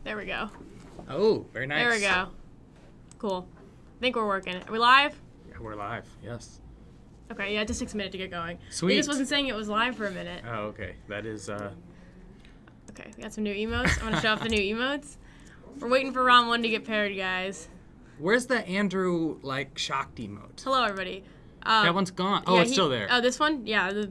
There we go. Oh, very nice. There we go. Cool. I think we're working. Are we live? Yeah, we're live. Yes. Okay, yeah, it just takes a minute to get going. Sweet. He just wasn't saying it was live for a minute. Oh, okay. That is, Okay, we got some new emotes. I'm going to show off the new emotes. We're waiting for round 1 to get paired, guys. Where's the Andrew, like, shocked emote? Hello, everybody. That one's gone. Oh, yeah, it's still there. Oh, this one? Yeah, the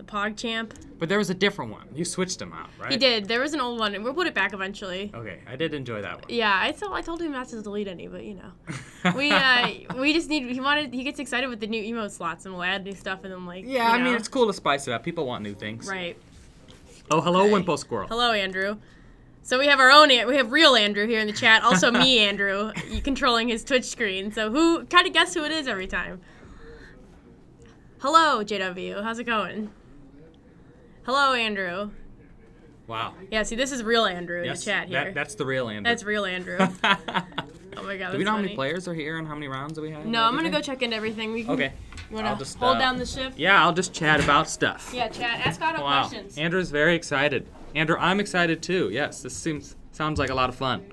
PogChamp. But there was a different one. You switched them out, right? He did. There was an old one, and we'll put it back eventually. Okay, I did enjoy that one. Yeah, I told him not to delete any, but you know, we just need. He gets excited with the new emote slots, and we'll add new stuff, and then like. Yeah, you I mean know. it's cool to spice it up. People want new things. Right. Oh, hello, Okay. Wimpo Squirrel. Hello, Andrew. So we have our own. We have real Andrew here in the chat. Also me, Andrew, controlling his Twitch screen. So who? Kind of guess who it is every time. Hello, JW. How's it going? Hello, Andrew. Wow. Yeah, see, this is real Andrew in Yes, the chat here. that's the real Andrew. That's real Andrew. Oh my god, Do we know how many funny. players are here and how many rounds do we have? No, I'm gonna go check into everything. We can, Okay. You wanna I'll just, hold down the shift? Yeah, I'll just chat about stuff. Yeah, chat. Ask Otto Wow. questions. Andrew's very excited. Andrew, I'm excited too. Yes, this sounds like a lot of fun.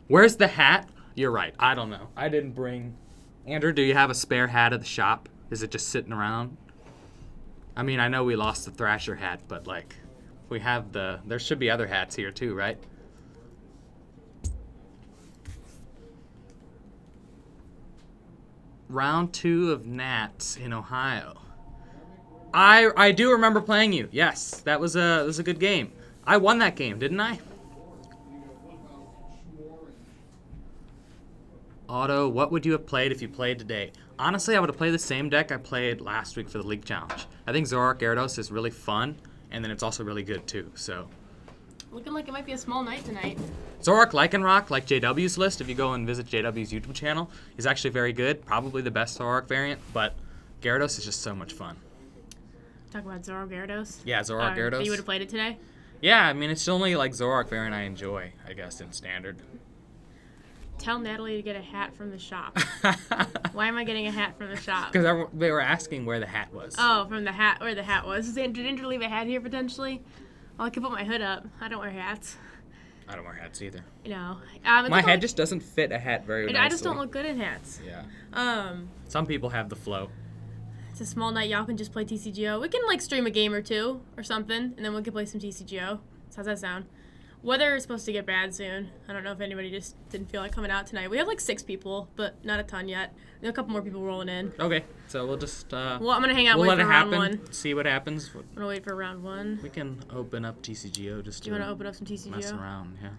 Where's the hat? You're right. I don't know. I didn't bring. Andrew, do you have a spare hat at the shop? Is it just sitting around? I mean, I know we lost the Thrasher hat, but like, we have the. There should be other hats here too, right? Round 2 of Nats in Ohio. I do remember playing you. Yes, that was a good game. I won that game, didn't I? Otto, what would you have played if you played today? Honestly, I would have played the same deck I played last week for the League Challenge. I think Zoroark Gyarados is really fun, and then it's also really good too. So, Looking like it might be a small night tonight. Zoroark Lycanroc, like JW's list, if you go and visit JW's YouTube channel, is actually very good. Probably the best Zoroark variant, but Gyarados is just so much fun. Talk about Zoroark Gyarados. Yeah, Zoroark Gyarados. You would have played it today? Yeah, I mean, it's the only like Zoroark variant I enjoy, I guess, in Standard. Tell Natalie to get a hat from the shop. Why am I getting a hat from the shop? Because they were asking where the hat was. Oh, from the hat, where the hat was. Did Andrew leave a hat here potentially? Well, I could put my hood up. I don't wear hats. I don't wear hats either. You know. My head just doesn't fit a hat very nicely. I just don't look good in hats. Yeah. Some people have the flow. It's a small night. Y'all can just play TCGO. We can like stream a game or two or something, and then we can play some TCGO. So how's that sound? Weather is supposed to get bad soon. I don't know if anybody just didn't feel like coming out tonight. We have like 6 people, but not a ton yet. There are a couple more people rolling in. Okay, so we'll just. Well, I'm gonna hang out. We'll Wait let for it round happen. 1. See what happens. I'm gonna wait for round 1. We can open up TCGO just Do to. you want to open up some TCGO? Mess around, yeah.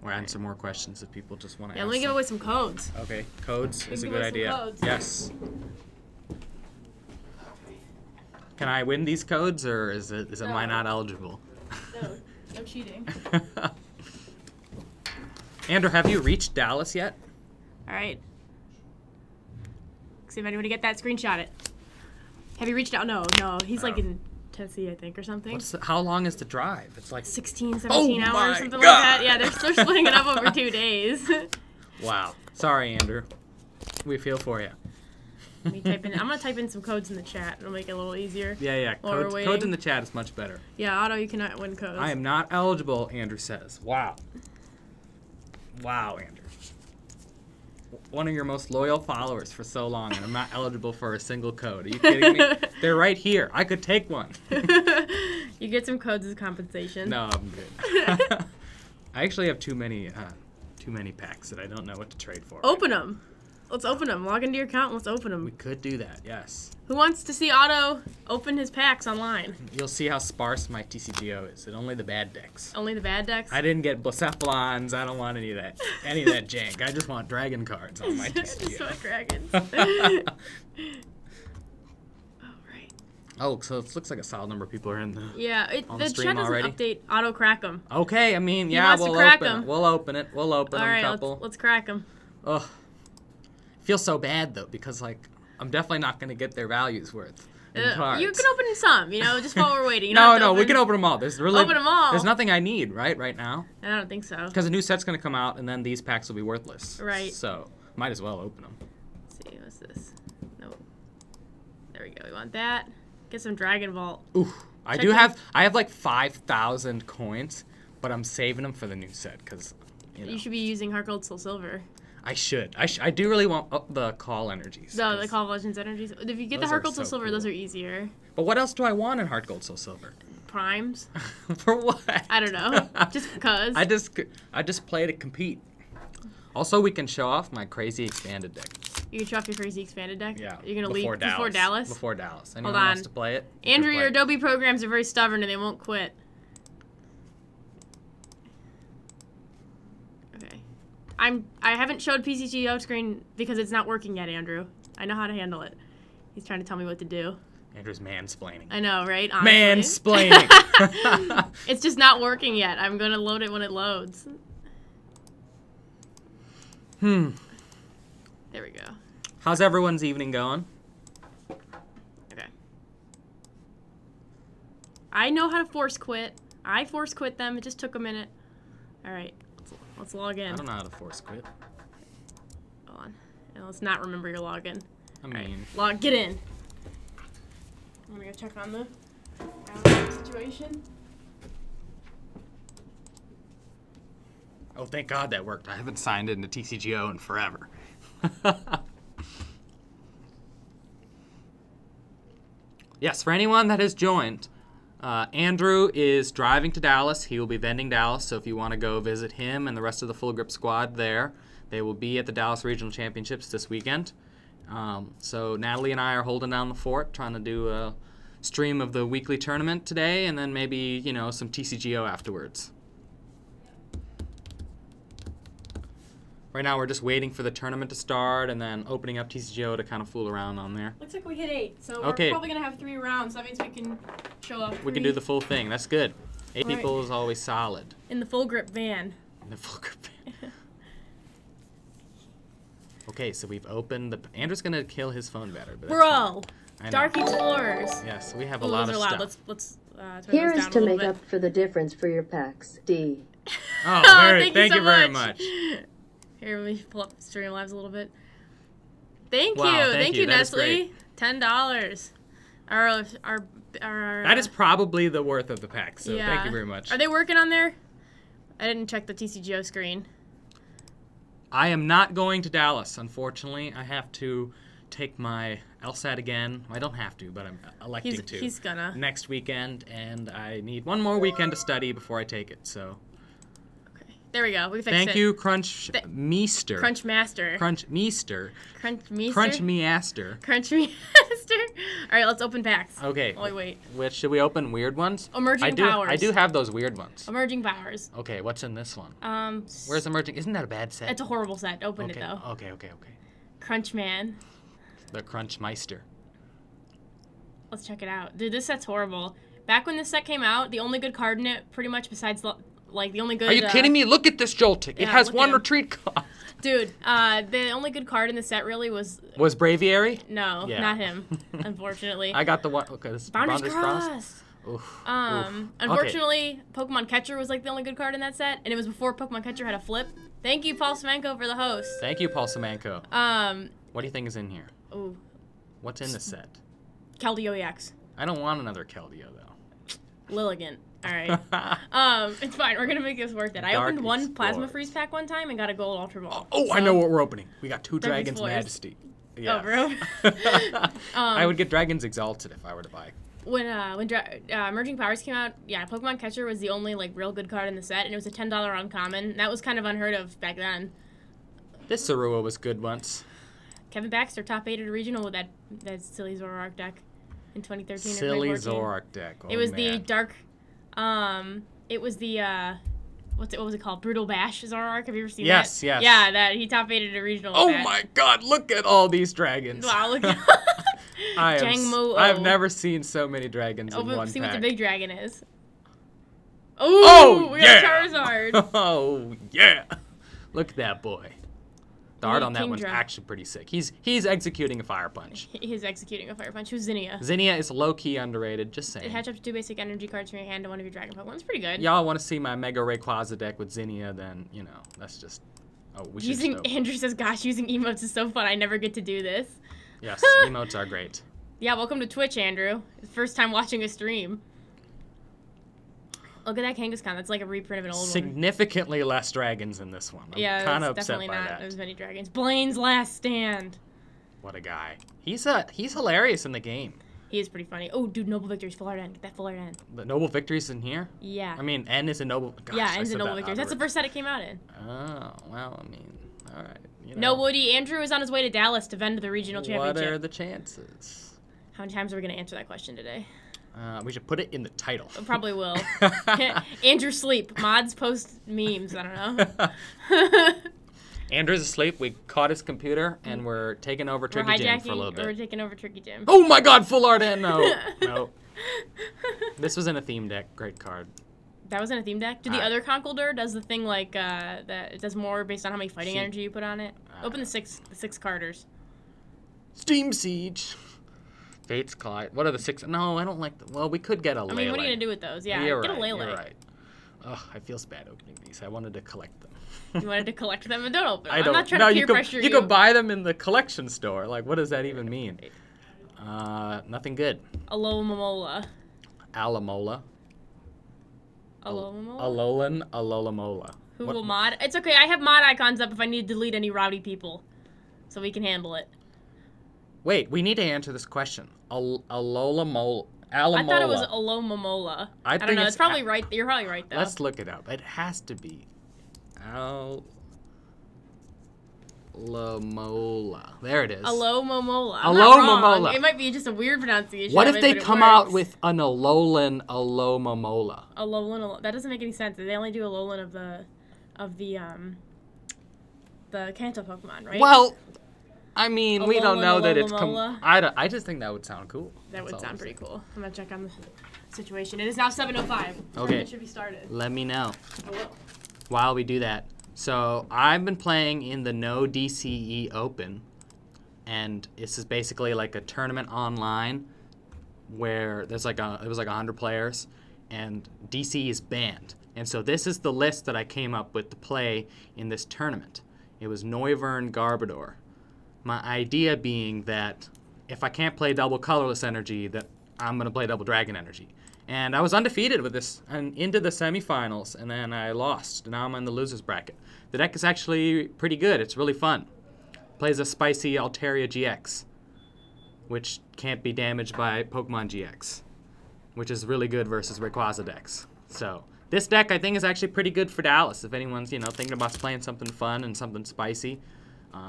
Or answer more questions if people just want to. Yeah, ask let me give them. away some codes. Okay, codes is a give good away some idea. codes. Yes. Can I win these codes, or am I not eligible? No cheating. Andrew, have you reached Dallas yet? All right. See if anybody get that. Screenshot it. Have you reached out? No. He's like in Tennessee, I think, or something. How long is the drive? It's like 16, 17 hours, my something God. like that. Yeah, they're splitting it up over 2 days. Wow. Sorry, Andrew. We feel for you. I'm gonna type in some codes in the chat. It'll make it a little easier. Yeah. While we're Codes waiting. in the chat is much better. Yeah, Otto, you cannot win codes. I am not eligible, Andrew says. Wow. Wow, Andrew. One of your most loyal followers for so long, and I'm not eligible for a single code. Are you kidding me? They're right here. I could take one. You get some codes as compensation. No, I'm good. I actually have too many packs that I don't know what to trade for. Open them. Let's open them. Log into your account and let's open them. We could do that, yes. Who wants to see Otto open his packs online? You'll see how sparse my TCGO is, and only the bad decks. Only the bad decks? I didn't get Blacephalons. I don't want any of that jank. I just want dragon cards on my I just TCGO. want dragons. Oh, so it looks like a solid number of people are in the. Yeah, on the the stream chat doesn't already? update Auto Crack 'em. Okay, I mean, yeah, wants to we'll crack open 'em. it. We'll open it. We'll open All them, right, couple. let's crack them. Ugh. Feels so bad though because like I'm definitely not gonna get their values worth. In cards. You can open some, just while we're waiting. You No, don't have to we can open them all. There's really Open 'em all. There's nothing I need right now I don't think so. because a new set's gonna come out and then these packs will be worthless. Right. So might as well open them. Let's see, what's this? Nope. There we go. We want that. Get some Dragon Vault. Ooh, I have like 5,000 coins, but I'm saving them for the new set because, You should be using Heart Gold, Soul Silver. I should. I do really want the Call Energies. No, the Call of Legends energies. If you get the Heart Gold, Soul Silver, cool. those are easier. But what else do I want in Heart Gold, Soul Silver? Primes. For what? I don't know. Just because. I just play to compete. Also, we can show off my crazy expanded deck. You can show off your crazy expanded deck? Yeah. You're going to leave before Dallas? Before Dallas. Anyone Hold on. wants to play it? Andrew, your Adobe programs are very stubborn and they won't quit. Okay. I haven't showed PCGO screen because it's not working yet, Andrew. I know how to handle it. He's trying to tell me what to do. Andrew's mansplaining. I know, right? Honestly. Mansplaining. It's just not working yet. I'm going to load it when it loads. There we go. How's everyone's evening going? Okay. I know how to force quit. I force quit them. It just took a minute. All right. Let's log in. I don't know how to force quit. Hold on. And let's not remember your login. I mean... Get in. I'm going to go check on the situation. Oh, thank God that worked. I haven't signed into TCGO in forever. Yes, for anyone that has joined, Andrew is driving to Dallas. He will be vending Dallas, so if you want to go visit him and the rest of the Full Grip squad there, they will be at the Dallas Regional Championships this weekend. So Natalie and I are holding down the fort, trying to do a stream of the weekly tournament today, and then maybe, you know, some TCGO afterwards. Right now we're just waiting for the tournament to start and then opening up TCGO to kind of fool around on there. Looks like we hit 8, so Okay. we're probably going to have 3 rounds. That means we can show up. We can do the full thing. That's good. 8 Right. people is always solid. In the Full Grip van. In the Full Grip van. Okay, so we've opened the... Andrew's going to kill his phone better. But Bro! I know. Dark Explorers. Yes, we have a Ooh, lot those of are loud. stuff. Let's turn Here those is down to a little make bit. up for the difference for your packs. D. Oh, Thank you so very much. much. Here, let me pull up Streamlabs a little bit. Thank Wow, you. thank you. That is Natalie. $10. Our That is probably the worth of the pack, so thank you very much. Are they working on there? I didn't check the TCGO screen. I am not going to Dallas, unfortunately. I have to take my LSAT again. I don't have to, but I'm electing to. He's gonna. Next weekend, and I need one more weekend to study before I take it, so... There we go. We fixed it. Thank you, Crunch Meester. Crunch Master. Crunch Meester. Crunch Meester. Crunch Measter. Crunch Measter. All right, let's open packs. Okay. While we wait. Which should we open? Weird ones? Emerging Powers. I do have those weird ones. Emerging Powers. Okay, what's in this one? Where's Emerging? Isn't that a bad set? It's a horrible set. Open it though. Okay. Crunch Man. The Crunch Meister. Let's check it out. Dude, this set's horrible. Back when this set came out, the only good card in it, pretty much besides the only good... Are you kidding me? Look at this Joltik. It has one retreat cost. Dude, the only good card in the set really was... Was Braviary? No, not him, unfortunately. I got the one... Okay, this Bounder's Cross. Oof. Unfortunately, Pokemon Catcher was like the only good card in that set, and it was before Pokemon Catcher had a flip. Thank you, Paul Semenko, for the host. Thank you, Paul Semenko. What do you think is in here? Ooh. What's in the set? Keldeo EX. I don't want another Keldeo, though. Lilligant. All right. It's fine. We're going to make this worth it. I opened one Plasma Freeze pack one time and got a gold Ultra Ball. Oh, so I know what we're opening. We got 2 Dragon's Explorers. Majesty. Yeah. Oh, bro. I would get Dragon's Exalted if I were to buy. When Emerging Powers came out, yeah, Pokemon Catcher was the only like real good card in the set, and it was a $10 uncommon. That was kind of unheard of back then. This Sarua was good once. Kevin Baxter top 8 at a regional with that silly Zoroark deck in 2013 Silly or 2014. Zoroark deck. Oh, it was man. the dark. It was the what was it called? Brutal Bash Zoroark. Have you ever seen that? Yes, yes. Yeah, that he top 8 at a regional. Oh with that. my God! Look at all these dragons. Wow, look at I've never seen so many dragons in one see pack. what the big dragon is. Ooh, Oh, we yeah! got Charizard. Oh yeah! Look at that boy. The art on that Kingdra. one's actually pretty sick. He's executing a fire punch. He's executing a fire punch. Who's Zinnia? Zinnia is low-key underrated, just saying. It hatch up to 2 basic energy cards from your hand to one of your dragon Pokemon. It's pretty good. Y'all want to see my Mega Rayquaza deck with Zinnia, then, you know, that's just... Oh, we should Using stop. Andrew says, gosh, using emotes is so fun. I never get to do this. Yes, emotes are great. Yeah, welcome to Twitch, Andrew. First time watching a stream. Look at that Kangaskhan. That's like a reprint of an old one. Significantly less dragons in this one. I'm kind of upset by that. Definitely not as many dragons. Blaine's Last Stand. What a guy. He's hilarious in the game. He is pretty funny. Oh, dude, Noble Victories, full art end. Get that full art end. The Noble Victories in here? Yeah. I mean, N is a Noble... Gosh, yeah, N's a Noble Victories. That's the first set it came out in. Oh, well, I mean, all right. You know. No, Woody. Andrew is on his way to Dallas to vend the regional championship. What are the chances? How many times are we going to answer that question today? We should put it in the title. Probably will. Andrew sleep. Mods post memes. I don't know. Andrew's asleep. We caught his computer, and we're taking over Tricky Jim for a little bit. We're taking over Tricky Jim. Oh my god, full art end. No. No. This was in a theme deck. Great card. That was in a theme deck? Did the other Conkeldurr does the thing like that it does more based on how many fighting energy you put on it? Open the six carders. Steam Siege. Fates Collide. What are the 6? No, I don't like them. Well, we could get a Lele. I mean, what are you going to do with those? Yeah, you're get right, a Lele. You're right. Ugh, I feel bad opening these. I wanted to collect them. You wanted to collect them and don't open them. I'm not trying to peer pressure you. You could buy them in the collection store. Like, what does that even mean? Nothing good. Alomomola. Alamola. Alomomola? Alolan Alolamola. Who will mod? It's okay. I have mod icons up if I need to delete any rowdy people. So we can handle it. Wait, we need to answer this question. Alolamola. I thought it was Alomomola. I don't know. It's probably right. You're probably right, though. Let's look it up. It has to be Alomola. There it is. Alomomola. Alomomola. It might be just a weird pronunciation. What if they come out with an Alolan Alomomola? Alolan. That doesn't make any sense. They only do Alolan of the Kanto Pokemon, right? Well, I mean, we don't know that it's... Alomomola. I just think that would sound cool. That would sound pretty cool. I'm going to check on the situation. It is now 7:05. Okay. It should be started. Let me know. I will. While we do that. So, I've been playing in the No DCE Open. And this is basically like a tournament online where there's like it was like 100 players. And DC is banned. And so this is the list that I came up with to play in this tournament. It was Noivern Garbodor. My idea being that if I can't play double colorless energy, that I'm going to play double dragon energy. And I was undefeated with this and into the semifinals, and then I lost. Now I'm in the losers bracket. The deck is actually pretty good. It's really fun. Plays a spicy Altaria GX, which can't be damaged by Pokemon GX, which is really good versus Rayquaza decks. So this deck, I think, is actually pretty good for Dallas. If anyone's, thinking about playing something fun and something spicy.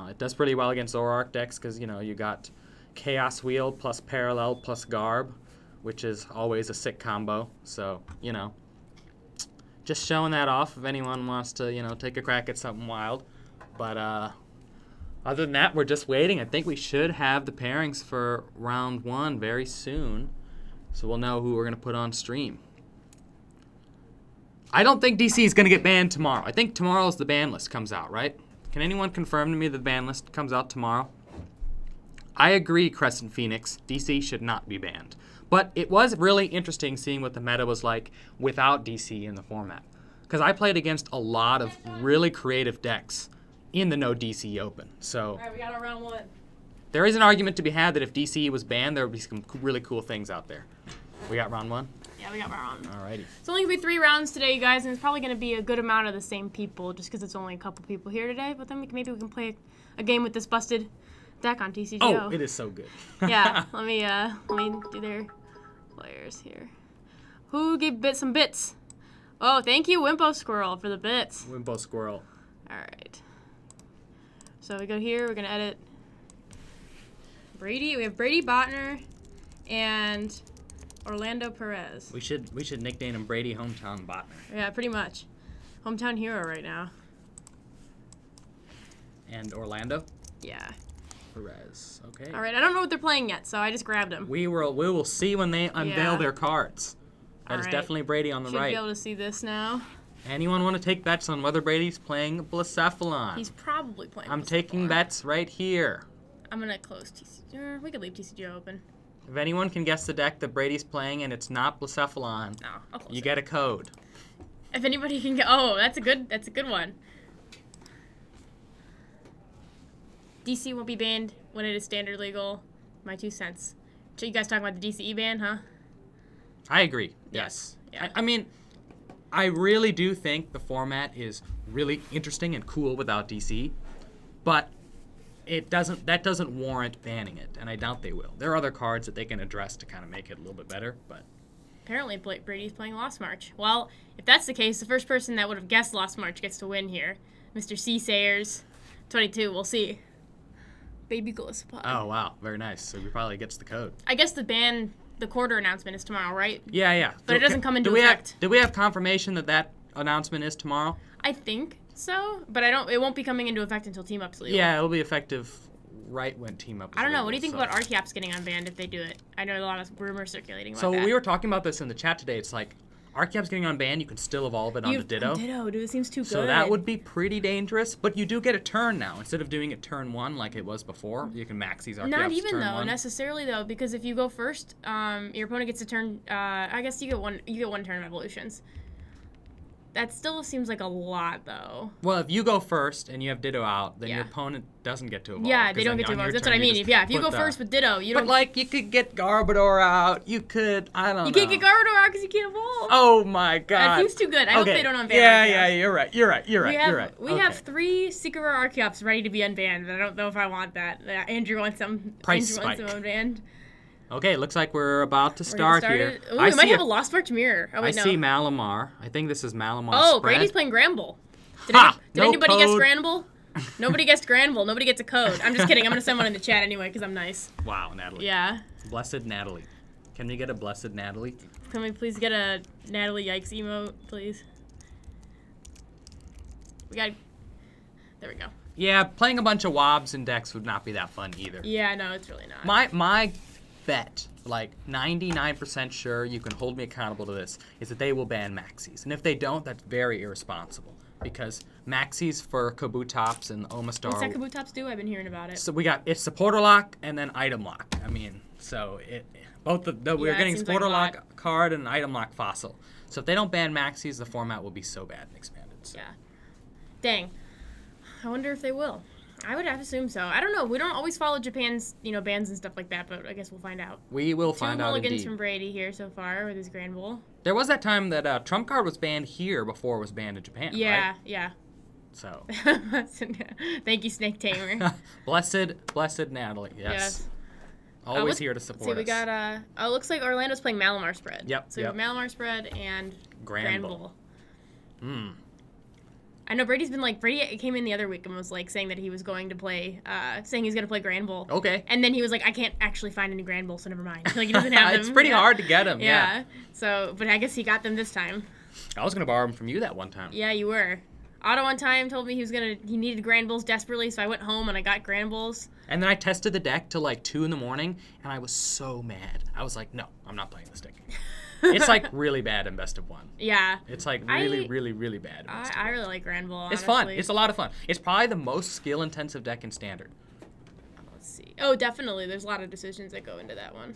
It does pretty well against Zoroark decks because, you got Chaos Wheel plus Parallel plus Garb, which is always a sick combo. So, just showing that off if anyone wants to, take a crack at something wild. But other than that, we're just waiting. I think we should have the pairings for round 1 very soon. So we'll know who we're going to put on stream. I don't think DC is going to get banned tomorrow. I think tomorrow's the ban list comes out, right? Can anyone confirm to me the ban list comes out tomorrow? I agree, Crescent Phoenix. DC should not be banned. But it was really interesting seeing what the meta was like without DC in the format. Because I played against a lot of really creative decks in the No DC Open. So, all right, we got our round 1. There is an argument to be had that if DC was banned, there would be some really cool things out there. We got round 1? Yeah, we got round 1. Alrighty. It's only going to be 3 rounds today, you guys, and it's probably going to be a good amount of the same people just because it's only a couple people here today. But then maybe we can play a game with this busted deck on TCGO. Oh, it is so good. Yeah, let me do their players here. Who gave some bits? Oh, thank you, Wimpo Squirrel, for the bits. Wimpo Squirrel. All right. So we go here. We're going to edit Brady. We have Brady Botner and Orlando Perez. We should nickname him Brady Hometown Botner. Yeah, pretty much. Hometown hero right now. And Orlando? Yeah. Perez. Okay. All right. I don't know what they're playing yet, so I just grabbed them. We will see when they unveil their cards. That is definitely Brady on the right. Should be able to see this now. Anyone want to take bets on whether Brady's playing Blacephalon? He's probably playing I'm Blacephalon. taking bets right here. I'm going to close TCG. We could leave TCG open. If anyone can guess the deck that Brady's playing and it's not Blacephalon, no, I'll close you get a code. If anybody can get... Oh, that's a good one. DC won't be banned when it is standard legal. My 2 cents. So you guys talking about the DCE ban, huh? I agree. Yes. Yeah. I mean, I really do think the format is really interesting and cool without DC, but that doesn't warrant banning it, and I doubt they will. There are other cards that they can address to kind of make it a little bit better, but apparently Brady's playing Lost March. Well, if that's the case, the first person that would have guessed Lost March gets to win here. Mr. C. Sayers, 22. We'll see. Baby Gillespie. Oh wow, very nice. So he probably gets the code. I guess the quarter announcement is tomorrow, right? Yeah. But it doesn't come into effect. Do we have confirmation that announcement is tomorrow? I think so, but it won't be coming into effect until Team Up's legal. Yeah, it'll be effective right when Team Up is I don't know. legal, What do you think about RCAPs getting unbanned if they do it? I know a lot of rumors circulating about that. So we were talking about this in the chat today. It's like RCAPs getting unbanned, you can still evolve it onto Ditto. Ditto, dude, it seems too good. So that would be pretty dangerous, but you do get a turn now. Instead of doing it turn 1 like it was before, you can max these RCAPs Not even turn though, 1. necessarily though, because if you go first, your opponent gets a turn. I guess you get one turn of evolutions. That still seems like a lot, though. Well, if you go first and you have Ditto out, then your opponent doesn't get to evolve. Yeah, they don't get to evolve. That's what I mean. If you go first with Ditto, you don't... But, like, you could get Garbodor out. You could... I don't know. You can't get Garbodor out because you can't evolve. Oh, my God. That seems too good. I hope they don't unban Yeah, you're right. We have 3 Secret Rare Archeops ready to be unbanned, but I don't know if I want that. Andrew wants them. Price Andrew wants them unbanned. Okay, looks like we're about to start here. Ooh, we might have a Lost March mirror. Oh, wait, I see Malamar. I think this is Malamar. Oh, Brady's playing Granbull. Did anybody guess Granbull? Nobody guessed Granbull. Nobody gets a code. I'm just kidding. I'm going to send one in the chat anyway because I'm nice. Wow, Natalie. Yeah. Blessed Natalie. Can we get a Blessed Natalie? Can we please get a Natalie Yikes emote, please? There we go. Yeah, playing a bunch of Wobs and decks would not be that fun either. Yeah, no, it's really not. My bet, like 99% sure, you can hold me accountable to this, is that they will ban Maxis. And if they don't, that's very irresponsible. Because Maxis for Kabutops and Omastar... What's that Kabutops do? I've been hearing about it. So it's Supporter Lock and then Item Lock. I mean, so we're getting Supporter Lock card and an Item Lock fossil. So if they don't ban Maxis, the format will be so bad and expanded. So. Yeah. Dang. I wonder if they will. I would assume so. I don't know. We don't always follow Japan's, bans and stuff like that, but I guess we'll find out. We will find out, indeed. 2 mulligans from Brady here so far with his Granbull. There was that time that Trump card was banned here before it was banned in Japan, yeah, right? Yeah. So. Thank you, Snake Tamer. blessed Natalie, yes. Always here to support us. We got, it looks like Orlando's playing Malamar spread. Yep. So we have Malamar spread and Granbull. Hmm. I know Brady came in the other week and was saying that he was going to play, saying he's going to play Granbull. Okay. And then he was like, I can't actually find any Granbull, so never mind. He doesn't have them. It's pretty hard to get them. Yeah. So, but I guess he got them this time. I was going to borrow them from you that one time. Yeah, you were. Otto one time told me he needed Granbulls desperately, so I went home and I got Granbulls. And then I tested the deck till 2 in the morning, and I was so mad. I was like, no, I'm not playing this deck. It's really bad in best of 1. Yeah. It's really bad. I really like Granbull. It's fun. It's a lot of fun. It's probably the most skill intensive deck in Standard. Let's see. Oh, definitely. There's a lot of decisions that go into that one.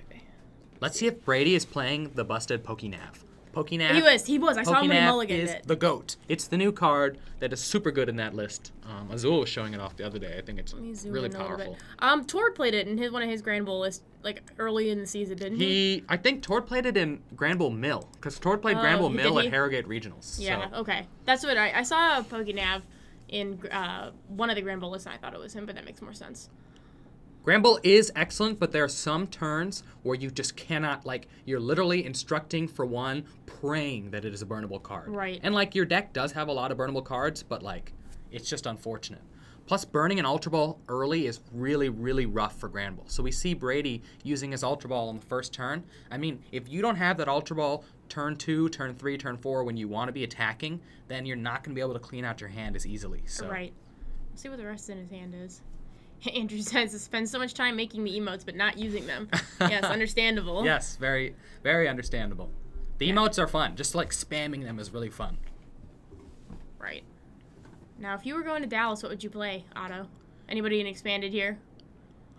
Okay. Let's see if Brady is playing the busted Pokenav. He was. I saw him when he mulliganed is the GOAT. It's the new card that is super good in that list. Azul was showing it off the other day. I think it's really powerful. Tord played it in one of his Granbull lists early in the season, didn't he? I think Tord played it in Granbull Mill because Tord played Granbull Mill at Harrogate Regionals. Yeah. So. Okay. That's what I saw a Pokenav in one of the Granbull lists, and I thought it was him, but that makes more sense. Granbull is excellent, but there are some turns where you just cannot, you're literally instructing for one, praying that it is a burnable card. Right. And, your deck does have a lot of burnable cards, but, it's just unfortunate. Plus, burning an Ultra Ball early is really, really rough for Granbull. So we see Brady using his Ultra Ball on the first turn. I mean, if you don't have that Ultra Ball turn 2, turn 3, turn 4 when you want to be attacking, then you're not going to be able to clean out your hand as easily. So. Right. Let's see what the rest in his hand is. Andrew says to spend so much time making the emotes but not using them. Yes, understandable. Yes, very, very understandable. The emotes are fun. Just spamming them is really fun. Right. Now, if you were going to Dallas, what would you play, Otto? Anybody in Expanded here?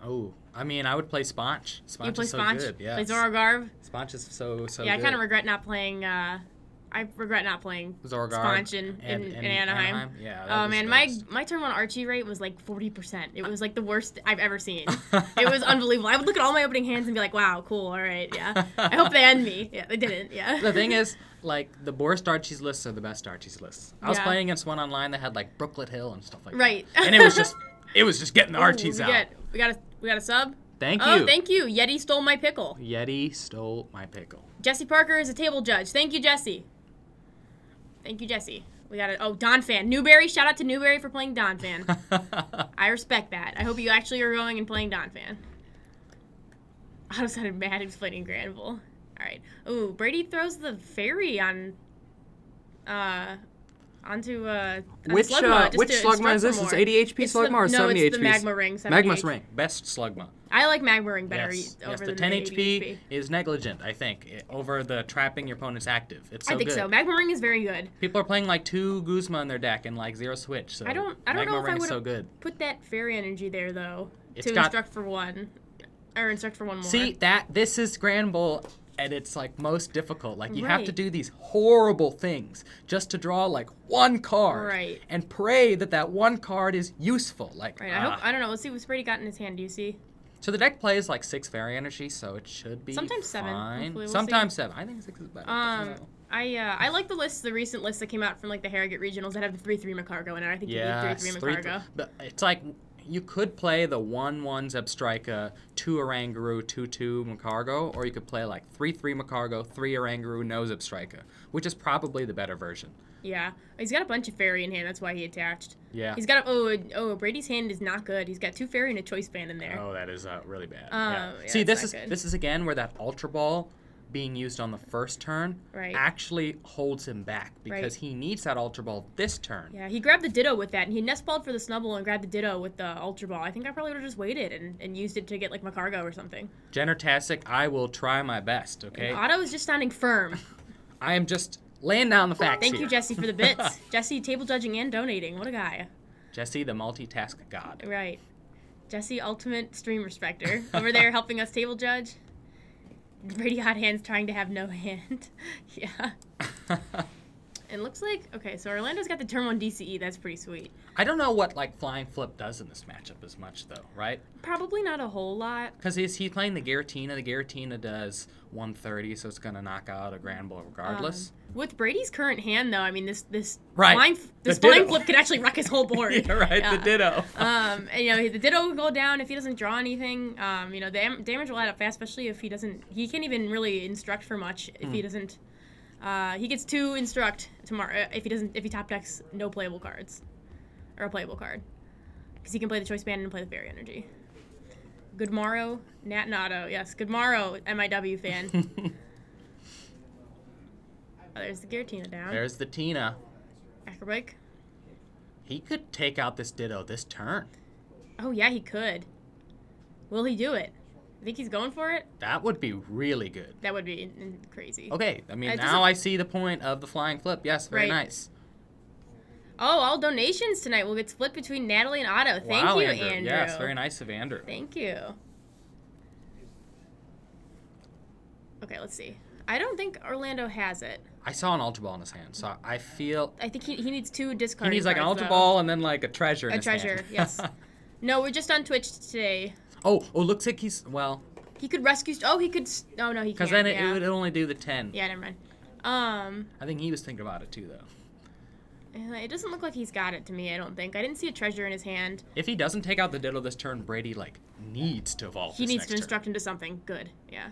Oh, I mean, I would play Sponge. You play is so Sponge? good. Yes. Play Zorogarv? Sponge is so yeah, good. I kind of regret not playing... I I regret not playing Zorgard Sponge in Anaheim. Yeah. Oh man, my turn 1 Archie rate was like 40%. It was like the worst I've ever seen. It was unbelievable. I would look at all my opening hands and be like, wow, cool, all right, yeah. I hope they end me. Yeah, they didn't, yeah. The thing is, like, the worst Archie's lists are the best Archie's lists. I was playing against one online that had like Brooklet Hill and stuff like that. Right. And it was just getting the Archies out. We got a sub? Thank you. Oh, thank you. Yeti stole my pickle. Yeti stole my pickle. Jesse Parker is a table judge. Thank you, Jesse. Thank you, Jesse. We got it. Oh, Don Fan. Newberry. Shout out to Newberry for playing Don Fan. I respect that. I hope you actually are going and playing Don Fan. Otto sounded mad he was playing Granville. All right. Ooh, Brady throws the fairy onto which Slugma, which Slugma is this? It's 80 HP Slugma or 70 HP? No, it's the Magma Ring. Magma's Ring. Best Slugma. I like Magma Ring better over the 10 HP is negligent, I think, over the trapping your opponent's active. It's so good. I think so. Magma Ring is very good. People are playing like 2 Guzma in their deck and like 0 switch. So I don't know if I would put that fairy energy there though instruct for 1 or instruct for 1 more. See this is Granbull at its like most difficult. Like you have to do these horrible things just to draw like 1 card, and pray that 1 card is useful. Like I don't know. Let's see what Brady got in his hand. Do you see? So the deck plays like 6 fairy energy, so it should be sometimes fine. 7. We'll sometimes see. 7. I think 6 is better. I like the recent lists that came out from like the Harrogate regionals that have the 3/3 Macargo in it. I think you need 3/3 Macargo. But it's like you could play the 1/1 Zebstrika, 2 Oranguru, 2/2 Macargo, or you could play like 3/3 Macargo, 3 Oranguru, no Zebstrika, which is probably the better version. Yeah, he's got a bunch of fairy in hand. That's why he attached. Yeah. He's got Brady's hand is not good. He's got 2 fairy and a choice band in there. Oh, that is really bad. Yeah, see, this is again where that Ultra Ball being used on the first turn actually holds him back because he needs that Ultra Ball this turn. Yeah, he grabbed the Ditto with that, and he nest balled for the Snubble and grabbed the Ditto with the Ultra Ball. I think I probably would have just waited and used it to get like Macargo or something. Genertastic, I will try my best. Okay. And Otto is just sounding firm. I am just laying down the facts. Thank you, Jesse, for the bits. Jesse, table judging and donating. What a guy. Jesse, the multitask god. Right. Jesse, ultimate stream respecter. Over there helping us table judge. Brady Hot Hands trying to have no hand. Yeah. And looks like, okay, so Orlando's got the turn 1 DCE. That's pretty sweet. I don't know what like Flying Flip does in this matchup as much though, right? Probably not a whole lot. Because he's playing the Giratina. The Giratina does 130, so it's going to knock out a Granbull regardless. With Brady's current hand, though, I mean, this Flying Flip could actually wreck his whole board. Yeah, right, the Ditto. And, the Ditto will go down if he doesn't draw anything. The damage will add up fast, especially if he can't even really instruct for much if he doesn't. He gets 2 instruct tomorrow if he top decks no playable cards. Or a playable card. Because he can play the choice band and play the fairy energy. Good morrow, Nat and Otto. Yes, good morrow, MIW fan. There's the Giratina down. There's the Tina. Acrobike. He could take out this Ditto this turn. Oh, yeah, he could. Will he do it? I think he's going for it. That would be really good. That would be crazy. Okay, I mean, now I see the point of the Flying Flip. Yes, very nice. Oh, all donations tonight will get split between Natalie and Otto. Thank you, Andrew. Yes, very nice of Andrew. Thank you. Okay, let's see. I don't think Orlando has it. I saw an Ultra Ball in his hand, so I think he needs 2 discards. He needs like an Ultra Ball and then like a treasure in his hand. A treasure, yes. No, we're just on Twitch today. Oh, looks like he could rescue. Oh, he could. Oh no, he can't. Because then it would only do the 10. Yeah, never mind. I think he was thinking about it too, though. It doesn't look like he's got it to me. I don't think. I didn't see a treasure in his hand. If he doesn't take out the Ditto this turn, Brady needs to evolve. He needs to instruct into something good. Yeah.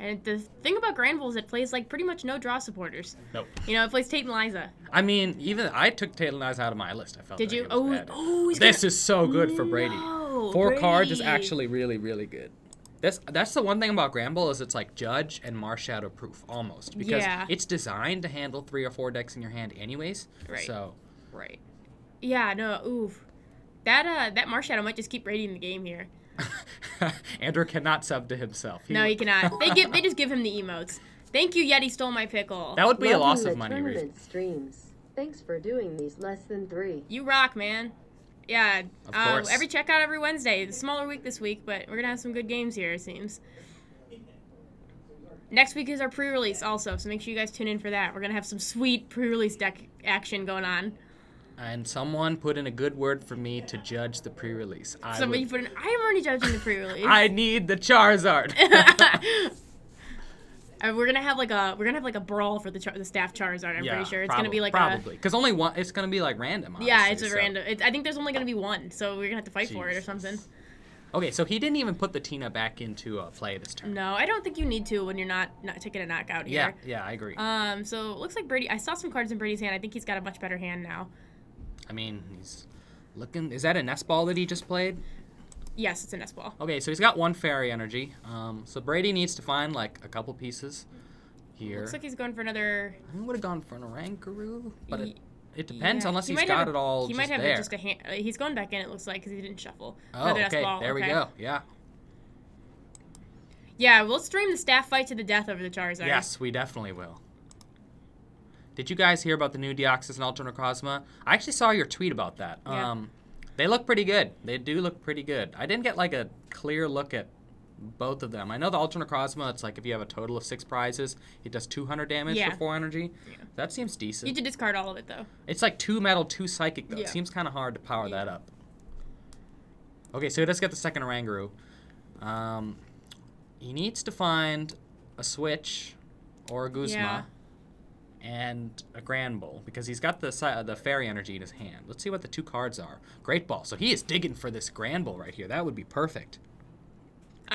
And the thing about Granbull is it plays like pretty much no draw supporters. Nope. It plays Tate and Liza. I mean, even I took Tate and Liza out of my list. I felt. Did you? This is so good for Brady. 4 cards is actually really, really good. That's the one thing about Granbull is it's like Judge and Marshadow proof almost because it's designed to handle 3 or 4 decks in your hand anyways. Right. So. Right. Yeah. No. Oof. That Marshadow might just keep Brady in the game here. Andrew cannot sub to himself. No, he cannot. They just give him the emotes. Thank you, Yeti stole my pickle. That would be a loss of money. Tournament streams. Thanks for doing these less than 3. You rock, man. Yeah. Of course. Every checkout every Wednesday. The smaller week this week, but we're gonna have some good games here. It seems. Next week is our pre-release also, so make sure you guys tune in for that. We're going to have some sweet pre-release deck action going on. And someone put in a good word for me to judge the pre-release. Somebody put in, I am already judging the pre-release. I need the Charizard. We're gonna have like a brawl for the staff Charizard. I'm pretty sure it's gonna be like probably because only one. It's gonna be like random. Honestly, yeah, it's a random. I think there's only gonna be one, so we're gonna have to fight for it or something. Okay, so he didn't even put the Tina back into play this turn. No, I don't think you need to when you're not taking a knockout here. Yeah, I agree. So it looks like Brady. I saw some cards in Brady's hand. I think he's got a much better hand now. I mean, he's looking. Is that a nest ball that he just played? Yes, it's a nest ball. Okay, so he's got one fairy energy. So Brady needs to find like a couple pieces here. Looks like he's going for another. I would have gone for an Orangaroo, but it depends unless he's got it all. He might have there. just a hand. He's going back in. It looks like because he didn't shuffle. Oh, okay. There we go. Yeah. Yeah, we'll stream the staff fight to the death over the Charizard. Yes, we definitely will. Did you guys hear about the new Deoxys and Ultra Necrozma? I actually saw your tweet about that. Yeah. They look pretty good. They do look pretty good. I didn't get like a clear look at both of them. I know the Ultra Necrozma, it's like if you have a total of 6 prizes, it does 200 damage for 4 energy. Yeah. That seems decent. You have to discard all of it, though. It's like 2 metal, 2 psychic, though. Yeah. It seems kind of hard to power that up. Okay, so he does get the second Orangaroo. He needs to find a Switch or a Guzma and a Granbull because he's got the fairy energy in his hand. Let's see what the 2 cards are. Great Ball. So he is digging for this Granbull right here. That would be perfect.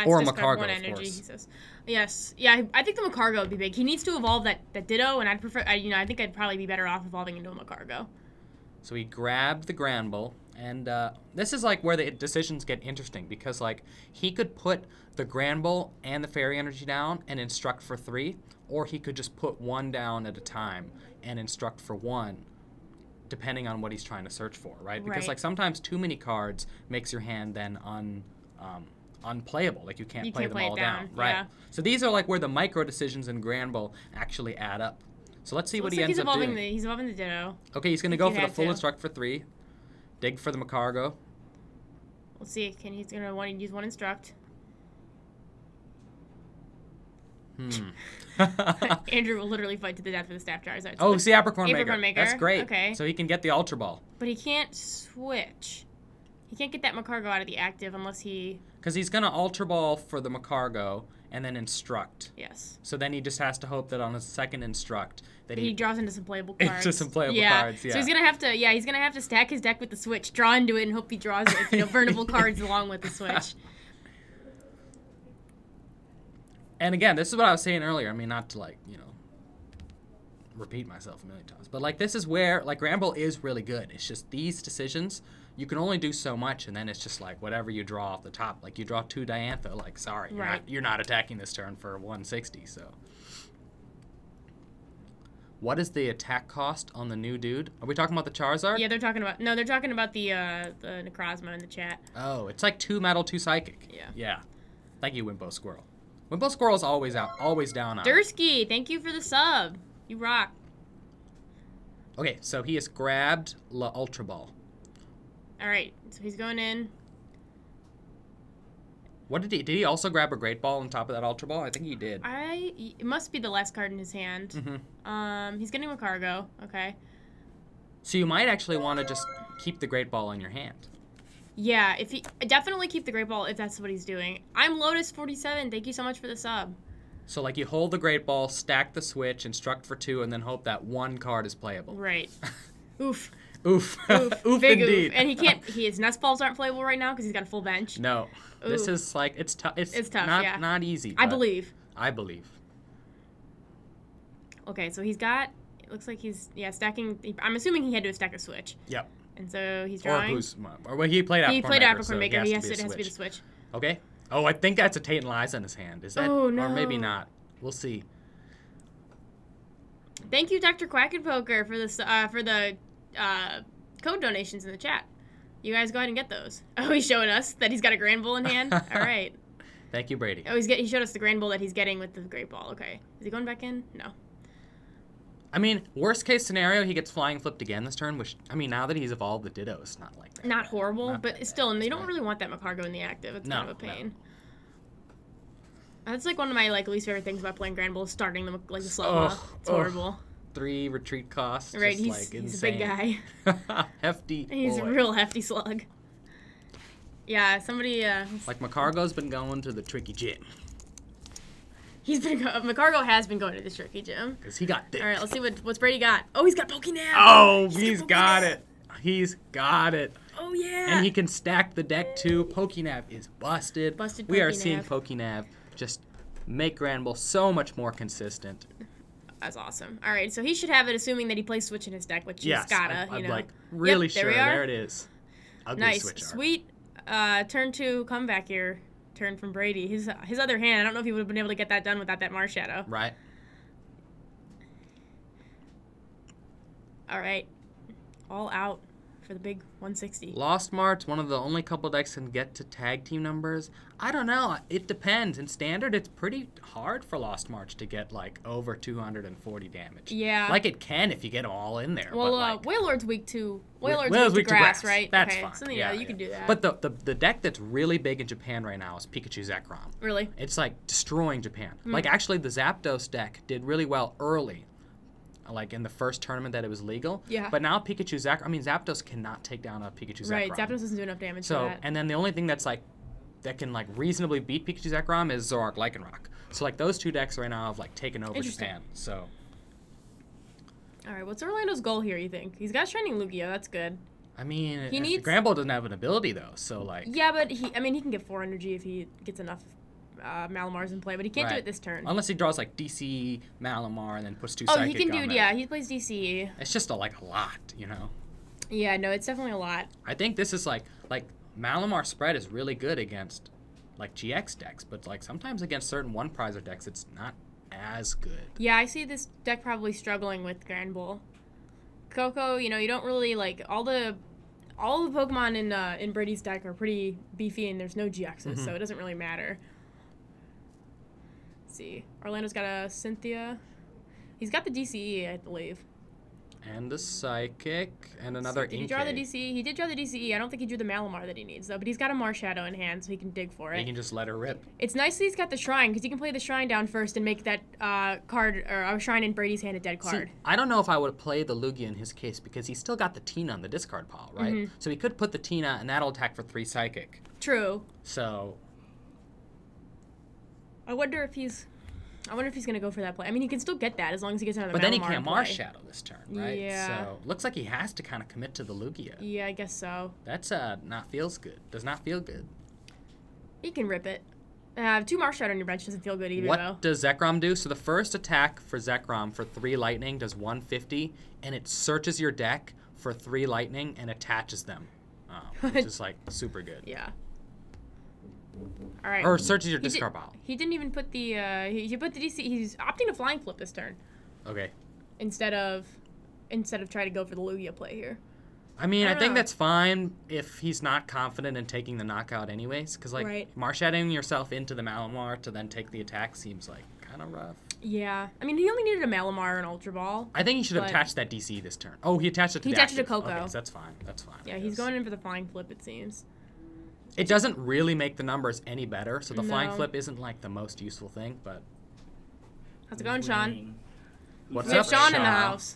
Or a Macargo, of course. He says. Yes. Yeah, I think the Macargo would be big. He needs to evolve that Ditto, and I'd prefer, I think I'd probably be better off evolving into a Macargo. So he grabbed the Granbull, and this is like where the decisions get interesting because like he could put the Granbull and the fairy energy down and instruct for 3, or he could just put 1 down at a time and instruct for 1, depending on what he's trying to search for, right? Because like sometimes too many cards makes your hand then unplayable. Like you can't play them all down. Right. Yeah. So these are like where the micro decisions in Granbull actually add up. So let's see what he ends up doing. He's evolving the Ditto. Okay, he's going to go for the full instruct for 3. Dig for the Macargo. Let's see. He's going to want to use 1 instruct. Andrew will literally fight to the death for the staff Charizard. Oh, see, Apricorn Maker. That's great. Okay. So he can get the Ultra Ball. But he can't switch. He can't get that Macargo out of the active unless he... Because he's going to Ultra Ball for the Macargo and then instruct. Yes. So then he just has to hope that on his second instruct that he draws into some playable cards. Into some playable cards, yeah. So he's going to have to stack his deck with the Switch, draw into it, and hope he draws burnable cards along with the Switch. And again, this is what I was saying earlier. I mean, not to repeat myself a million times, but like this is where like Granbull is really good. It's just these decisions you can only do so much, and then it's just like whatever you draw off the top. Like you draw 2 Diantha, like sorry, you're not attacking this turn for 160. So, what is the attack cost on the new dude? Are we talking about the Charizard? Yeah, they're talking about the Necrozma in the chat. Oh, it's like 2 metal, 2 psychic. Yeah. Thank you, Wimpo Squirrel. Wimpo Squirrel's always down on. Dursky, thank you for the sub. You rock. Okay, so he has grabbed La Ultra Ball. All right, so he's going in. What did he also grab a Great Ball on top of that Ultra Ball? I think he did. It must be the last card in his hand. Mm-hmm. He's getting a Macargo. Okay. So you might actually want to just keep the Great Ball in your hand. Yeah, definitely keep the Great Ball if that's what he's doing. I'm Lotus47. Thank you so much for the sub. So like you hold the Great Ball, stack the Switch, instruct for 2, and then hope that 1 card is playable. Right. Oof. Oof. Oof Big indeed. Oof. And his nest balls aren't playable right now because he's got a full bench. No. Oof. This is like it's tough. It's tough. Not easy. I believe. Okay, so he's got. It looks like he's stacking. I'm assuming he had to stack a Switch. Yep. And so he's drawing. Or he played Apricorn Maker. He played Apricorn Maker. It has to be the Switch. Okay. Oh, I think that's a Tate and Liza in his hand. Is that? Oh, no. Or maybe not. We'll see. Thank you, Dr. Quackenpoker, for the code donations in the chat. You guys go ahead and get those. Oh, he's showing us that he's got a Granbull in hand? All right. Thank you, Brady. Oh, he showed us the Granbull that he's getting with the Great Ball. Okay. Is he going back in? No. I mean, worst case scenario, he gets flying flipped again this turn, which, I mean, now that he's evolved the Ditto, it's not like that. Not horrible, but still, and they don't really want that Macargo in the active. It's kind of a pain. That's like one of my least favorite things about playing Granbull is starting them like the slow. It's horrible. 3 retreat costs. Right, just, he's a big guy. Hefty. He's boy. a real hefty slug. Yeah, somebody. Like McCargo's been going to the tricky gym. McCargo has been going to the tricky gym. Because he got thick. All right, let's see what's Brady got. Oh, he's got Pokénav. Oh, he's got it. He's got it. Oh, yeah. And he can stack the deck, too. Pokénav is busted. We are seeing Pokénav just make Granbull so much more consistent. That's awesome. All right, so he should have it, assuming that he plays Switch in his deck, which he's gotta, I'm you know. like really yep, sure. There it is. Ugly nice. Switch art. Sweet turn 2 comeback here. Turn from Brady. His other hand, I don't know if he would have been able to get that done without that Marshadow. Right. All right. All out for the big 160. Lost March, one of the only couple decks can get to tag team numbers. I don't know. It depends. In Standard, it's pretty hard for Lost March to get, like, over 240 damage. Yeah. Like, it can if you get them all in there. Well, but, like, Wailord's weak to... Wailord's weak to grass, right? That's okay. fine. So, you can do that. But the deck that's really big in Japan right now is Pikachu Zekrom. Really? It's, like, destroying Japan. Like, actually, the Zapdos deck did really well early. Like in the first tournament that it was legal. Yeah. But now Pikachu Zapdos cannot take down a Pikachu Zekrom. Right, Zapdos doesn't do enough damage for that. And then the only thing that's like that can like reasonably beat Pikachu Zekrom is Zoroark Lycanroc. So like those two decks right now have like taken over Japan. So. All right, what's Orlando's goal here? You think he's got Shining Lugia? That's good. I mean, he needs... Granbull doesn't have an ability though, so like. Yeah, but he can get 4 energy if he gets enough. Malamars in play, but he can't do it this turn. Unless he draws like DC, Malamar, and then puts 2 Psychic he can do on yeah, he plays DC. It's just a lot, you know? Yeah, no, it's definitely a lot. I think this is like Malamar spread is really good against like GX decks, but like sometimes against certain one prizer decks it's not as good. Yeah, I see this deck probably struggling with Granbull. Coco, you don't really like all the Pokemon in Brady's deck are pretty beefy and there's no GXs, so it doesn't really matter. See. Orlando's got a Cynthia. He's got the DCE, I believe. And the Psychic, and another Inkay. Did he draw the DCE? He did draw the DCE. I don't think he drew the Malamar that he needs, though. But he's got a Marshadow in hand, so he can dig for it. He can just let her rip. It's nice that he's got the Shrine, because he can play the Shrine down first and make that card, or a Shrine in Brady's hand a dead card. See, I don't know if I would play the Lugia in his case, because he's still got the Tina on the discard pile, right? So he could put the Tina, and that'll attack for 3 Psychic. True. So... I wonder if he's going to go for that play. I mean, he can still get that as long as he gets another Malamar. But then he can't Marshadow this turn, right? Yeah. So, looks like he has to kind of commit to the Lugia. Yeah, I guess so. That's not feels good. Does not feel good. He can rip it. 2 Marshadow on your bench doesn't feel good either, though. What does Zekrom do? So the first attack for Zekrom for 3 lightning does 150, and it searches your deck for 3 lightning and attaches them, which is like super good. Yeah. All right. Or searches your discard pile. He didn't even put the he put the DC. He's opting to flying flip this turn. Okay. Instead of trying to go for the Lugia play here. I mean, I think that's fine if he's not confident in taking the knockout anyways, because like Marshadowing yourself into the Malamar to then take the attack seems like kind of rough. Yeah. I mean, he only needed a Malamar and Ultra Ball. I think he should have attached that DC this turn. Oh, he attached it to the He attached it to Coco. Okay, so that's fine. That's fine. Yeah, he's going in for the flying flip, it seems. It doesn't really make the numbers any better, so the flying flip isn't like the most useful thing, but... How's it going, Sean? What's we have up, Sean in the house.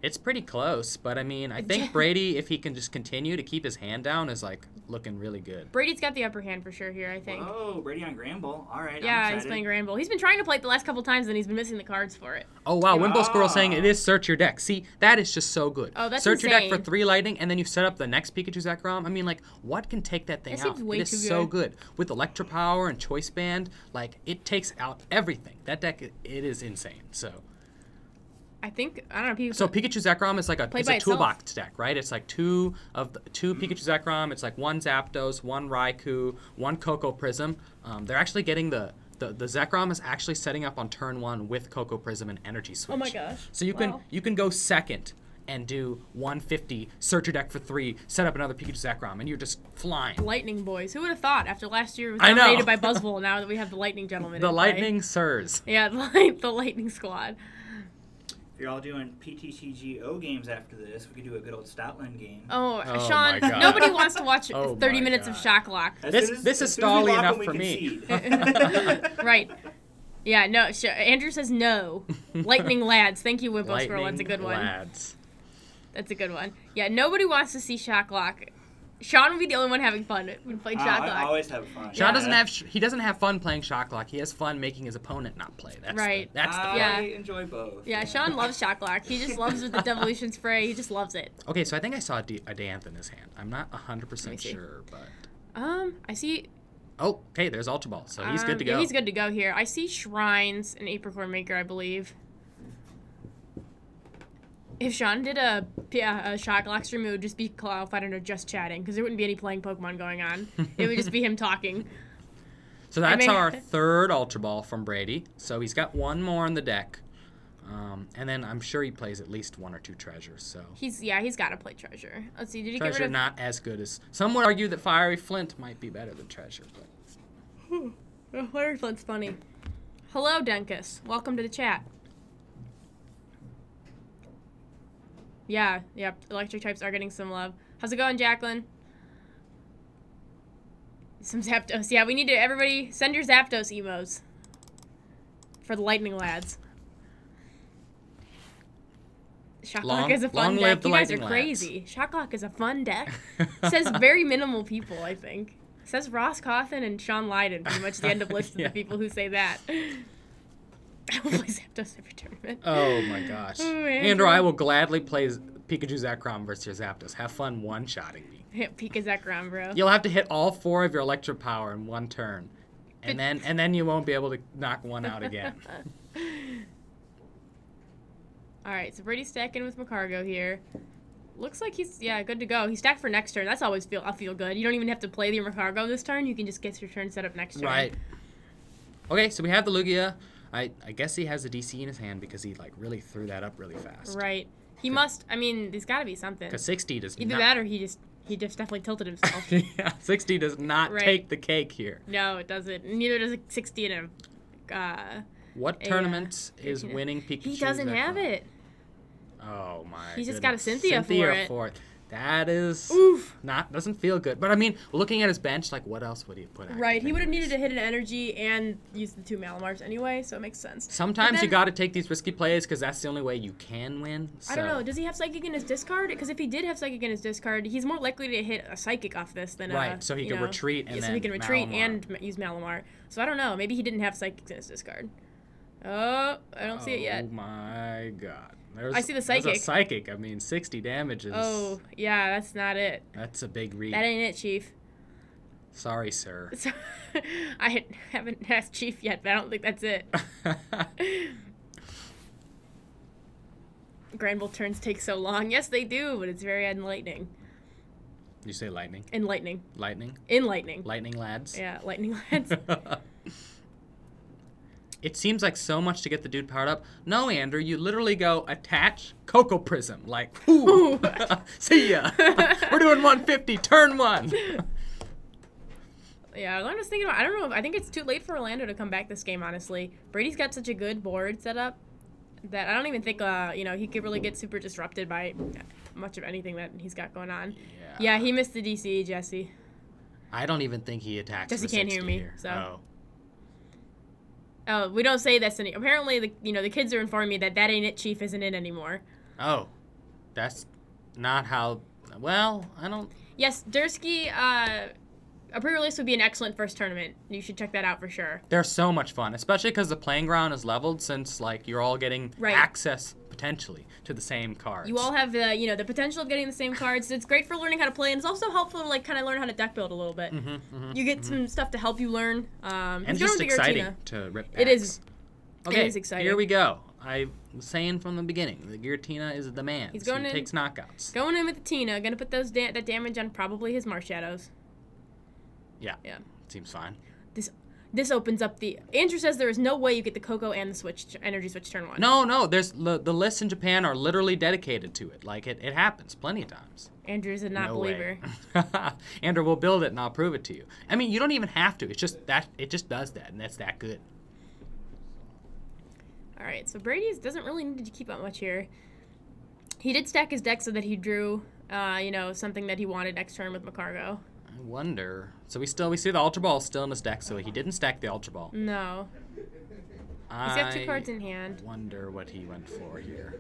It's pretty close, but I mean, I think Brady, if he can just continue to keep his hand down, is like looking really good. Brady's got the upper hand for sure here, I think. Oh, Brady on Granbull. All right. Yeah, he's playing Granbull. He's been trying to play it the last couple times, and he's been missing the cards for it. Oh wow, Wimble Squirrel saying it is search your deck. See, that is just so good. Oh, that's search insane. your deck for 3 lightning, and then you set up the next Pikachu Zekrom. I mean, like, what can take that thing out? It is so good with Electro Power and Choice Band. Like, it takes out everything. That deck, it is insane. So. I think, I don't know, people... So Pikachu Zekrom is like a toolbox deck, right? It's like two Pikachu Zekrom. It's like 1 Zapdos, 1 Raikou, 1 Coco Prism. They're actually getting the Zekrom is actually setting up on turn 1 with Coco Prism and Energy Switch. Oh my gosh. So you can go second and do 150, search your deck for 3, set up another Pikachu Zekrom, and you're just flying. Lightning boys. Who would have thought after last year it was dominated by Buzzvole, now that we have the Lightning gentlemen The Lightning Sirs. Yeah, the Lightning squad. you're all doing PTCGO games after this, we could do a good old Stoutland game. Oh, Oh Sean, my God. nobody wants to watch Oh 30 my minutes of God. Shock Lock. This is as soon as we stally lock enough them, we for me. concede. Right. Yeah, no, Andrew says no. Lightning Lads. Thank you, Wimpos, for one's a good one. Lads. That's a good one. Yeah, nobody wants to see Shock Lock. Sean would be the only one having fun when playing Shock Lock. I always have fun. Sean Yeah. doesn't have fun playing Shock Lock. He has fun making his opponent not play. That's Right. That's the Yeah. I enjoy both. Yeah, Sean loves Shock Lock. He just loves with the Devolution Spray. He just loves it. Okay, so I think I saw a Danth in his hand. I'm not 100% see. sure, but I see. oh, okay, there's Ultra Ball, so he's good to go. Yeah, he's good to go here. I see Shrines and Apricorn Maker, I believe. If Sean did a Shock Lock stream, it would just be qualified under just chatting, because there wouldn't be any playing Pokemon going on. It would just be him talking. So that's I mean- our third Ultra Ball from Brady. So he's got one more in the deck. And then I'm sure he plays at least one or two treasures. So He's got to play Treasure. Let's see, did he get treasure rid of... not as good as some would argue that Fiery Flint might be better than treasure. But Oh, Larry Flint's funny. Hello, Denkus. Welcome to the chat. Yeah, electric types are getting some love. How's it going, Jacqueline? Some Zapdos. Yeah, we need to, everybody, send your Zapdos emos. For the Lightning Lads. Shocklock is a fun long deck. live the You guys are Lightning crazy. Shocklock is a fun deck. Says very minimal people, I think. Says Ross Coffin and Sean Lydon, pretty much the end of list of Yeah. the people who say that. I will play Zapdos every tournament. oh my gosh, Oh, Andrew, I will gladly play Pikachu Zekrom versus your Zapdos. Have fun one-shotting me. Hit Pika Zekrom, bro. You'll have to hit all four of your electric power in one turn, and then you won't be able to knock one out again. All right, so Brady's stacking with Macargo here. Looks like he's, good to go. He's stacked for next turn. That's always I'll feel good. You don't even have to play the Macargo this turn. You can just get your turn set up next turn. Right. Okay, so we have the Lugia. I guess he has the DC in his hand because he like really threw that up really fast. Right. He must, I mean, there's got to be something. Because 60 does Either not. that or he just definitely tilted himself. Yeah, 60 does not Right. take the cake here. No, it doesn't. Neither does a 60 in What a, tournament is 13. winning Pikachu? He doesn't have Zekrom? it. Oh my. He's just got a goodness. Cynthia for it. That is Oof. doesn't feel good. But I mean, looking at his bench, like what else would he put out? Right, he would have needed to hit an energy and use the 2 Malamars anyway, so it makes sense. Sometimes But you then- got to take these risky plays because that's the only way you can win. I don't so- know. Does he have Psychic in his discard? Because if he did have Psychic in his discard, he's more likely to hit a Psychic off this than Right, so he you can know, retreat and so then he can retreat Malamar. and use Malamar. So I don't know. Maybe he didn't have Psychics in his discard. Oh, I don't see it yet. Oh my god. I see the There's Psychic. a psychic. I mean, 60 damage is. Oh, yeah, that's not it. That's a big read. That ain't it, Chief. Sorry, sir. So, I haven't asked Chief yet, but I don't think that's it. Granville turns take so long. Yes, they do, but it's very enlightening. You say lightning? Enlightening. Lightning? Enlightening. Lightning lads? Yeah, lightning lads. It seems like so much to get the dude powered up. No, Andrew, you literally go attach Cocoa Prism. Like, ooh, see ya. We're doing 150, turn 1. Yeah, I'm just thinking about, I don't know, I think it's too late for Orlando to come back this game, honestly. Brady's got such a good board set up that I don't even think, he could really get super disrupted by much of anything that he's got going on. Yeah, he missed the DC, Jesse. I don't even think he attacks Jesse for can't 60 hear me, here. so. Oh. Oh, we don't say this any. Apparently, the kids are informing me that ain't it, Chief isn't it anymore. Oh. That's not how... Well, I don't... Yes, Dursky, a pre-release would be an excellent first tournament. You should check that out for sure. They're so much fun, especially because the playing ground is leveled since, like, you're all getting Right. access, potentially, to the same cards. You all have the, the potential of getting the same cards. It's great for learning how to play, and it's also helpful to, like, kind of learn how to deck build a little bit. You get some stuff to help you learn. And he's just going to exciting Giratina. to rip It is. packs. Okay, is exciting. here we go. I was saying from the beginning, the Giratina is the man. He's going he in- takes knockouts. Going in with the Tina, gonna put that damage on probably his Marshadows. Yeah. Yeah. Seems fine. This opens up the... Andrew says there is no way you get the Coco and the energy switch turn 1. No, there's the lists in Japan are literally dedicated to it. Like, it happens plenty of times. Andrew's a not No believer. way. Andrew will build it and I'll prove it to you. I mean, you don't even have to. It's just that it just does that, and that's that good. All right, so Brady doesn't really need to keep up much here. He did stack his deck so that he drew, something that he wanted next turn with Macargo. I wonder. So we see the Ultra Ball still in his deck, so he didn't stack the Ultra Ball. No. He's got 2 cards in hand. Wonder what he went for here.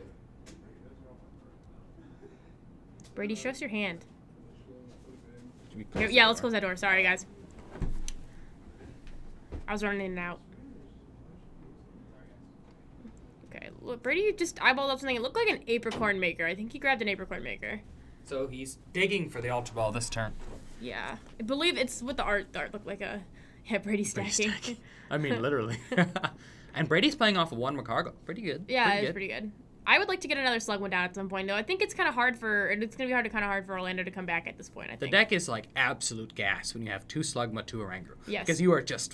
Brady, show us your hand. Here, yeah, let's close that door. Sorry, guys. I was running in and out. Okay, look, Brady just eyeballed up something. It looked like an apricorn maker. I think he grabbed an apricorn maker. So he's digging for the Ultra Ball this turn. Yeah. I believe it's with the art. The art looked like a... Yeah, Brady stacking. I mean, literally. And Brady's playing off of 1 Macargo. Pretty good. Yeah, it's pretty good. I would like to get another Slugma down at some point, though. I think it's kind of hard it's going to be hard for Orlando to come back at this point, I think. The deck is like absolute gas when you have 2 Slugma, 2 Oranguru. Yes. Because you are just...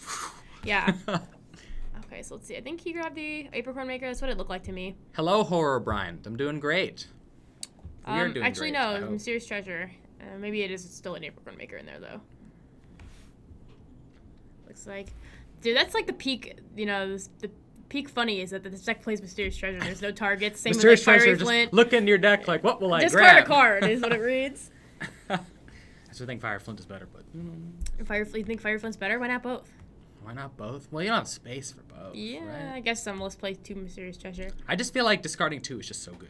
Yeah. Okay, so let's see. I think he grabbed the apricorn maker. That's what it looked like to me. Hello, Horror Brian. I'm doing great. We are doing actually, great. no. Mysterious Treasure. Maybe it is still an apricorn maker in there, though. Looks like... Dude, that's like the peak, the peak funny is that the deck plays Mysterious Treasure. There's no targets. Same Mysterious with like, Fiery Treasure, Flint. just look into your deck like, what will I Discard grab? a card is what it reads. I still think Fire Flint is better, but... You think Fire Flint's better? Why not both? Why not both? Well, you don't have space for both. Yeah, right? I guess let's play 2 Mysterious Treasure. I just feel like discarding 2 is just so good.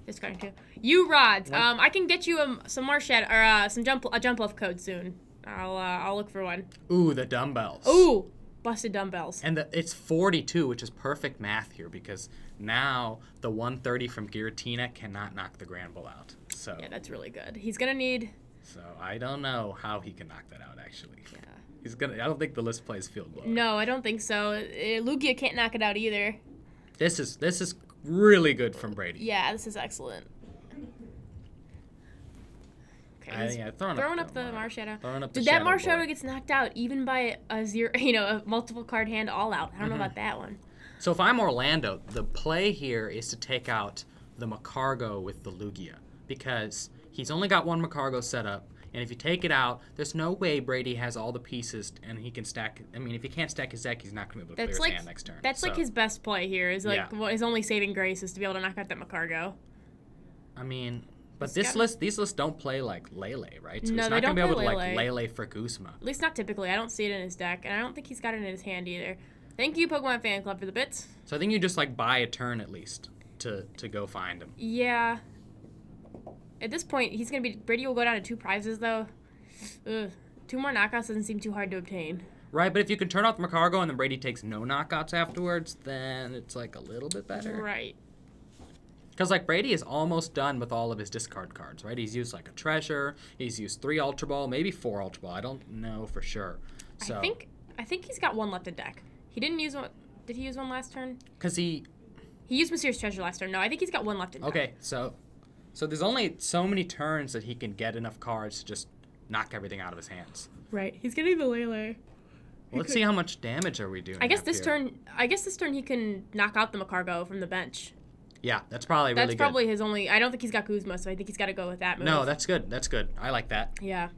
Discarding 2. You Rods. I can get you some more a jump off code soon. I'll look for one. Ooh, the dumbbells. Ooh, busted dumbbells. And it's 42, which is perfect math here because now the 130 from Giratina cannot knock the Grand Bull out. So yeah, that's really good. He's gonna need. So I don't know how he can knock that out actually. Yeah. I don't think the list plays field blower. No, I don't think so. Lugia can't knock it out either. This is really good from Brady. Yeah, this is excellent. Okay, throwing up the Marshadow. Dude, that Marshadow gets knocked out even by a multiple card hand all out. I don't know about that one. So if I'm Orlando, the play here is to take out the Macargo with the Lugia because he's only got 1 Macargo set up. And if you take it out, there's no way Brady has all the pieces and he can stack. I mean, if he can't stack his deck, he's not going to be able to clear his hand next turn. That's like his best play here. Is like his only saving grace is to be able to knock out that Macargo. I mean, but these lists don't play like Lele, right? So no, he's not going to be able to like Lele for Guzma. At least not typically. I don't see it in his deck, and I don't think he's got it in his hand either. Thank you, Pokemon Fan Club, for the bits. So I think you just like buy a turn at least to go find him. Yeah. At this point, Brady will go down to 2 prizes though. Ugh. 2 more knockouts doesn't seem too hard to obtain. Right, but if you can turn off the Macargo and then Brady takes no knockouts afterwards, then it's like a little bit better. Right. Because like Brady is almost done with all of his discard cards, right? He's used like a Treasure, he's used 3 Ultra Ball, maybe 4 Ultra Ball. I don't know for sure. So I think he's got 1 left in deck. He didn't use one. Did he use 1 last turn? Because he used Mysterious Treasure last turn. No, I think he's got 1 left in deck. Okay, so there's only so many turns that he can get enough cards to just knock everything out of his hands. Right. He's getting the Lele. Let's see how much damage are we doing. I guess this turn he can knock out the Macargo from the bench. Yeah, that's probably really good. That's probably his only. I don't think he's got Guzma, so I think he's got to go with that move. No, that's good. That's good. I like that. Yeah.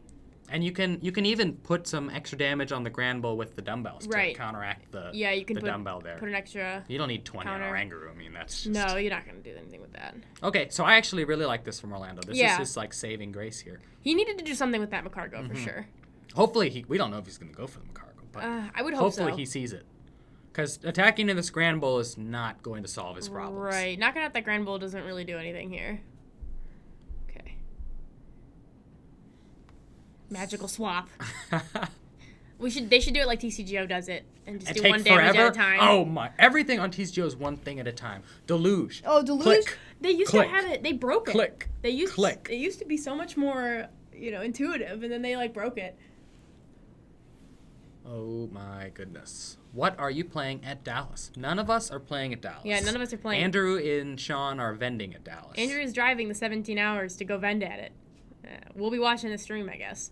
And you can even put some extra damage on the Grand Bull with the dumbbells to counteract the dumbbell there. Put an extra. You don't need 20 on Oranguru. I mean, that's just... No, you're not going to do anything with that. Okay, so I actually really like this from Orlando. This is his like saving grace here. He needed to do something with that Macargo for sure. Hopefully, we don't know if he's going to go for the Macargo, but I would hope so. Hopefully he sees it. Because attacking in this Grand Bull is not going to solve his problems. Right. Knocking out that Grand Bull doesn't really do anything here. Okay. Magical swap. They should do it like TCGO does it. And just do 1 damage at a time. Oh my. Everything on TCGO is 1 thing at a time. Deluge. Oh, Deluge. Click. They used to have it. They broke it. Click. It used to be so much more, intuitive, and then they broke it. Oh my goodness. What are you playing at Dallas? None of us are playing at Dallas. Yeah, none of us are playing. Andrew and Sean are vending at Dallas. Andrew is driving the 17 hours to go vend at it. We'll be watching the stream, I guess.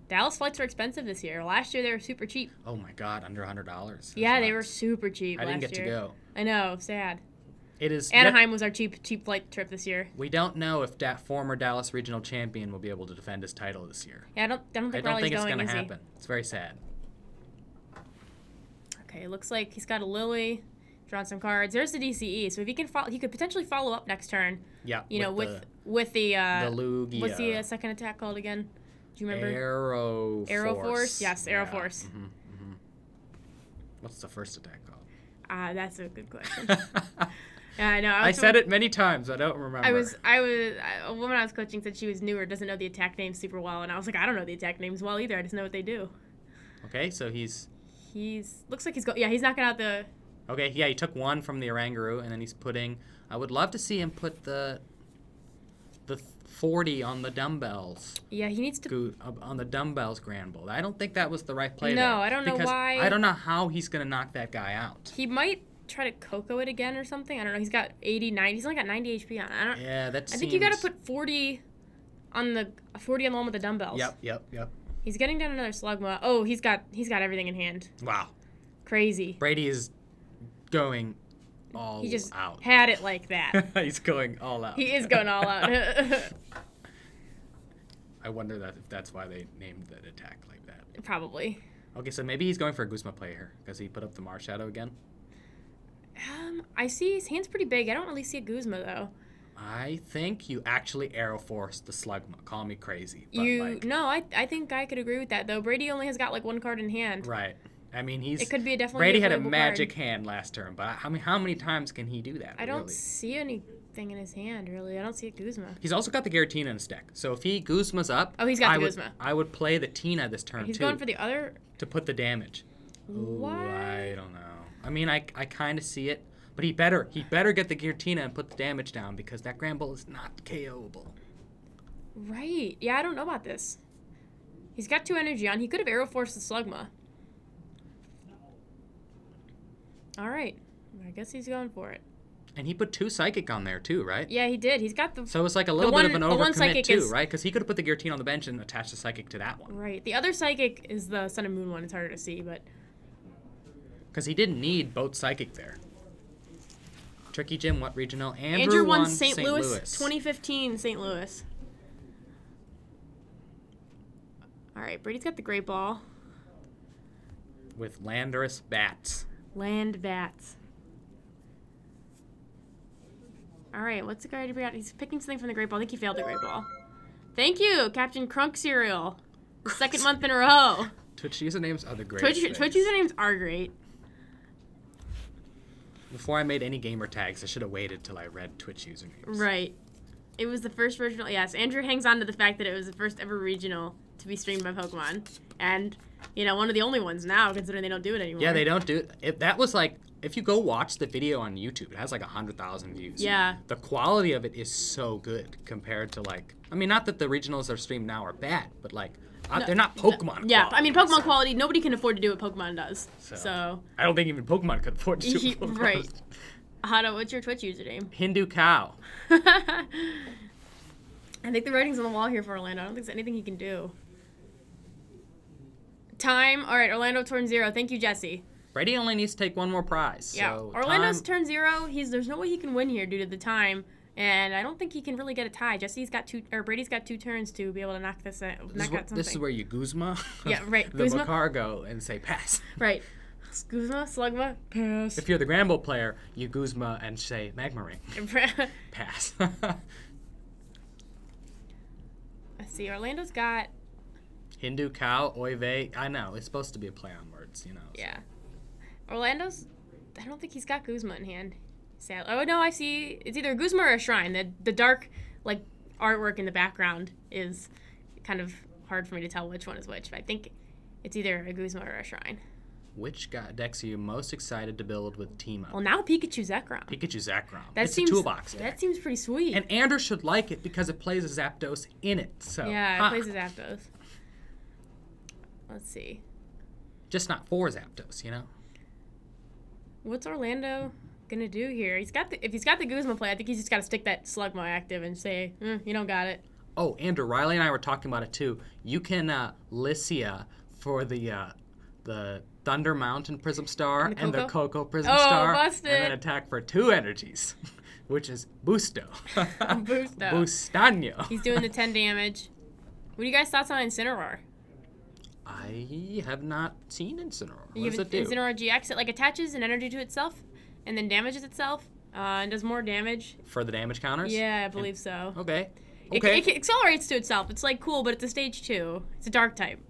Dallas flights are expensive this year. Last year, they were super cheap. Oh my God, under $100. Yeah, they were super cheap I last year. didn't get to go. I know, sad. It is Anaheim was our cheap flight trip this year. We don't know if that former Dallas regional champion will be able to defend his title this year. Yeah, I don't think it's going to happen. It's very sad. Okay, it looks like he's got a Lily. drawn some cards. There's the DCE. So if he can follow, he could potentially follow up next turn. Yeah. You know, with the Lugia. What's the second attack called again? Do you remember? Arrow Force. Yes, Arrow Force. What's the first attack called? That's a good question. Yeah, I know. I said it many times. I don't remember. A woman I was coaching said she was newer, doesn't know the attack names super well, and I was like, I don't know the attack names well either. I just know what they do. Okay, so he's looks like he's knocking out the. Okay, yeah, he took one from the Oranguru, and then he's putting. I would love to see him put the 40 on the dumbbells. Yeah, he needs to on the dumbbells Grand Bowl. I don't think that was the right play. No, there, I don't know why. I don't know how he's gonna knock that guy out. He might try to Coco it again or something. I don't know. He's got 80, 90. He's only got 90 HP on it. Yeah, I think you got to put 40 on the one with the dumbbells. Yep. He's getting down another Slugma. Oh, he's got everything in hand. Wow. Crazy. Brady is going all out. He just had it like that. He's going all out. He is going all out. I wonder if that's why they named that attack like that. Probably. Okay, so maybe he's going for a Guzma play here because he put up the Marshadow again. I see his hand's pretty big. I don't really see a Guzma though. I think you actually Arrow Force the Slugma. Call me crazy. But No, I think I could agree with that though. Brady only has got like one card in hand. Right. I mean, it could be definitely Brady had a playable magic card. hand last turn, but how many times can he do that? I don't see anything in his hand really. I don't see a Guzma. He's also got the Giratina in his deck, so if he Guzma's up, he's got the Guzma. I would play the Tina this turn He's too. going for the other to put the damage. What? Ooh, I don't know. I mean, I kind of see it. But he better get the Giratina and put the damage down because that Gramble is not KO'able. Right. Yeah, I don't know about this. He's got 2 energy on. He could have Arrow Forced the Slugma. All right. I guess he's going for it. And he put 2 Psychic on there too, right? Yeah, he did. He's got the... So it's like a little bit of an overcommit too, right? Because he could have put the Giratina on the bench and attached the Psychic to that one. Right. The other Psychic is the Sun and Moon one. It's harder to see, but... Because he didn't need both Psychic there. Tricky Jim, what regional? Andrew won St. Louis. 2015 St. Louis. All right, Brady's got the Great Ball. With Landorus Bats. Land Bats. All right, what's the guy to be out? He's picking something from the Great Ball. I think he failed the Great Ball. Thank you, Captain Crunk Cereal. The second month in a row. Twitch usernames are the greatest. Twitch usernames are great. Before I made any gamer tags, I should have waited till I read Twitch usernames. Right. It was the first regional. Yes, Andrew hangs on to the fact that it was the first ever regional to be streamed by Pokemon. And, you know, one of the only ones now, considering they don't do it anymore. Yeah, they don't do it. That was like, if you go watch the video on YouTube, it has like 100,000 views. Yeah. The quality of it is so good compared to like, I mean, not that the regionals that are streamed now are bad, but like, they're not Pokemon quality. Yeah, I mean, Pokemon quality, nobody can afford to do what Pokemon does. So I don't think even Pokemon could afford to do what Pokemon right. does. Otto, what's your Twitch username? Hindu Cow. I think the writing's on the wall here for Orlando. I don't think there's anything he can do. Time. All right, Orlando turn 0. Thank you, Jesse. Brady only needs to take one more prize. Yeah, so Orlando's turn 0. There's no way he can win here due to the time. And I don't think he can really get a tie. Brady's got 2 turns to be able to knock this out. This is where you Guzma. Yeah, right. the Macargo and say pass. Right. Guzma, Slugma, pass. If you're the Gramble player, you Guzma and say Magma Ring. Pass. Let's see. Orlando's got Hindu Cow, Oy vey. I know it's supposed to be a play on words, you know. Yeah. Orlando's. I don't think he's got Guzma in hand. Sad. Oh no, I see. It's either a Guzma or a Shrine. The dark like artwork in the background is kind of hard for me to tell which one is which. But I think it's either a Guzma or a Shrine. Which decks are you most excited to build with Team Up? Well, now Pikachu Zekrom. Pikachu Zekrom. It's a toolbox deck. That seems pretty sweet. And Anders should like it because it plays a Zapdos in it. So yeah, it plays a Zapdos. Let's see. Just not 4 Zapdos, you know? What's Orlando gonna do here? If he's got the Guzma play, I think he's just got to stick that Slugma active and say, you don't got it. Oh, Andrew, Riley and I were talking about it too. You can Lycia for the Thunder Mountain Prism Star and the Coco Prism Star, busted. And then attack for 2 energies, which is Busto. Busto. Bustaño. He's doing the 10 damage. What are you guys' thoughts on Incineroar? I have not seen Incineroar. What does it do? Incineroar GX, it like attaches an energy to itself, and then damages itself and does more damage. For the damage counters? Yeah, I believe so. Okay. It accelerates to itself. It's like cool, but it's a stage 2. It's a dark type.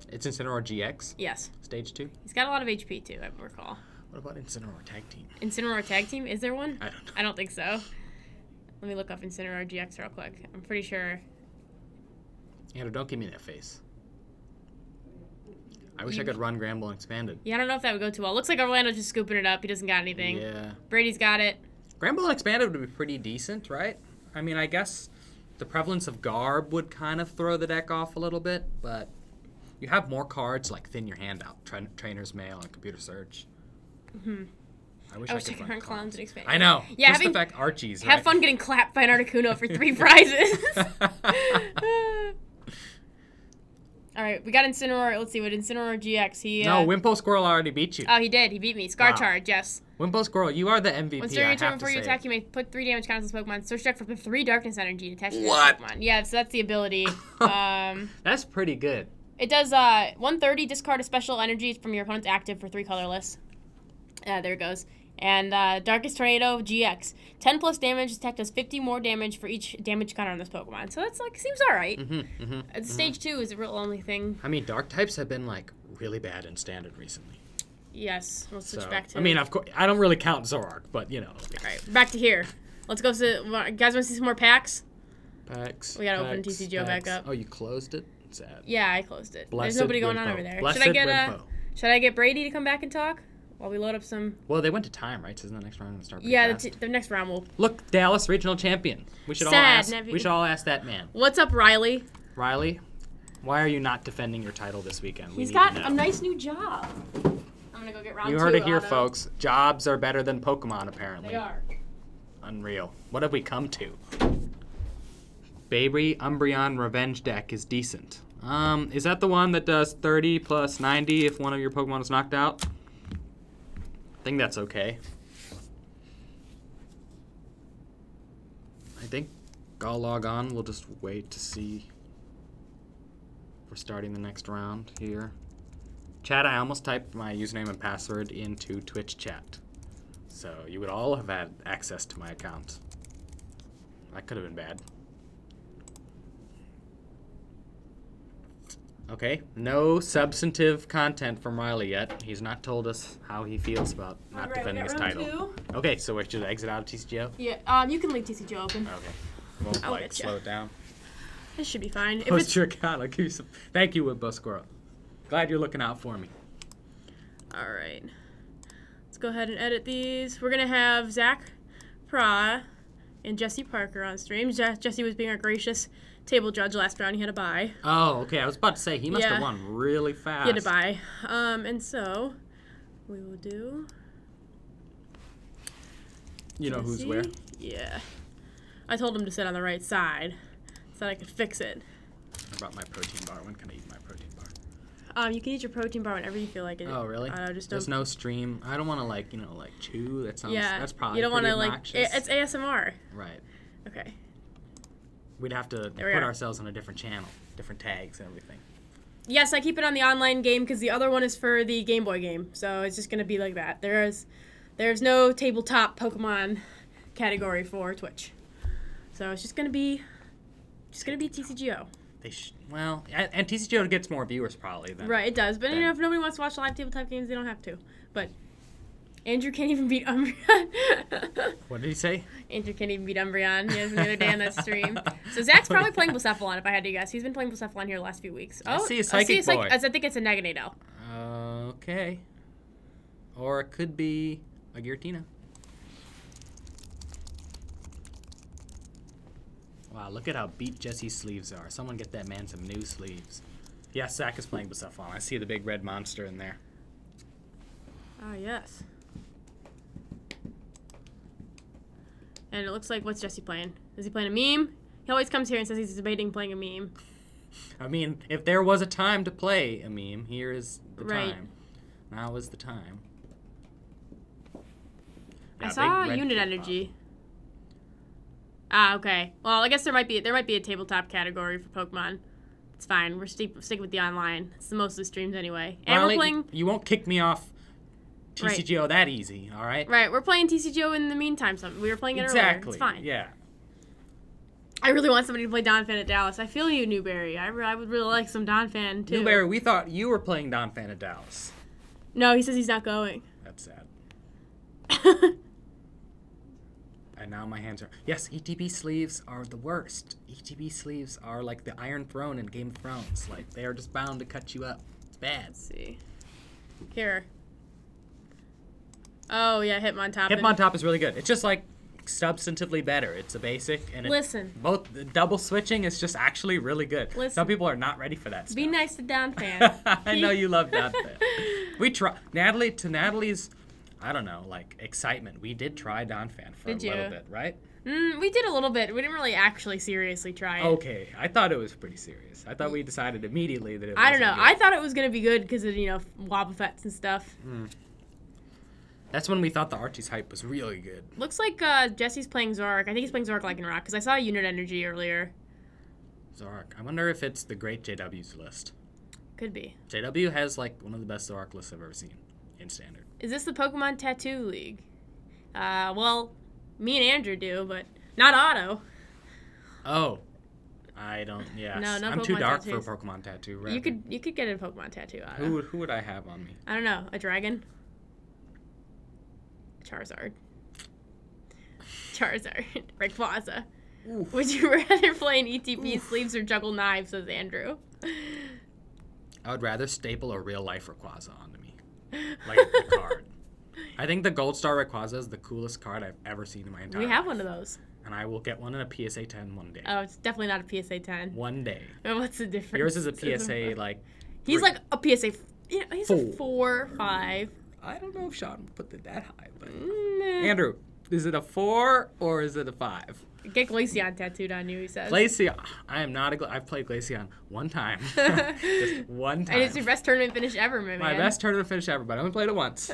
It's Incineroar GX? Yes. Stage 2? He's got a lot of HP too, I recall. What about Incineroar Tag Team? Incineroar Tag Team? Is there one? I don't know. I don't think so. Let me look up Incineroar GX real quick. I'm pretty sure. Andrew, don't give me that face. I wish I could run Gramble Expanded. Yeah, I don't know if that would go too well. Looks like Orlando's just scooping it up. He doesn't got anything. Yeah. Brady's got it. Gramble Expanded would be pretty decent, right? I mean, I guess the prevalence of Garb would kind of throw the deck off a little bit, but you have more cards like Thin Your Hand Out, Trainer's Mail, and Computer Search. I wish I could run clowns and expand. I know. Yeah, just the fact Archie's, have right? fun getting clapped by an Articuno for 3 prizes. All right, we got Incineroar. Let's see what Incineroar GX. No, Wimpo Squirrel already beat you. Oh, he did. He beat me. Scar Charge, yes. Wimpo Squirrel, you are the MVP. Once during your turn before you attack, you may put 3 damage counters on this Pokemon. Search deck for 3 Darkness Energy to attach to this Pokemon. Yeah, so that's the ability. That's pretty good. It does 130, discard a special energy from your opponent's active for 3 colorless. There it goes. And Darkest Tornado GX. 10 plus damage. This attack does 50 more damage for each damage counter on this Pokemon. So that's like, seems alright. Stage 2 is the real only thing. I mean, Dark types have been like really bad in Standard recently. Yes, we'll switch back to. I mean, of course, I don't really count Zoroark, but you know. Alright, back to here. Let's go to. Guys, want to see some more packs? Packs. We gotta open TCGO back up. Oh, you closed it? Sad. Yeah, I closed it. Blessed There's nobody going on Wimpo. over there. Blessed Should I get Brady to come back and talk while we load up some? Well, they went to time, right? So isn't the next round gonna start? Yeah, fast? the next round will. Look, Dallas regional champion. We should Sad, we should all ask that man. What's up, Riley? Riley, why are you not defending your title this weekend? He's got a nice new job. I'm gonna go get round 2. You heard it here, Otto. folks. Jobs are better than Pokemon, apparently. They are. Unreal. What have we come to? Baby Umbreon Revenge deck is decent. Is that the one that does 30 plus 90 if one of your Pokemon is knocked out? I think that's okay. I think I'll log on. We'll just wait to see if we're starting the next round here. Chat, I almost typed my username and password into Twitch chat. So you would all have had access to my account. That could have been bad. Okay, no substantive content from Riley yet. He's not told us how he feels about not defending his title. Okay, so we should exit out of TCGO? Yeah, you can leave TCGO open. Okay. We'll like slow it down. This should be fine. Post your account. I'll give you some. Thank you, Wimpo Squirrel. Glad you're looking out for me. All right. Let's go ahead and edit these. We're gonna have Zach Pra and Jesse Parker on stream. Jesse was being our gracious table judge last round. He had a bye. Oh, okay. I was about to say he must have won really fast. He had a bye. And so we will do. You know who's where? Yeah. I told him to sit on the right side so that I could fix it. I brought my protein bar. When can I eat my protein bar? You can eat your protein bar whenever you feel like it. Oh, really? There's no stream. I don't want to like chew. That sounds. Yeah. That's probably. You don't want to It's ASMR. Right. Okay. We'd have to put ourselves on a different channel, different tags and everything. Yes, I keep it on the online game because the other one is for the Game Boy game. So it's just gonna be like that. There's no tabletop Pokemon category for Twitch. So it's just gonna be TCGO. Well, and TCGO gets more viewers probably. Right, it does. But you know, if nobody wants to watch live tabletop games, they don't have to. But Andrew can't even beat Umbreon. What did he say? Andrew can't even beat Umbreon. He has the other day on that stream. So Zach's probably playing Blacephalon, if I had to guess. He's been playing Blacephalon here the last few weeks. I see a Psychic Boy. I think it's a Naganado. Okay. Or it could be a Giratina. Wow, look at how beat Jesse's sleeves are. Someone get that man some new sleeves. Yeah, Zach is playing Blacephalon. I see the big red monster in there. Ah, yes. And it looks like, what's Jesse playing? Is he playing a meme? He always comes here and says he's debating playing a meme. I mean, if there was a time to play a meme, here is the time. Now is the time. I saw Unit Energy. Ah, okay. Well, I guess there might be a tabletop category for Pokemon. It's fine. We're sticking with the online. It's the most of the streams anyway. And Riley, we're playing. You won't kick me off TCGO that easy, all right? Right, we're playing TCGO in the meantime. We were playing it earlier. It's fine. Yeah. I really want somebody to play Donphan at Dallas. I feel you, Newberry. I would really like some Donphan, too. Newberry, we thought you were playing Donphan at Dallas. No, he says he's not going. That's sad. And now my hands are... Yes, ETB sleeves are the worst. ETB sleeves are like the Iron Throne in Game of Thrones. Like, they are just bound to cut you up. It's bad. Let's see. Here. Oh, yeah, Hitmontop. Hitmontop is really good. It's just, like, substantively better. It's a basic. And Listen. Both the double switching is just actually really good. Listen. Some people are not ready for that stuff. Be nice to Donphan. I know you love Donphan. We try... Natalie's... I don't know, like, excitement. We did try Donphan for a little bit, right? We did a little bit. We didn't really actually seriously try it. Okay. I thought it was pretty serious. I thought we decided immediately that it was I don't know. I thought it was going to be good because of, Wobbuffets and stuff. That's when we thought the Archie's hype was really good. Looks like Jesse's playing Zorak. I think he's playing Zorak Lycanroc because I saw Unit Energy earlier. Zorak. I wonder if it's the great JW's list. Could be. JW has, like, one of the best Zorak lists I've ever seen in Standard. Is this the Pokemon Tattoo League? Well, me and Andrew do, but not Otto. Oh. I don't, yes. No I'm Pokemon too dark tattoos. for a Pokemon tattoo. Right? You could get a Pokemon tattoo, Otto. Who would I have on me? I don't know. A dragon? Charizard. Rayquaza. Oof. Would you rather play an ETP sleeves or juggle knives, says Andrew? I would rather staple a real-life Rayquaza onto me. Like the card. I think the Gold Star Rayquaza is the coolest card I've ever seen in my entire life. We have one of those. And I will get one in a PSA 10 one day. Oh, it's definitely not a PSA 10. One day. What's the difference? Yours is a PSA, like... He's like a PSA... Yeah, he's a 4. 4, 5. I don't know if Sean would put it that high, but... Nah. Andrew, is it a 4 or is it a 5? Get Glaceon tattooed on you, he says. Glaceon. I am not a... I've played Glaceon one time. Just one time. And it's your best tournament finish ever, my man. My best tournament finish ever, but I only played it once.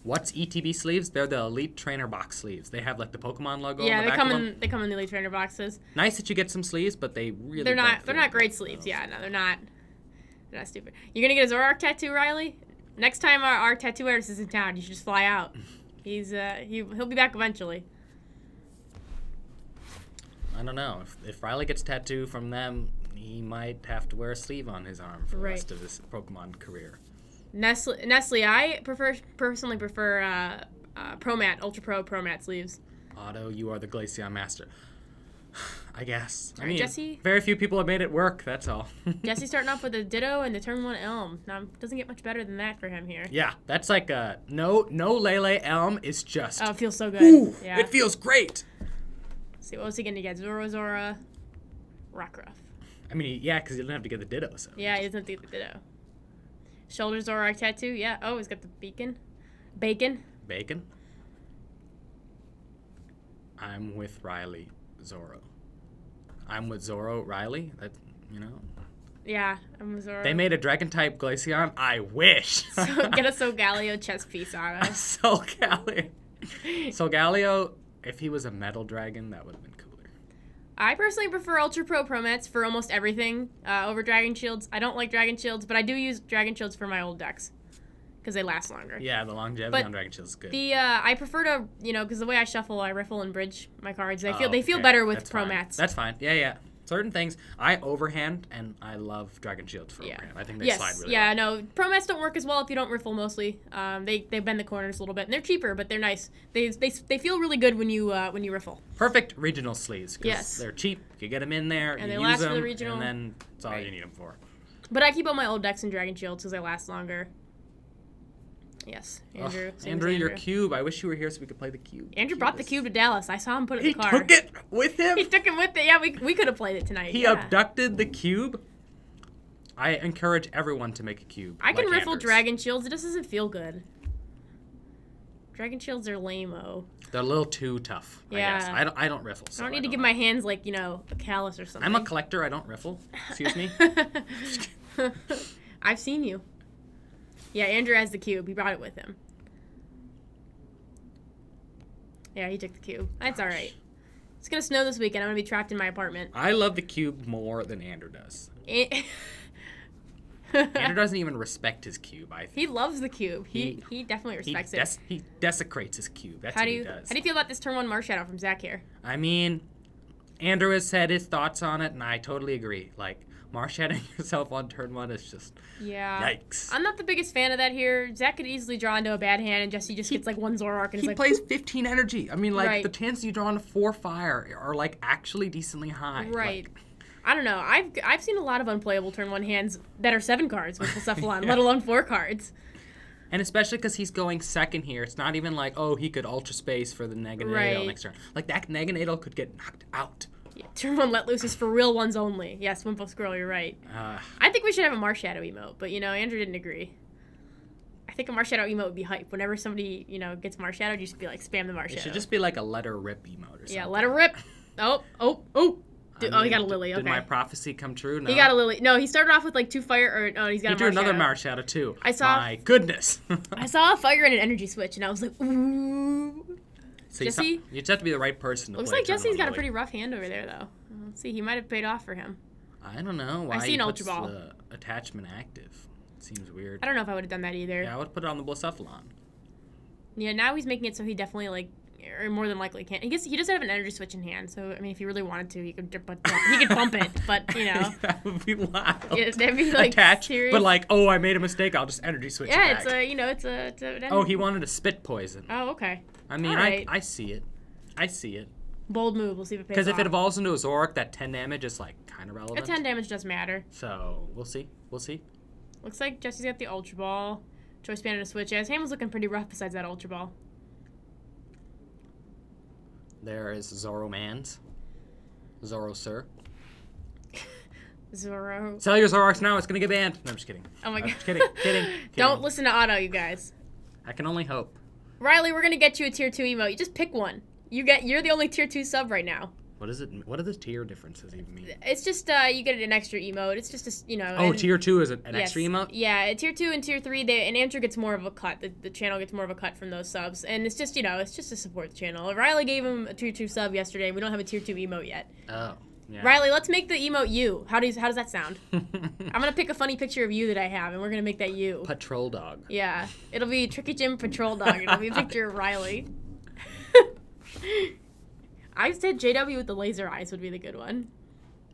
What's ETB sleeves? They're the Elite Trainer box sleeves. They have like the Pokemon logo on the back of them. They come in the Elite Trainer boxes. Nice that you get some sleeves, but they really they're not great sleeves. Yeah, no, they're not stupid. You're gonna get a Zoroark tattoo, Riley? Next time our tattoo artist is in town, you should just fly out. He'll be back eventually. I don't know. If Riley gets a tattoo from them, he might have to wear a sleeve on his arm for the rest of his Pokemon career. Nestle, I personally prefer Pro-Mat, Ultra Pro Pro-Mat sleeves. Otto, you are the Glaceon master. I guess. All right, Jesse. Very few people have made it work, that's all. Jesse's starting off with a Ditto and the turn 1 Elm. Now, doesn't get much better than that for him here. Yeah, that's like no Lele Elm is just... Oh, it feels so good. Ooh, yeah. It feels great. Let's see, what was he going to get? Zora, Rockruff. I mean, yeah, because he didn't have to get the Ditto. So. Yeah, he doesn't have to get the Ditto. Shoulder Zoroark tattoo, yeah. Oh, he's got the Bacon. I'm with Riley, Zoro. I'm with Zoro, Riley. That, Yeah, I'm with Zoro. They made a Dragon-type Glaceon. I wish. So get a Solgaleo chest piece on us. Solgaleo, if he was a metal dragon, that would have been cooler. I personally prefer Ultra Pro Pro-Mats for almost everything over Dragon Shields. I don't like Dragon Shields, but I do use Dragon Shields for my old decks because they last longer. Yeah, the longevity on Dragon Shields is good. I prefer to, because the way I shuffle, I riffle and bridge my cards. They feel better with Pro-Mats. That's fine. Yeah. Certain things, I overhand, and I love Dragon Shields for overhand. I think they slide really well. Yeah, no, Pro-Mats don't work as well if you don't riffle mostly. They bend the corners a little bit, and they're cheaper, but they're nice. They feel really good when you riffle. Perfect regional sleeves. Yes. They're cheap. You get them in there, and you they use last them, for the regional. And then that's all you need them for. But I keep all my old decks in Dragon Shields because they last longer. Yes, Andrew. Andrew, your cube. I wish you were here so we could play the cube. Andrew brought the cube to Dallas. I saw him put it in the car. He took it with him? He took it with it. Yeah, we could have played it tonight. He abducted the cube? I encourage everyone to make a cube. I can riffle Dragon Shields. It just doesn't feel good. Dragon Shields are lame-o. They're a little too tough, I guess. I don't riffle. So I don't need to give my hands, like, a callus or something. I'm a collector. I don't riffle. Excuse me? I've seen you. Yeah, Andrew has the cube. He brought it with him. Yeah, he took the cube. That's all right. It's going to snow this weekend. I'm going to be trapped in my apartment. I love the cube more than Andrew does. Andrew doesn't even respect his cube, I think. He loves the cube. He definitely respects it. He desecrates his cube. That's what he does. How do you feel about this turn 1 Marshadow from Zach here? I mean, Andrew has said his thoughts on it, and I totally agree. Like, Marshadowing yourself on turn 1 is just yikes. I'm not the biggest fan of that here. Zach could easily draw into a bad hand, and Jesse just gets like 1 Zoroark. And he like, plays 15 energy. I mean, like, the chances you draw into 4 fire are, like, actually decently high. Right. Like, I don't know. I've seen a lot of unplayable turn 1 hands that are 7 cards with Blacephalon, let alone 4 cards. And especially because he's going second here, it's not even like, oh, he could Ultra Space for the Neganadel next turn. Like, that Neganadel could get knocked out. Yeah, turn 1 Let Loose is for real ones only. Yes, Wimple Squirrel, you're right. I think we should have a Marshadow emote, but, you know, Andrew didn't agree. I think a Marshadow emote would be hype. Whenever somebody, you know, gets Marshadowed, you just be like, spam the Marshadow. It should just be like a let her rip emote or something. Yeah, let her rip. Oh. He got a Lily. Okay. Did my prophecy come true? No. He got a Lily. No, he started off with like 2 fire. He's got a Marshadow. He drew another Marshadow too. My goodness. I saw a fire and an energy switch, and I was like, ooh. So Jesse, you just have to be the right person to looks play. Looks like Jesse's got a pretty rough hand over there, though. Let's see. He might have paid off for him. I don't know why I see an he puts Ultra Ball. the attachment active. It seems weird. I don't know if I would have done that either. Yeah, I would put it on the Blacephalon. Yeah, now he's making it so he definitely like. Or more than likely can't. He doesn't have an energy switch in hand, so I mean, if he really wanted to, he could bump it. But you know, that would be wild. Yeah, that'd be like attached, serious. but like, oh, I made a mistake. I'll just energy switch. Yeah, it back. it's a. Oh, he wanted to spit poison. Oh, okay. I mean, right. I see it. I see it. Bold move. We'll see if it pays off. Because if it evolves into a Zoroark, that 10 damage is like kind of relevant. The 10 damage does matter. So we'll see. We'll see. Looks like Jesse's got the Ultra Ball. Choice Band and a switch. Yeah, his hand was looking pretty rough besides that Ultra Ball. There is Zoro Mans. Zoro Sir. Zoro. Sell your Zoroarks now, it's gonna get banned. No, I'm just kidding. Oh my god. Just kidding. Don't listen to Otto, you guys. I can only hope. Riley, we're gonna get you a tier 2 emote. You just pick one. You're the only tier 2 sub right now. What is it? What do the tier differences even mean? It's just you get an extra emote. It's just a, you know. Oh, tier 2 is an extra emote? Yeah, tier 2 and tier 3, and Andrew gets more of a cut. The channel gets more of a cut from those subs, and it's just to support the channel. Riley gave him a tier 2 sub yesterday. We don't have a tier 2 emote yet. Oh. Yeah. Riley, let's make the emote you. How does that sound? I'm gonna pick a funny picture of you that I have, and we're gonna make that you. Patrol dog. Yeah, it'll be Tricky Jim Patrol Dog. It'll be a picture of Riley. I said JW with the laser eyes would be the good one.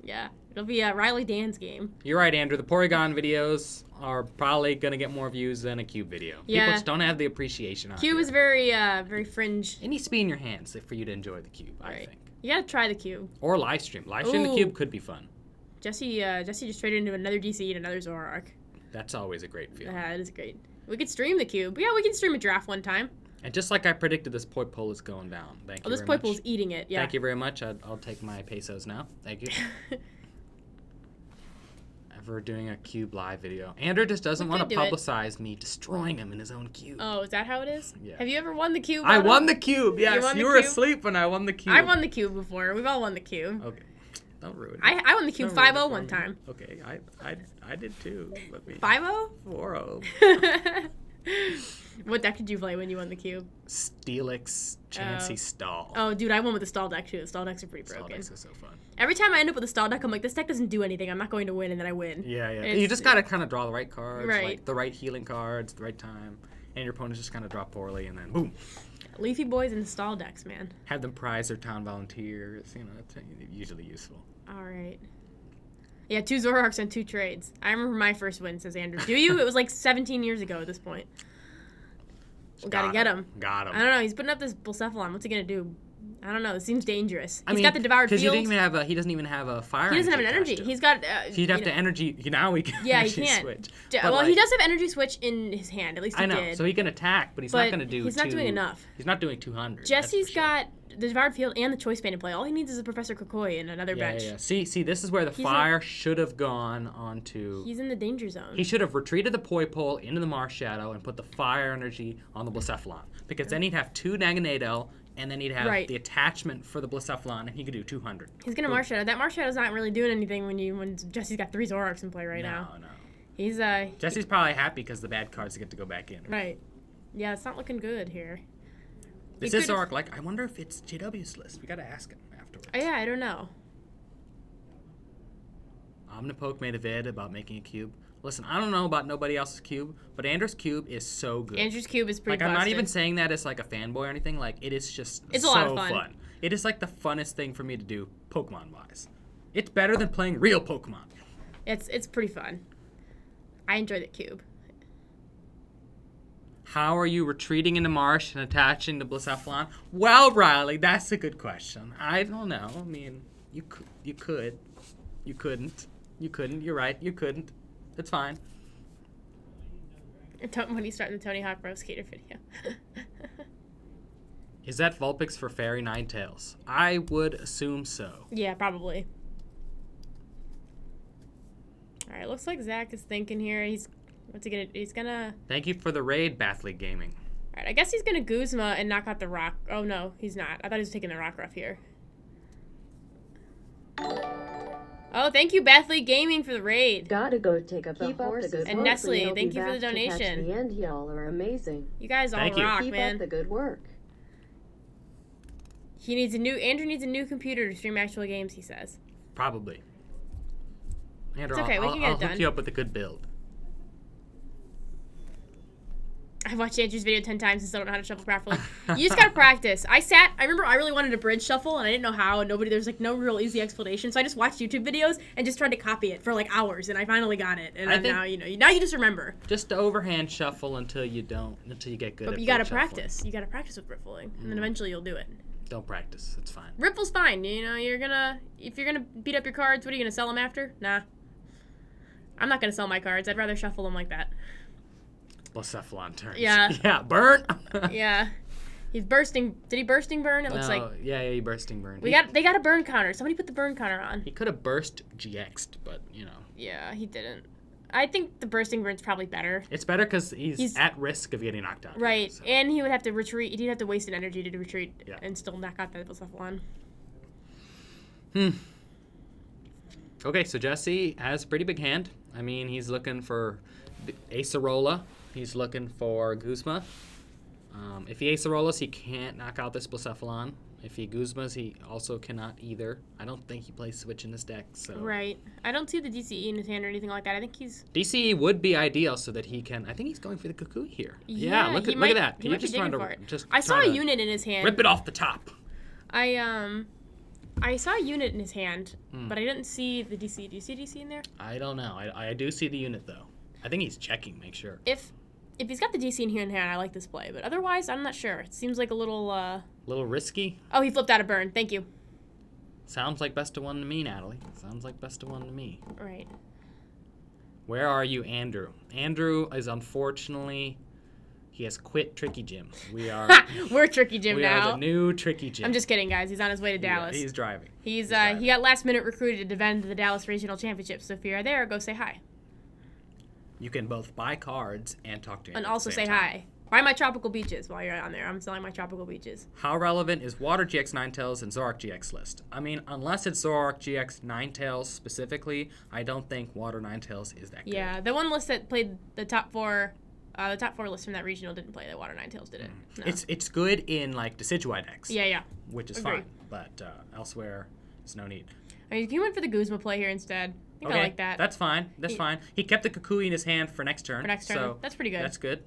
Yeah, it'll be Riley Dan's game. You're right, Andrew. The Porygon videos are probably gonna get more views than a Cube video. Yeah. People just don't have the appreciation on it. Cube is very fringe. It needs to be in your hands for you to enjoy the Cube, I think. You gotta try the Cube. Or live stream. Live stream the Cube could be fun. Jesse just traded into another DC and another Zoroark. That's always a great feeling. Yeah, it is great. We could stream the Cube. Yeah, we can stream a draft one time. And just like I predicted, this Poipole is going down. Thank you very much. Oh, this Poipole's eating it, yeah. Thank you very much. I'll take my pesos now. Thank you. Ever doing a Cube live video. Andrew just doesn't want to publicize me destroying him in his own Cube. Oh, is that how it is? Yeah. Have you ever won the Cube? I won the Cube, yes. You were asleep when I won the Cube. I won the Cube before. We've all won the Cube. Okay. Don't ruin it. I won the Cube 5-0 one time. Okay, I did too. 5-0? 4-0. What deck did you play when you won the Cube? Steelix, Chansey, Stall. Oh, dude, I won with the Stall deck too. The Stall decks are pretty broken. Stall decks are so fun. Every time I end up with a Stall deck, I'm like, this deck doesn't do anything. I'm not going to win, and then I win. Yeah. You just gotta kind of draw the right cards, right. Like the right healing cards, the right time, and your opponents just kind of draw poorly, and then boom. Leafy boys and Stall decks, man. Have them prize their town volunteers. You know, that's usually useful. All right. Yeah, 2 Zoroarks and 2 trades. I remember my first win, says Andrew. Do you? It was like 17 years ago at this point. We gotta get him. Got him. I don't know. He's putting up this Blacephalon. What's he gonna do? I don't know. It seems dangerous. He's got the devoured field. Because he doesn't even have a fire. He doesn't have an energy. He's got. He'd have to energy. Now he can. Yeah, energy he can't. Switch. Well, he does have energy switch in his hand. At least he I know. did. So he can attack, but he's not gonna do. He's not doing enough. He's not doing 200. Jesse's got the devoured field and the choice band to play. All he needs is a Professor Kokoi and another bench. Yeah. See, this is where the fire should have gone onto. He's in the danger zone. He should have retreated the Poipole into the Marshadow and put the fire energy on the Blacephalon, because then he'd have 2 Naganadel, and then he'd have the attachment for the Blacephalon, and he could do 200. He's gonna Marshadow. That Marshadow's not really doing anything when Jesse's got 3 Zoroarks in play right now. No. He's Jesse's probably happy because the bad cards get to go back in. Right. Yeah, it's not looking good here. This is Zoroark. Like, I wonder if it's JW's list. We gotta ask him afterwards. Oh, yeah, I don't know. Omnipoke made a vid about making a Cube. Listen, I don't know about nobody else's cube, but Andrew's cube is so good. Andrew's cube is pretty Like, I'm not busted. even saying that as like a fanboy or anything. Like, it is just It's so a lot of fun. It is like the funnest thing for me to do Pokemon-wise. It's better than playing real Pokemon. It's pretty fun. I enjoy the cube. How are you retreating in the marsh and attaching the Blacephalon? Well, Riley, that's a good question. I don't know. I mean, you could. You couldn't. You couldn't. You're right. You couldn't. It's fine. When he's starting the Tony Hawk Pro Skater video. Is that Vulpix for Fairy Ninetales? I would assume so. Yeah, probably. All right, looks like Zach is thinking here. What's he gonna? He's gonna. Thank you for the raid, Bathleague Gaming. All right, I guess he's gonna Guzma and knock out the rock. Oh no, he's not. I thought he was taking the rock ruff here. Oh, thank you, Bathleague Gaming, for the raid. Gotta go take up the horses. And Nestle, thank you for the donation. The end, y'all are amazing. You guys all Thank you. rock, Keep man. up the good work. Andrew needs a new computer to stream actual games, he says. Probably. Andrew, It's okay, we can get it I'll hook done. you up with a good build. I've watched Andrew's video 10 times and still don't know how to shuffle properly. You just gotta practice. I remember I really wanted a bridge shuffle and I didn't know how, and there's like no real easy explanation. So I just watched YouTube videos and just tried to copy it for like hours, and I finally got it. And now you just remember. Just to overhand shuffle until you get good. But at you gotta bridge shuffling. practice. You gotta practice with riffling, and then eventually you'll do it. Don't practice. It's fine. Riffle's fine. If you're gonna beat up your cards, what are you gonna sell them after? Nah. I'm not gonna sell my cards. I'd rather shuffle them like that. Blacephalon turns. Yeah. Yeah, burn. Yeah. He's bursting. Did he bursting burn? It looks like. Yeah, he bursting burn. They got a burn counter. Somebody put the burn counter on. He could have burst GX'd, but Yeah, he didn't. I think the bursting burn's probably better. It's better because he's at risk of getting knocked out. Right, So. and he would have to retreat. He'd have to waste an energy to retreat Yeah. and still knock out that Blacephalon. Okay, so Jesse has a pretty big hand. I mean, he's looking for Acerola. He's looking for Guzma. If he Acerolas, he can't knock out this Blacephalon. If he Guzmas, he also cannot either. I don't think he plays Switch in this deck. So. Right. I don't see the DCE in his hand or anything like that. I think he's... DCE would be ideal so that he can... I think he's going for the Cuckoo here. Yeah, look at that. He might be digging for it. I saw a unit in his hand. Rip it off the top. I saw a unit in his hand, but I didn't see the DC. Do you see DC in there? I don't know. I do see the unit, though. I think he's checking, make sure. If he's got the DC in here in hand, I like this play. But otherwise, I'm not sure. It seems like a little... Little risky? Oh, he flipped out a burn. Thank you. Sounds like best of one to me, Natalie. Sounds like best of one to me. Right. Where are you, Andrew? Andrew is unfortunately... He has quit Tricky Gym. We're Tricky Gym we now. are the new Tricky Gym. I'm just kidding, guys. He's on his way to Dallas. Yeah, he's driving. He got last minute recruited to defend the Dallas Regional Championships. So if you're there, go say hi. You can both buy cards and talk to him. And also say hi. Buy my Tropical Beaches while you're on there. I'm selling my Tropical Beaches. How relevant is Water GX Ninetales and Zoroark GX list? I mean, unless it's Zoroark GX Ninetales specifically, I don't think Water Ninetales is that good. Yeah, the one list that played the top four list from that regional didn't play the Water Ninetales, did it? No. It's good in like Decidueye decks. Yeah. Which is Agreed. fine, but elsewhere, there's no need. I mean, he went for the Guzma play here instead. I think I like that. That's fine. That's fine. He kept the Kukui in his hand for next turn. So that's pretty good. That's good.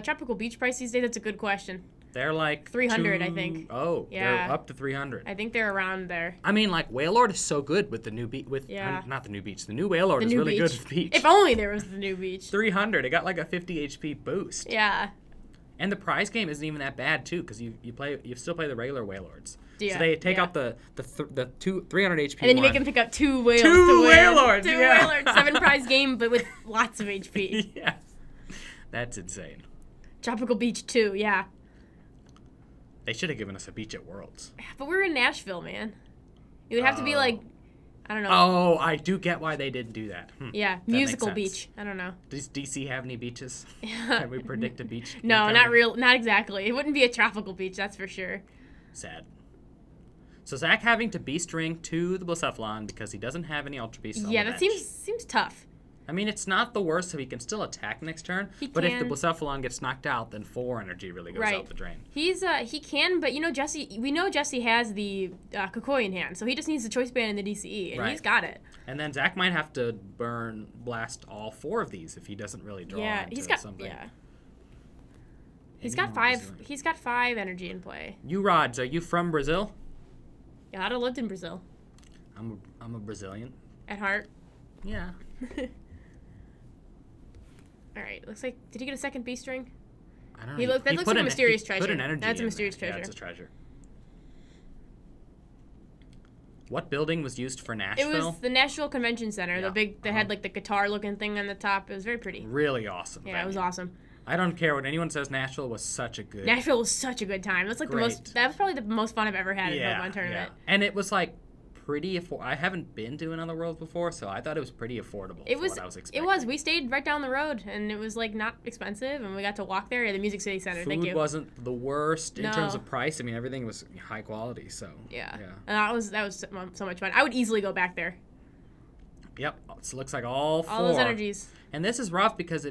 Tropical Beach price these days, that's a good question. They're like 300, I think. Oh, Yeah. they're up to 300. I think they're around there. I mean, like Wailord is so good with the new beach. Not the new beach. The new Wailord is really good with beach. If only there was the new beach. 300. It got like a 50 HP boost. Yeah. And the prize game isn't even that bad too, because you still play the regular Wailords. Yeah, so they take out the 300 HP. And then you make him pick up two whales. Two Wailords. Two yeah. Wailords. 7 prize game, but with lots of HP. Yeah. That's insane. Tropical Beach 2, yeah. They should have given us a beach at Worlds. But we're in Nashville, man. It would have to be like, I don't know. Oh, I do get why they didn't do that. Yeah, That musical makes sense. beach. I don't know. Does DC have any beaches? Can we predict a beach? No, not exactly. It wouldn't be a tropical beach, that's for sure. Sad. So Zach having to beast ring to the Blacephalon because he doesn't have any Ultra Beasts. Yeah, that seems tough. I mean, it's not the worst, so he can still attack next turn. But if the Blacephalon gets knocked out, then 4 energy really goes out the drain. He can, but we know Jesse has the Kokoi in hand, so he just needs the Choice Band and the DCE, and he's got it. And then Zach might have to blast all 4 of these if he doesn't really draw into something. Yeah. He's got 5. He's got 5 energy in play. You Rods, are you from Brazil? Yeah, Otto lived in Brazil. I'm a Brazilian. At heart. Yeah. All right. Looks like, did he get a second B string? I don't know. That looks like a mysterious treasure. Put an energy That's a mysterious treasure. Yeah, it's a treasure. What building was used for Nashville? It was the Nashville Convention Center. Yeah. They had like the guitar-looking thing on the top. It was very pretty. Really awesome. Yeah, it was awesome. I don't care what anyone says. Nashville was such a good. Nashville was such a good time. That's like that was probably the most fun I've ever had at a Pokemon tournament. Yeah. And it was like pretty I haven't been to another world before, so I thought it was pretty affordable. It was. What I was expecting. It was. We stayed right down the road, and it was like not expensive, and we got to walk there. The Music City Center. Thank you. Food wasn't the worst in terms of price. I mean, everything was high quality. So yeah. And that was so much fun. I would easily go back there. Yep. So it looks like all 4. All those energies. And this is rough because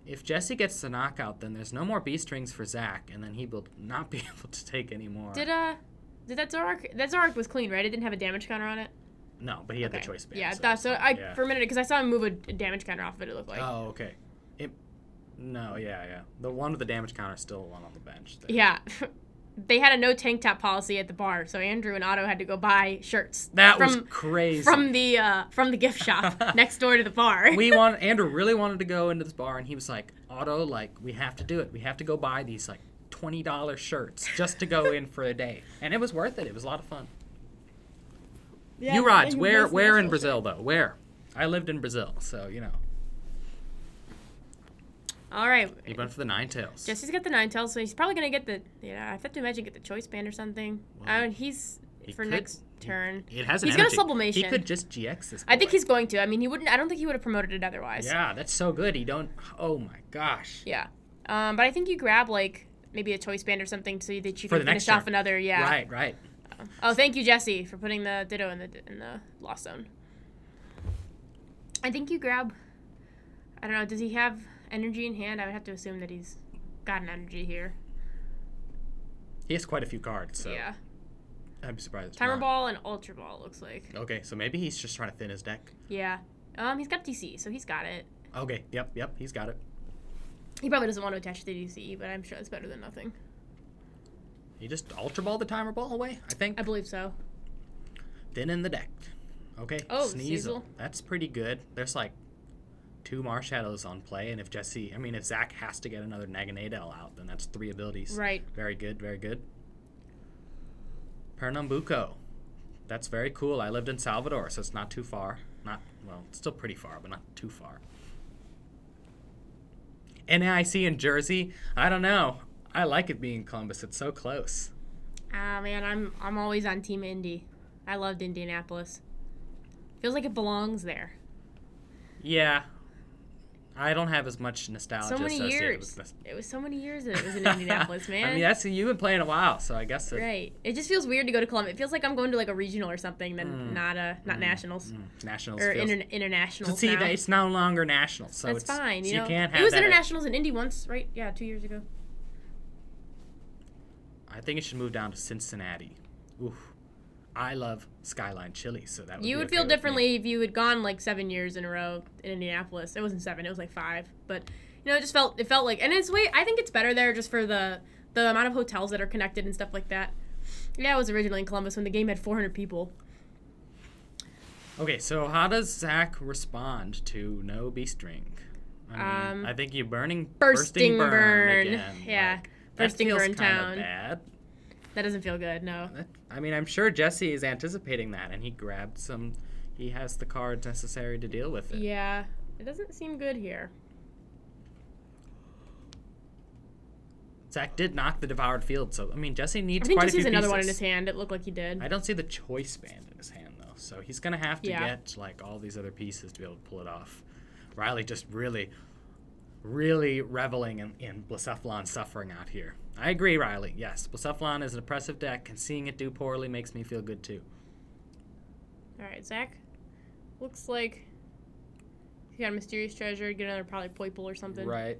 if Jesse gets the knockout, then there's no more B strings for Zach, and then he will not be able to take any more. Did that Zoroark was clean, right? It didn't have a damage counter on it? No, but he had the choice band. Yeah, for a minute, because I saw him move a damage counter off of it looked like. Oh, okay. The one with the damage counter is still one on the bench. There. Yeah. They had a no tank top policy at the bar, so Andrew and Otto had to go buy shirts. That was crazy. From the gift shop next door to the bar. Andrew really wanted to go into this bar, and he was like, Otto, like, we have to do it. We have to go buy these like $20 shirts just to go in for a day. And it was worth it. It was a lot of fun. Yeah, you Rods, where in Brazil though? Where? I lived in Brazil, so All right. He went for the Ninetales. Jesse's got the Ninetales, so he's probably gonna get I have to imagine get the Choice Band or something. Well, next turn. It has he's energy. Got a sublimation. He could just GX this. I think he's going to. I mean, he wouldn't. I don't think he would have promoted it otherwise. Yeah, that's so good. Oh my gosh. Yeah. But I think you grab like maybe a Choice Band or something so that you can finish off another. Yeah. Right. Oh, thank you, Jesse, for putting the Ditto in the Lost Zone. I think you grab. I don't know. Does he have energy in hand? I would have to assume that he's got an energy here. He has quite a few cards, so yeah. I'd be surprised. Timer Ball and Ultra Ball looks like. Okay, so maybe he's just trying to thin his deck. Yeah. He's got DC, so he's got it. Okay. Yep. He's got it. He probably doesn't want to attach to the DCE, but I'm sure it's better than nothing. He just Ultra Ball the Timer Ball away, I think. I believe so. Thin in the deck. Okay. Oh, Sneasel. That's pretty good. There's like 2 Marshadows on play, and if Zach has to get another Naganadel out, then that's 3 abilities. Right. Very good. Pernambuco. That's very cool. I lived in Salvador, so it's not too far. It's still pretty far, but not too far. NAIC in Jersey? I don't know. I like it being Columbus. It's so close. Man, I'm always on Team Indy. I loved Indianapolis. Feels like it belongs there. Yeah. I don't have as much nostalgia associated with this. It was so many years that it was in Indianapolis, man. I mean, you've been playing a while, so I guess. Right. It just feels weird to go to Columbus. It feels like I'm going to like a regional or something, than not nationals. Nationals. Or internationals. See, it's no longer nationals, so that's fine. You can't have it was internationals in Indy once, right? Yeah, 2 years ago. I think it should move down to Cincinnati. Oof. I love Skyline Chili, so that would you would feel differently if you had gone like 7 years in a row in Indianapolis. It wasn't 7; it was like 5. But it felt like, and I think it's better there just for the amount of hotels that are connected and stuff like that. Yeah, I was originally in Columbus when the game had 400 people. Okay, so how does Zach respond to no B string? I think you bursting burn again. Yeah, bursting burn town. Bad. That doesn't feel good, no. I mean, I'm sure Jesse is anticipating that, and he grabbed some. He has the cards necessary to deal with it. Yeah, it doesn't seem good here. Zach did knock the Devoured Field, so, I mean, Jesse needs quite a few pieces. I think Jesse has another one in his hand. It looked like he did. I don't see the Choice Band in his hand, though, so he's going to have to get, like, all these other pieces to be able to pull it off. Riley just really reveling in Blacephalon's suffering out here. I agree, Riley. Yes, Blacephalon is an oppressive deck, and seeing it do poorly makes me feel good, too. All right, Zach. Looks like If you got a Mysterious Treasure, get another probably Poiple or something. Right.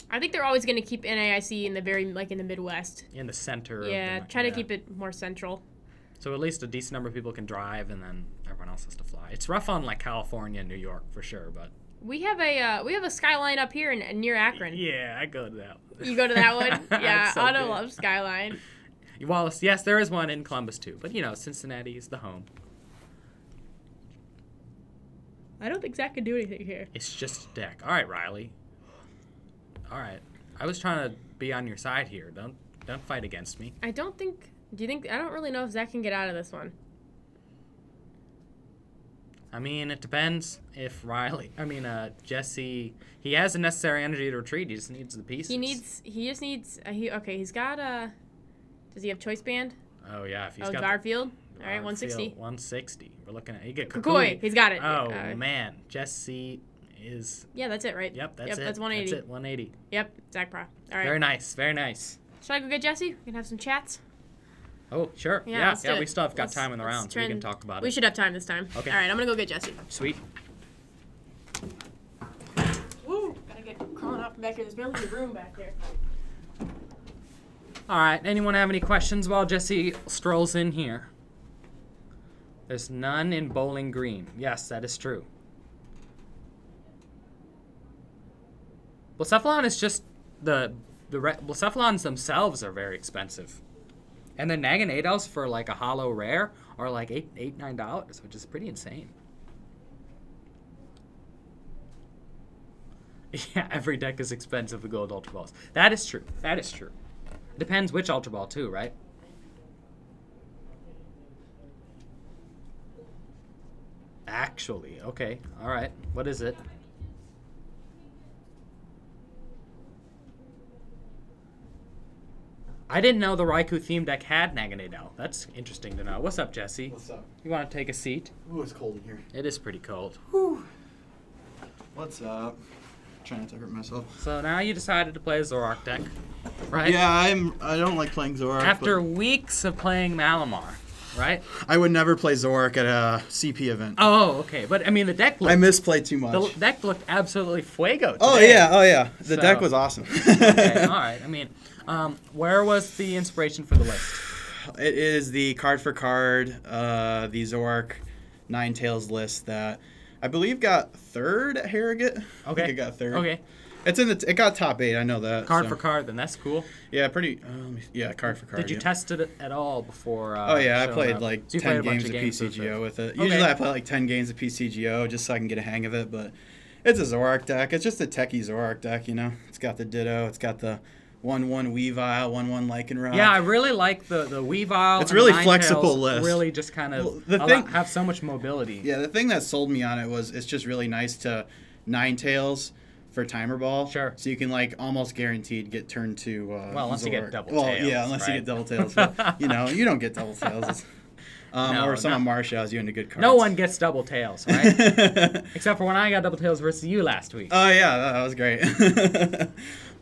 I think they're always going to keep NAIC in the in the Midwest. In the center. Yeah, try to keep it more central. So at least a decent number of people can drive, and then everyone else has to fly. It's rough on like California and New York for sure, but we have a Skyline up here near Akron. Yeah, I go to that one. You go to that one? Yeah, so Otto good. loves Skyline. Well, yes, there is one in Columbus too, but Cincinnati is the home. I don't think Zach can do anything here. It's just a deck. All right, Riley. All right, I was trying to be on your side here. Don't fight against me. I don't think. Do you think? I don't really know if Zach can get out of this one. I mean, it depends if Jesse, he has the necessary energy to retreat. He just needs the pieces. He just needs, he's got does he have Choice Band? Oh, yeah. If he's got Garfield. All right, 160. 160. We're looking at, he get Kukui. He's got it. Oh, man. Jesse is. Yeah, that's it, right? Yep, that's it. That's 180. That's it, 180. Yep, Zach Pro. All right. Very nice. Should I go get Jesse? We can have some chats. Oh, sure. Yeah, we still have got time in the round, so we can talk about it. We should have time this time. Okay. All right, I'm going to go get Jesse. Sweet. Woo! Gotta get crawling up back here. There's barely any room back here. All right. Anyone have any questions while Jesse strolls in here? There's none in Bowling Green. Yes, that is true. Blacephalon is just Blacephalons themselves are very expensive. And the Naganadels for like a holo rare are like $9, which is pretty insane. Yeah, every deck is expensive with gold Ultra Balls. That is true. Depends which Ultra Ball too, right? Actually, okay. All right. What is it? I didn't know the Raikou theme deck had Naganadel. That's interesting to know. What's up, Jesse? What's up? You want to take a seat? Ooh, it's cold in here. It is pretty cold. Whew. What's up? Trying not to hurt myself. So now you decided to play a Zoroark deck, right? Yeah, I don't like playing Zoroark. After weeks of playing Malamar, right? I would never play Zoroark at a CP event. Oh, okay. But I mean, the deck looked. I misplayed too much. The deck looked absolutely fuego today. Oh yeah. The So- deck was awesome. Okay, all right. I mean, where was the inspiration for the list? It is the card for card, the Zoroark Ninetales list that I believe got third at Harrogate. I think it got third. Okay. It got top 8. I know that. Card for card, then that's cool. Yeah, pretty. Yeah, card for card. Did you test it at all before? Oh yeah, I showing played up? like So you 10 played a bunch games of of PCGO with it. Okay. Usually I play like 10 games of PCGO just so I can get a hang of it. But it's a Zoroark deck. It's just a techie Zoroark deck, It's got the Ditto. It's got the 1/1 Weavile, 1/1 Lycanroc. Yeah, I really like the Weavile. It's and really the Ninetales flexible list. Really, just kind of Well, have so much mobility. Yeah, the thing that sold me on it was it's just really nice to Ninetales for Timer Ball. Sure. So you can like almost guaranteed get turned to. Well, unless you get Zoroark. double Well, tails, yeah, unless right? you get double tails. But, you don't get double tails. Or someone Marshalls you into good cards. No one gets double tails, right? Except for when I got double tails versus you last week. Oh yeah, that was great.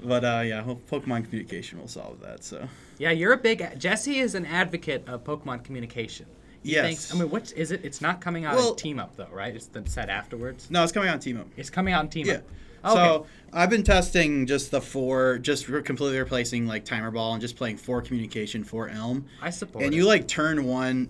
But yeah, Pokemon communication will solve that. So. Yeah, Jesse is an advocate of Pokemon communication. He Yes. thinks, I mean, what is it? It's not coming out in Team Up though, right? It's been set afterwards. No, it's coming out in Team Up. It's coming out in Team Yeah. Up. Okay. So I've been testing just the 4, completely replacing like Timer Ball and just playing 4 communication, 4 Elm. I support And it. you like turn one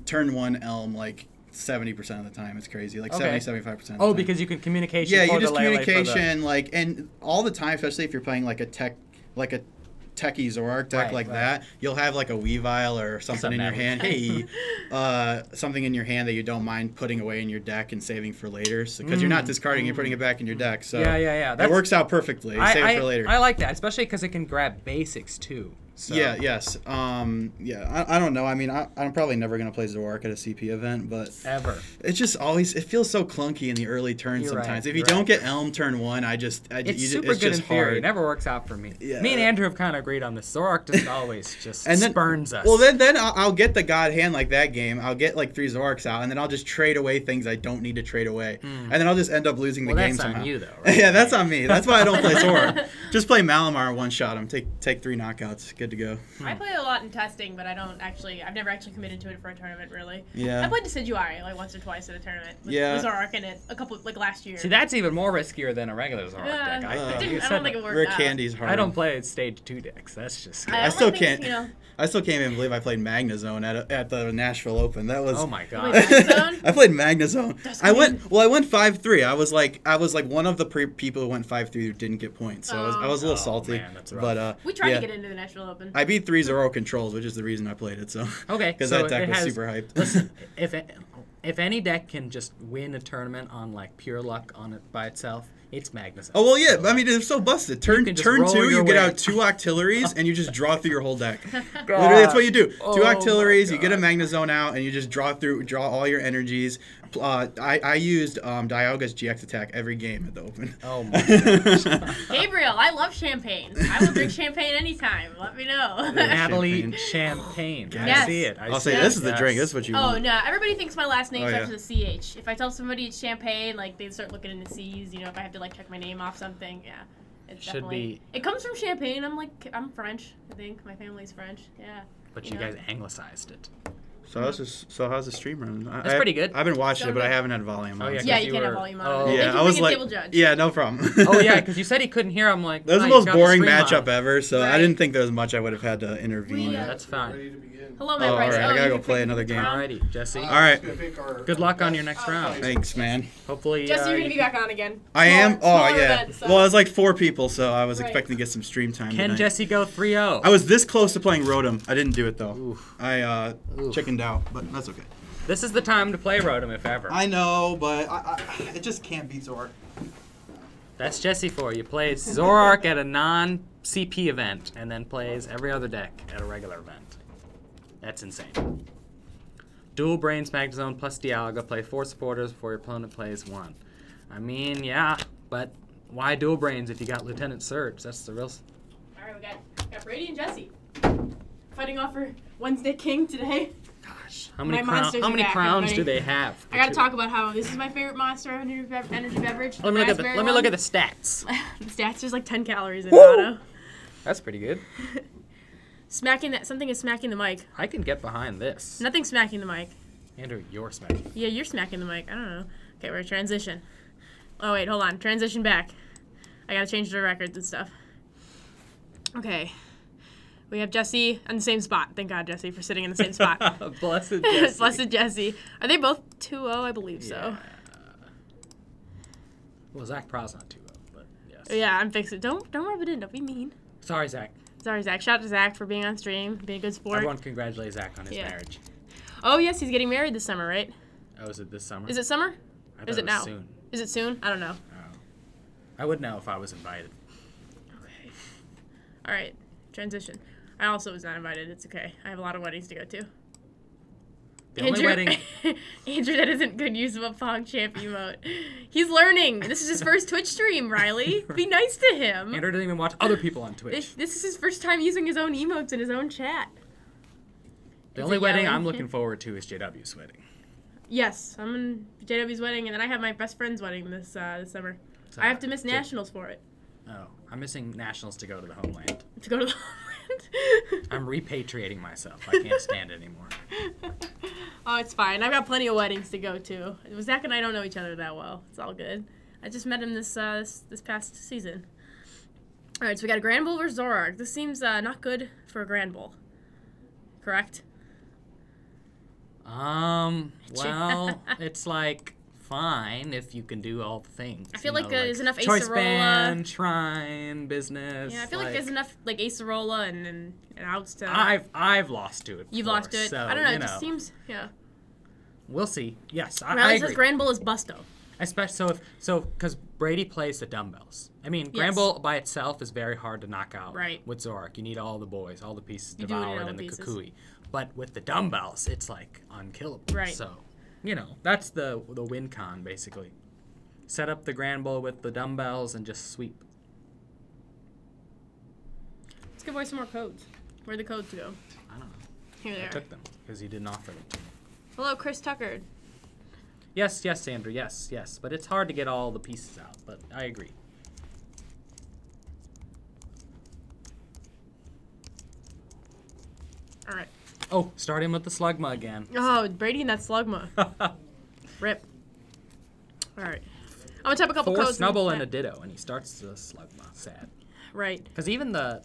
Elm like 70% of the time. It's crazy. Like Okay. 75% of the time. Oh, because you can communication. Yeah, for you just the Lele communication like and all the time, especially if you're playing like a techie Zoroark deck Right. that, you'll have like a Weavile or something in your Natalie? hand. Hey, something in your hand that you don't mind putting away in your deck and saving for later. Because you're not discarding, you're putting it back in your deck. So Yeah. It works out perfectly. Save it for later. I like that, especially because it can grab basics too. So. Yeah, yes. I don't know. I mean, I'm probably never going to play Zoroark at a CP event, but Ever. it's just always, it feels so clunky in the early turns You're sometimes. right, If you you're don't right. get Elm turn 1, It's it's super good just in theory. hard. It never works out for me. Yeah. Me and Andrew have kind of agreed on this. Zoroark just always just And then, spurns us. Well, then I'll get the God Hand like that game. I'll get like 3 Zoroarks out, and then I'll just trade away things I don't need to trade away. And then I'll just end up losing the Well, game that's on somehow. you, though, right? Yeah, that's on me. That's why I don't play Zoroark. Just play Malamar one shot him. Take 3 knockouts. good to go. I play a lot in testing, but I've never actually committed to it for a tournament, really. Yeah. I played Decidueye like once or twice at a tournament with Zoroark in it last year. See, that's even more riskier than a regular Zoroark deck. I don't think it worked Rare out. Candy's hard. I don't play stage 2 decks. That's just scary. I still can't. I still can't even believe I played Magnezone at the Nashville Open. That was. Oh my god. Wait, Magnezone? I played Magnezone. That's I good. went 5-3. I was like one of the people who went 5-3 who didn't get points. So I was a little salty. Man, that's rough. But We tried to get into the Nashville Open. I beat 3 Zoro controls, which is the reason I played it. So Okay, because so that deck it was has- super hyped. Listen, if any deck can just win a tournament on like pure luck on it by itself, it's Magnezone. Oh well, yeah. I mean, it's so busted. Turn can just 2, roll your you get way. out 2 Octilleries, and you just draw through your whole deck. Literally, that's what you do. 2 Oh my Octilleries, you get a God. Magnezone out, and you just draw all your energies. I used Dialga's GX attack every game at the Open. Oh my god. Gabriel, I love champagne. I will drink champagne anytime. Let me know. Natalie Champagne. Yes. I see it. I'll say this is the drink. This is what you Oh want. no! Everybody thinks my last name Oh, starts yeah. with a CH. If I tell somebody it's champagne, like they start looking into C's. You know, if I have to like check my name off something, yeah, it's Should definitely. It comes from Champagne. I'm French. I think my family's French. Yeah. But you guys anglicized it. So how's the stream running? That's pretty good. I've been watching So it, but I good. haven't had volume on. Oh, yeah, so- Yeah, you you can't have were- volume on. oh. Thank Yeah, you I for was being a like, table judge. yeah, no problem. Oh yeah, because you said he couldn't hear. I'm like, That was oh, the you most got the boring stream matchup on. ever, so I Right. didn't think there was much I would have had to intervene. We, That's fine. Hello, Oh, man. all right, I gotta you go picked play the another game. round? Alrighty, Jesse. All right, Good luck on your next round. thanks, man. Hopefully, Jesse, you're you gonna be back on again. I am. Smaller Oh yeah. event, so- Well, it was like 4 people, so I was Right. expecting to get some stream time. Can tonight. Jesse go 3-0? I was this close to playing Rotom. I didn't do it though. Oof. I Oof. chickened out, but that's okay. This is the time to play Rotom, if ever. I know, but it just can't beat Zoroark. That's Jesse for you. Plays Zoroark at a non-CP event, and then plays every other deck at a regular event. That's insane. Dual Brains Magnezone plus Dialga. Play 4 supporters before your opponent plays 1. I mean, yeah, but why Dual Brains if you got Lieutenant Surge? That's the real... All right, we got Brady and Jesse fighting off for Wednesday King today. Gosh, how many, My monsters how are many back, crowns do everybody. they have? I gotta talk about how this is my favorite monster energy beverage. Let me look at the stats. The stats. There's like 10 calories in Woo! Otto. That's pretty good. Something is smacking the mic. I can get behind this. Nothing's smacking the mic. Andrew, you're smacking. Yeah, you're smacking the mic. I don't know. Okay, we're transition. Oh wait, hold on. Transition back. I gotta change the records and stuff. Okay. We have Jesse on the same spot. Thank God, Jesse, for sitting in the same spot. Blessed Jesse. Blessed Jesse. Are they both 2-0? I believe so. Well, Zach Pro's not 2-0, but yes. Yeah, I'm fixing it. Don't rub it in. Don't be mean. Sorry, Zach. Sorry, Zach. Shout out to Zach for being on stream, being a good sport. Everyone congratulate Zach on his Yeah. marriage. Oh, yes, he's getting married this summer, right? Oh, is it this summer? Is it summer? I Or thought is it was now? soon. Is it soon? I don't know. Oh. I would know if I was invited. Okay. All right. Transition. I also was not invited. It's okay. I have a lot of weddings to go to. The only wedding... Andrew, that isn't good use of a Pog Champ emote. He's learning. This is his first Twitch stream, Riley. Be nice to him. Andrew doesn't even watch other people on Twitch. This is his first time using his own emotes in his own chat. The Is only it wedding yelling? I'm looking forward to is JW's wedding. Yes, I'm in JW's wedding, and then I have my best friend's wedding this summer. So, I have to miss nationals for it. Oh, I'm missing nationals to go to the homeland. To go to the homeland. I'm repatriating myself. I can't stand it anymore. Oh, it's fine. I've got plenty of weddings to go to. Zach and I don't know each other that well. It's all good. I just met him this past season. All right, so we got a Grand Bull versus Zoroark. This seems not good for a Grand Bull. Correct? Well, it's like fine if you can do all the things. I feel you like know, there's enough choice Acerola. band, shrine, business. Yeah, I feel like there's enough like Acerola and outs to. I've lost to it. You've before, lost to it. So, I don't know. you It just seems. Yeah. We'll see. Yes, I Riley agree. says Grand Bull is Busto. Especially because Brady plays the dumbbells. I mean, Grand Yes. Bull by itself is very hard to knock out. Right. With Zoroark, you need all the boys, all the pieces You do need devoured, all and the the pieces. Kukui. But with the dumbbells, it's like unkillable. Right. So, that's the win con basically. Set up the Grand Bull with the dumbbells and just sweep. Let's give away some more codes. Where'd the codes go? I don't know. Here they I are. took them because he didn't offer them to me. Hello, Chris Tucker. Yes, Sandra. Yes. But it's hard to get all the pieces out. But I agree. Oh, starting with the Slugma again. Oh, Brady and that Slugma. Rip. All right. I'm going to type a couple 4 codes. Snubble and a Ditto, and he starts the Slugma. Sad. Right. Because even the...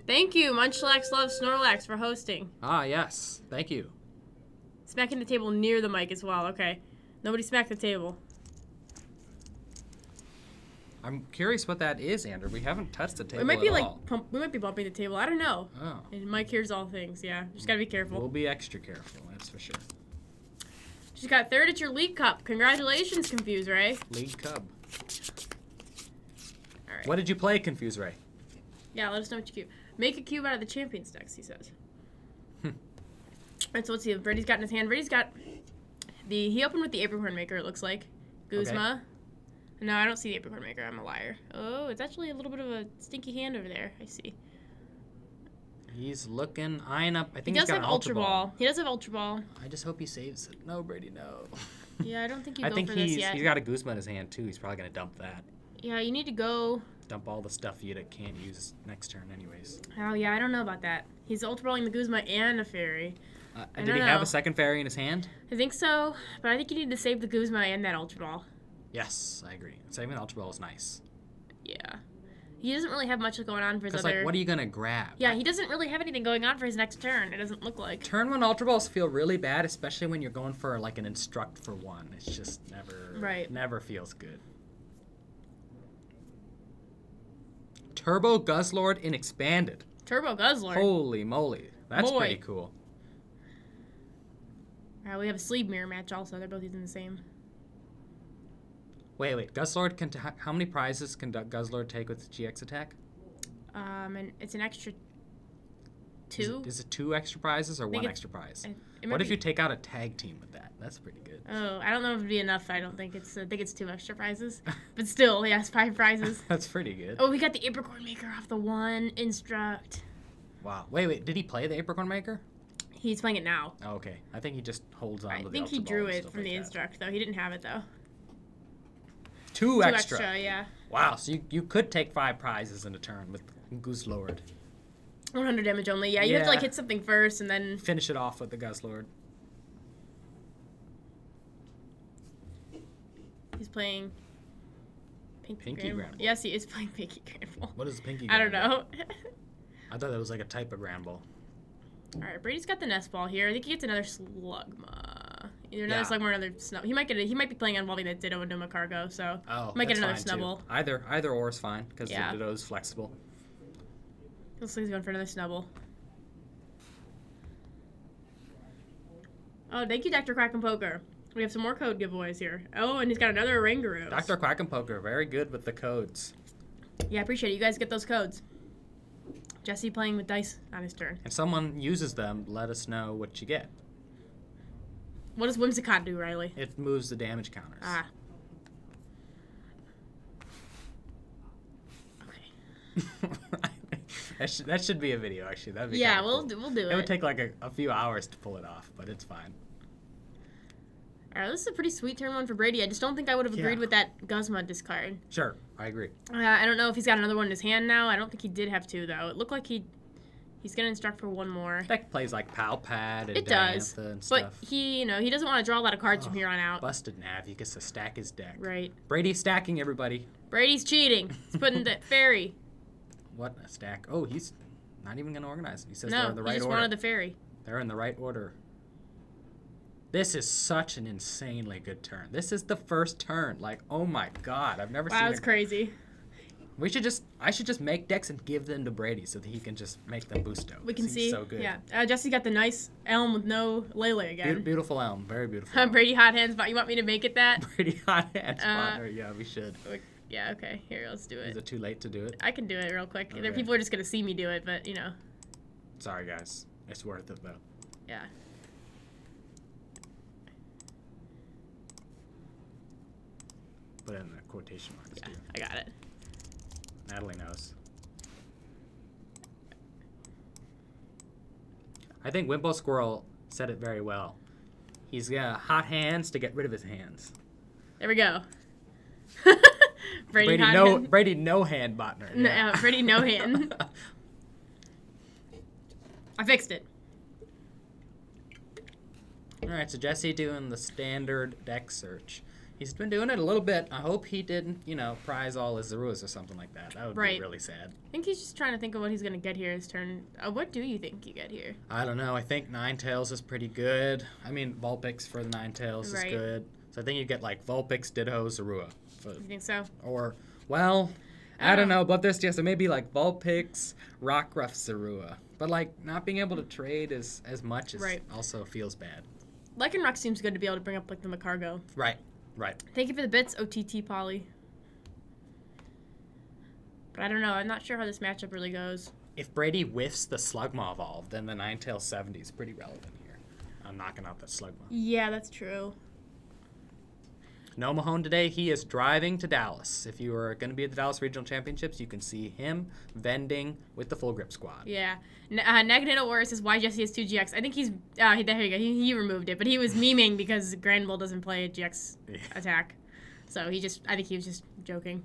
Thank you, Munchlax loves Snorlax, for hosting. Ah, yes. Thank you. Smacking the table near the mic as well. Okay. Nobody smack the table. I'm curious what that is, Andrew. We haven't touched the table We might be at like all. we might be bumping the table. I don't know. Oh. And Mike hears all things. Yeah, just gotta be careful. We'll be extra careful, that's for sure. She's got third at your League Cup. Congratulations, Confuse Ray. League Cub. All right. What did you play, Confuse Ray? Yeah, let us know what you cube. Make a cube out of the champions decks, he says. All right, so let's see. Brady's got in his hand. Brady's got he opened with the Apricorn Maker. It looks like Guzma. Okay. No, I don't see the Apricorn Maker. I'm a liar. Oh, it's actually a little bit of a stinky hand over there. I see. He's looking, eyeing up. I He think does he's got have an Ultra Ball. He does have Ultra Ball. I just hope he saves it. No, Brady, no. Yeah, I don't think you I go think for this yet. he's got a Guzma in his hand, too. He's probably going to dump that. Yeah, you need to go. Dump all the stuff you can't use next turn anyways. Oh, yeah, I don't know about that. He's Ultra Balling the Guzma and a Fairy. Did he have a second fairy in his hand? I think so, but I think you need to save the Guzma and that Ultra Ball. Yes, I agree. Saving the Ultra Ball is nice. Yeah. He doesn't really have much going on for his Because, other... like, what are you going to grab? Yeah, he doesn't really have anything going on for his next turn. It doesn't look like. Turn 1 Ultra Balls feel really bad, especially when you're going for, like, an Instruct for 1. It's just never feels good. Turbo Guzzlord in Expanded. Turbo Guzzler. Holy moly. That's Boy. pretty cool. Alright, we have a Sleeve Mirror match also. They're both using the same. Wait. Guzzlord can... how many prizes can Guzzlord take with GX attack? And it's an extra 2. Is it 2 extra prizes or 1 it's- extra prize? It might What if be- you take out a tag team with that? That's pretty good. Oh, I don't know if it'd be enough. I think it's 2 extra prizes. But still, yes, 5 prizes. That's pretty good. Oh, we got the Apricorn Maker off the 1 Instruct. Wow. Wait. Did he play the Apricorn Maker? He's playing it now. Oh, okay. I think he just holds on I to the think he Ultra drew Ball and it stuff from like the that. Instruct, though. He didn't have it, though. 2 2 extra. yeah. Wow. So you could take 5 prizes in a turn with Guzzlord. 100 damage only. Yeah, you have to like Yeah. hit something first and then... Finish it off with the Guzzlord. He's playing Pinky Granbull. Granbull. Yes, he is playing Pinky Granbull. What is Pinky I don't Granbull? know. I thought that was like a type of Granbull. Alright, Brady's got the Nest Ball here. I think he gets another Slugma. Either another Yeah. Slugma or another Snubble. He might be playing involving that Ditto into Cargo, so Oh, might get that's another fine, Snubble. too. Either or is fine because Yeah. the Ditto is flexible. Looks like he's going for another Snubble. Oh, thank you, Dr. Quack and Poker. We have some more code giveaways here. Oh, and he's got another Oranguru. Dr. Quack and Poker, very good with the codes. Yeah, I appreciate it. You guys get those codes. Jesse playing with dice on his turn. If someone uses them, let us know what you get. What does Whimsicott do, Riley? It moves the damage counters. Ah. Okay. that should be a video, actually. That'd be Yeah, kinda we'll cool. we'll do It would it. take like a few hours to pull it off, but it's fine. All right, this is a pretty sweet turn one for Brady. I just don't think I would have agreed Yeah. with that Guzma discard. Sure, I agree. I don't know if he's got another one in his hand now. I don't think he did have 2, though. It looked like he's going to instruct for 1 more. Deck plays like Pal Pad and It does, Diantha and but stuff. he doesn't want to draw a lot of cards from here on out. Busted Nav, he gets to stack his deck. Right. Brady stacking everybody. Brady's cheating. He's putting the fairy. What a stack. Oh, he's not even going to organize it. He says they're No, in the he right just order. wanted the fairy. They're in the right order. This is such an insanely good turn. This is the first turn. Like, oh my god, I've never seen Wow, it. that's crazy. I should just make decks and give them to Brady so that he can just make them boosto. We can Seems see. so good. Yeah. Jesse got the nice elm with no Lele again. Beautiful elm. Very beautiful. elm. Brady hot hands. You want me to make it that? Brady hot hand spotter. Yeah, we should. Yeah. Okay. Here, let's do Is it. it too late to do it? I can do it real quick. Okay. People are just gonna see me do it, but Sorry, guys. It's worth it, though. yeah. Put it in the quotation marks, Yeah, too. I got it. Natalie knows. I think Wimple Squirrel said it very well. He's got hot hands to get rid of his hands. There we go. Brady hot no hand. Brady no hand botner. No, Brady no hand. I fixed it. All right, so Jesse doing the standard deck search. He's been doing it a little bit. I hope he didn't, prize all his Zeruas or something like that. That would be really sad. I think he's just trying to think of what he's going to get here his turn. What do you think you get here? I don't know. I think Ninetales is pretty good. I mean, Vulpix for the Ninetales is good. So I think you get, like, Vulpix, Ditto, Zorua. You think so? Or, well, I don't know. But there's just maybe, like, Vulpix, Rockruff, Zorua. But, like, not being able to trade as much also feels bad. Lycanroc seems good to be able to bring up, like, the Macargo. Right. Thank you for the bits, OTT Polly. But I don't know. I'm not sure how this matchup really goes. If Brady whiffs the Slugma Evolve, then the Ninetales 70 is pretty relevant here. I'm knocking out that Slugma. Yeah, that's true. No Mahone today. He is driving to Dallas. If you are going to be at the Dallas Regional Championships, you can see him vending with the Full Grip squad. Yeah. Naganito War says, why Jesse has 2 GX. I think he's... there you go. He removed it. But he was memeing because Grand Bull doesn't play a GX attack. So I think he was just joking.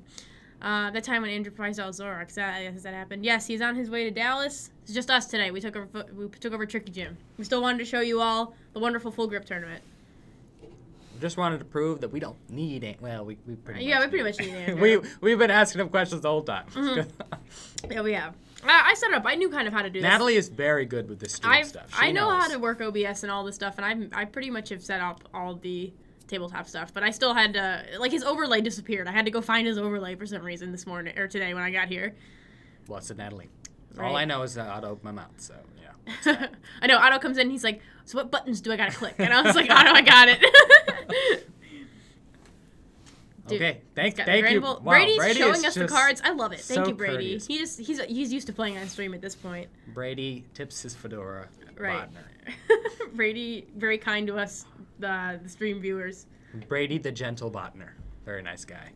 That time when Andrew priced out Zoroark. Has that happened? Yes, he's on his way to Dallas. It's just us today. We took over Tricky Gym. We still wanted to show you all the wonderful Full Grip tournament. Just wanted to prove that we don't need it. Well, we pretty much. Yeah, we pretty much need Andrew. We've been asking him questions the whole time. Mm-hmm. Yeah, we have. I set it up. I knew kind of how to do this. Natalie is very good with this stream stuff. I know how to work OBS and all this stuff, and I pretty much have set up all the tabletop stuff. But I still had to, like, his overlay disappeared. I had to go find his overlay for some reason this morning or today when I got here. Well, it's Natalie. All I know is how to open my mouth. So yeah. I know Otto comes in. He's like, so what buttons do I gotta click? And I was like, Otto, I got it. Dude, okay, thank you. Wow, Brady's showing us the cards. I love it. Thank you, Brady. Courteous. He's used to playing on stream at this point. Brady tips his fedora. Right. Brady, very kind to us, the stream viewers. Brady the gentle botner. Very nice guy.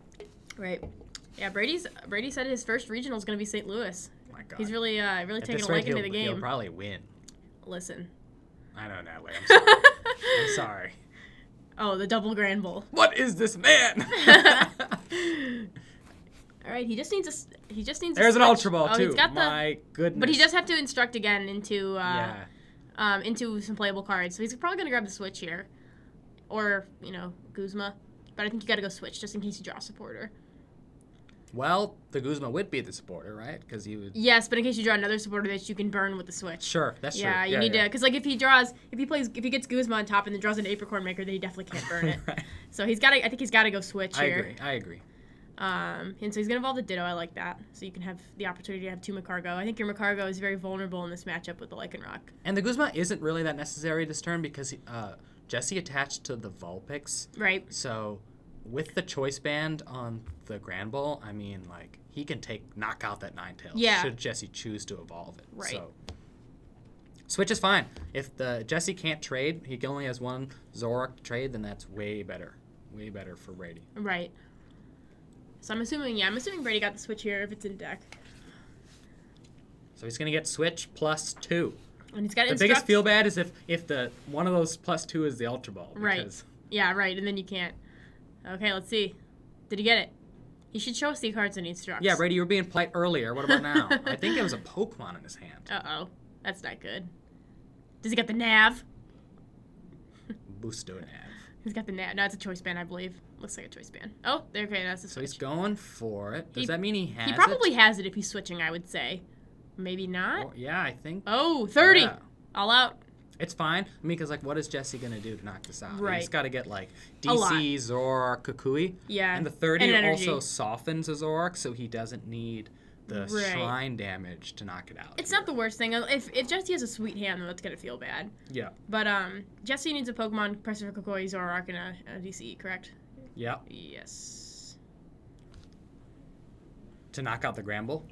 Right. Yeah, Brady said his first regional is going to be St. Louis. Oh my God. He's really taking a liking to the game. He'll probably win. Listen. I know, Natalie. I'm sorry. I'm sorry. Oh, the double Grand Bull. What is this man? All right, he just needs There's an Ultra Ball too. He's got my goodness. But he does have to instruct again into some playable cards. So he's probably gonna grab the Switch here, or Guzma. But I think you got to go Switch just in case you draw a supporter. Well, the Guzma would be the supporter, right? Because he would. Yes, but in case you draw another supporter that you can burn with the Switch. Sure, that's true. Yeah, you need to, because like if he gets Guzma on top and then draws an Apricorn Maker, then he definitely can't burn it. Right. So I think he's got to go Switch here. I agree. And so he's gonna evolve the Ditto. I like that. So you can have the opportunity to have 2 Macargo. I think your Macargo is very vulnerable in this matchup with the Lycanroc. And the Guzma isn't really that necessary this turn because Jesse attached to the Vulpix. Right. So with the Choice Band on the Grand Bull, I mean, like, he can knock out that Ninetales. Yeah. Should Jesse choose to evolve it. Right. So Switch is fine. If the Jesse can't trade, he only has 1 Zoroark to trade, then that's way better. Way better for Brady. Right. So I'm assuming Brady got the Switch here if it's in deck. So he's gonna get Switch plus 2. And he's got the biggest feel bad is if the one of those plus 2 is the Ultra Ball. Right. Yeah, right. And then you can't. Okay, let's see. Did he get it? He should show us the cards in instructs. Yeah, Brady, you were being polite earlier. What about now? I think it was a Pokemon in his hand. Uh-oh. That's not good. Does he get the nav? Boosto nav. He's got the nav. No, it's a Choice Band, I believe. Looks like a Choice Band. Oh, okay, that's the Switch. So he's going for it. Does that mean he has it? He probably has it if he's switching, I would say. Maybe not. Or, yeah, I think. Oh, 30. Yeah. All out. It's fine. I mean, because, like, what is Jesse going to do to knock this out? Right. He's got to get, like, DC, Zoroark, Kukui. Yeah. And the 30 and also softens a Zoroark, so he doesn't need the shrine damage to knock it out. It's not the worst thing. If Jesse has a sweet hand, then that's going to feel bad. Yeah. But Jesse needs a Pokemon, Professor Kukui, Zoroark, and a DCE, correct? Yeah. Yes. To knock out the Gramble?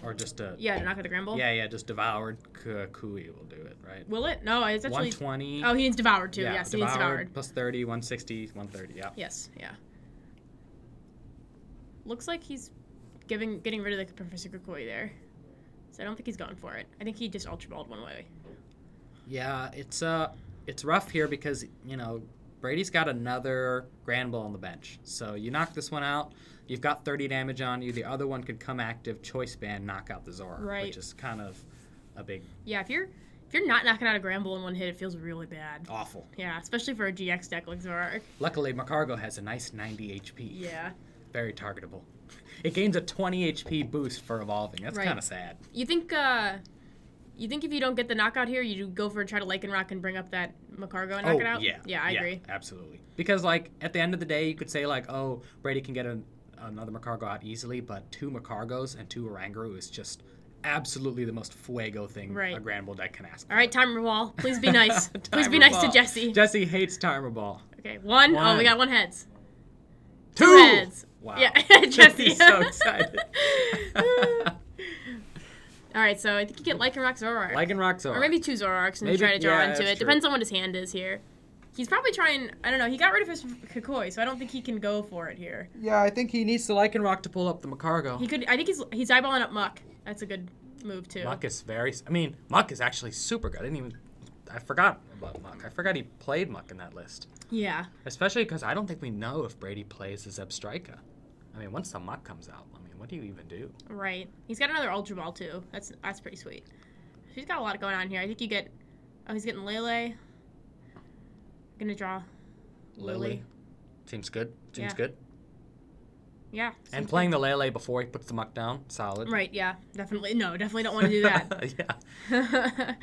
Or just to... Yeah, to knock out the Gramble? Yeah, just Devoured Kukui will do it, right? Will it? No, it's actually... 120. Oh, he needs Devoured, too. Yeah, Yes, he needs Devoured. Plus 30, 160, 130, yeah. Yes, yeah. Looks like he's getting rid of the Professor Kukui there. So I don't think he's going for it. I think he just Ultra Balled one way. Yeah, it's rough here because, Brady's got another Grand Bull on the bench. So you knock this one out, you've got 30 damage on you. The other one could come active, Choice Band, knock out the Zoroark, which is kind of a big... Yeah, If you're not knocking out a Granbull in one hit, it feels really bad. Awful. Yeah, especially for a GX deck like Zoroark. Luckily, Macargo has a nice 90 HP. Yeah. Very targetable. It gains a 20 HP boost for evolving. That's Right. kind of sad. You think if you don't get the knockout here, you go for try to Lycanroc and bring up that Macargo and knock it out? Yeah. Yeah, I agree. Absolutely. Because, like, at the end of the day, you could say, like, oh, Brady can get another Macargo out easily, but 2 Macargos and 2 Oranguru is just absolutely the most fuego thing Right. a Granbull deck can ask for. All right, Timer Ball. Please be nice. Please be Timer nice to ball. Jesse. Jesse hates Timer Ball. Okay, 1. Oh, One. we got 1 heads. 2 heads. Wow. Yeah, Jesse. He's so excited. All right, so I think you get Lycanroc Zoroark. Lycanroc Zoroark. Or maybe 2 Zoroarks and Maybe- try to draw yeah, into that's it. true. Depends on what his hand is here. He's probably trying, I don't know, he got rid of his Kakoi, so I don't think he can go for it here. Yeah, I think he needs the Lycanroc to pull up the Macargo. He could, I think he's eyeballing up Muck. That's a good move, too. Muck is Muck is actually super good. I forgot about Muck. I forgot he played Muck in that list. Yeah. Especially because I don't think we know if Brady plays the Zebstrika. I mean, once the Muck comes out, what do you even do? Right. He's got another Ultra Ball, too. That's pretty sweet. He's got a lot going on here. I think you get, he's getting Lele. Gonna draw Lily. Seems good. Yeah. Good. Yeah. And playing the Lele before he puts the Muck down, solid. Right, yeah. Definitely. No, definitely don't want to do that. Yeah.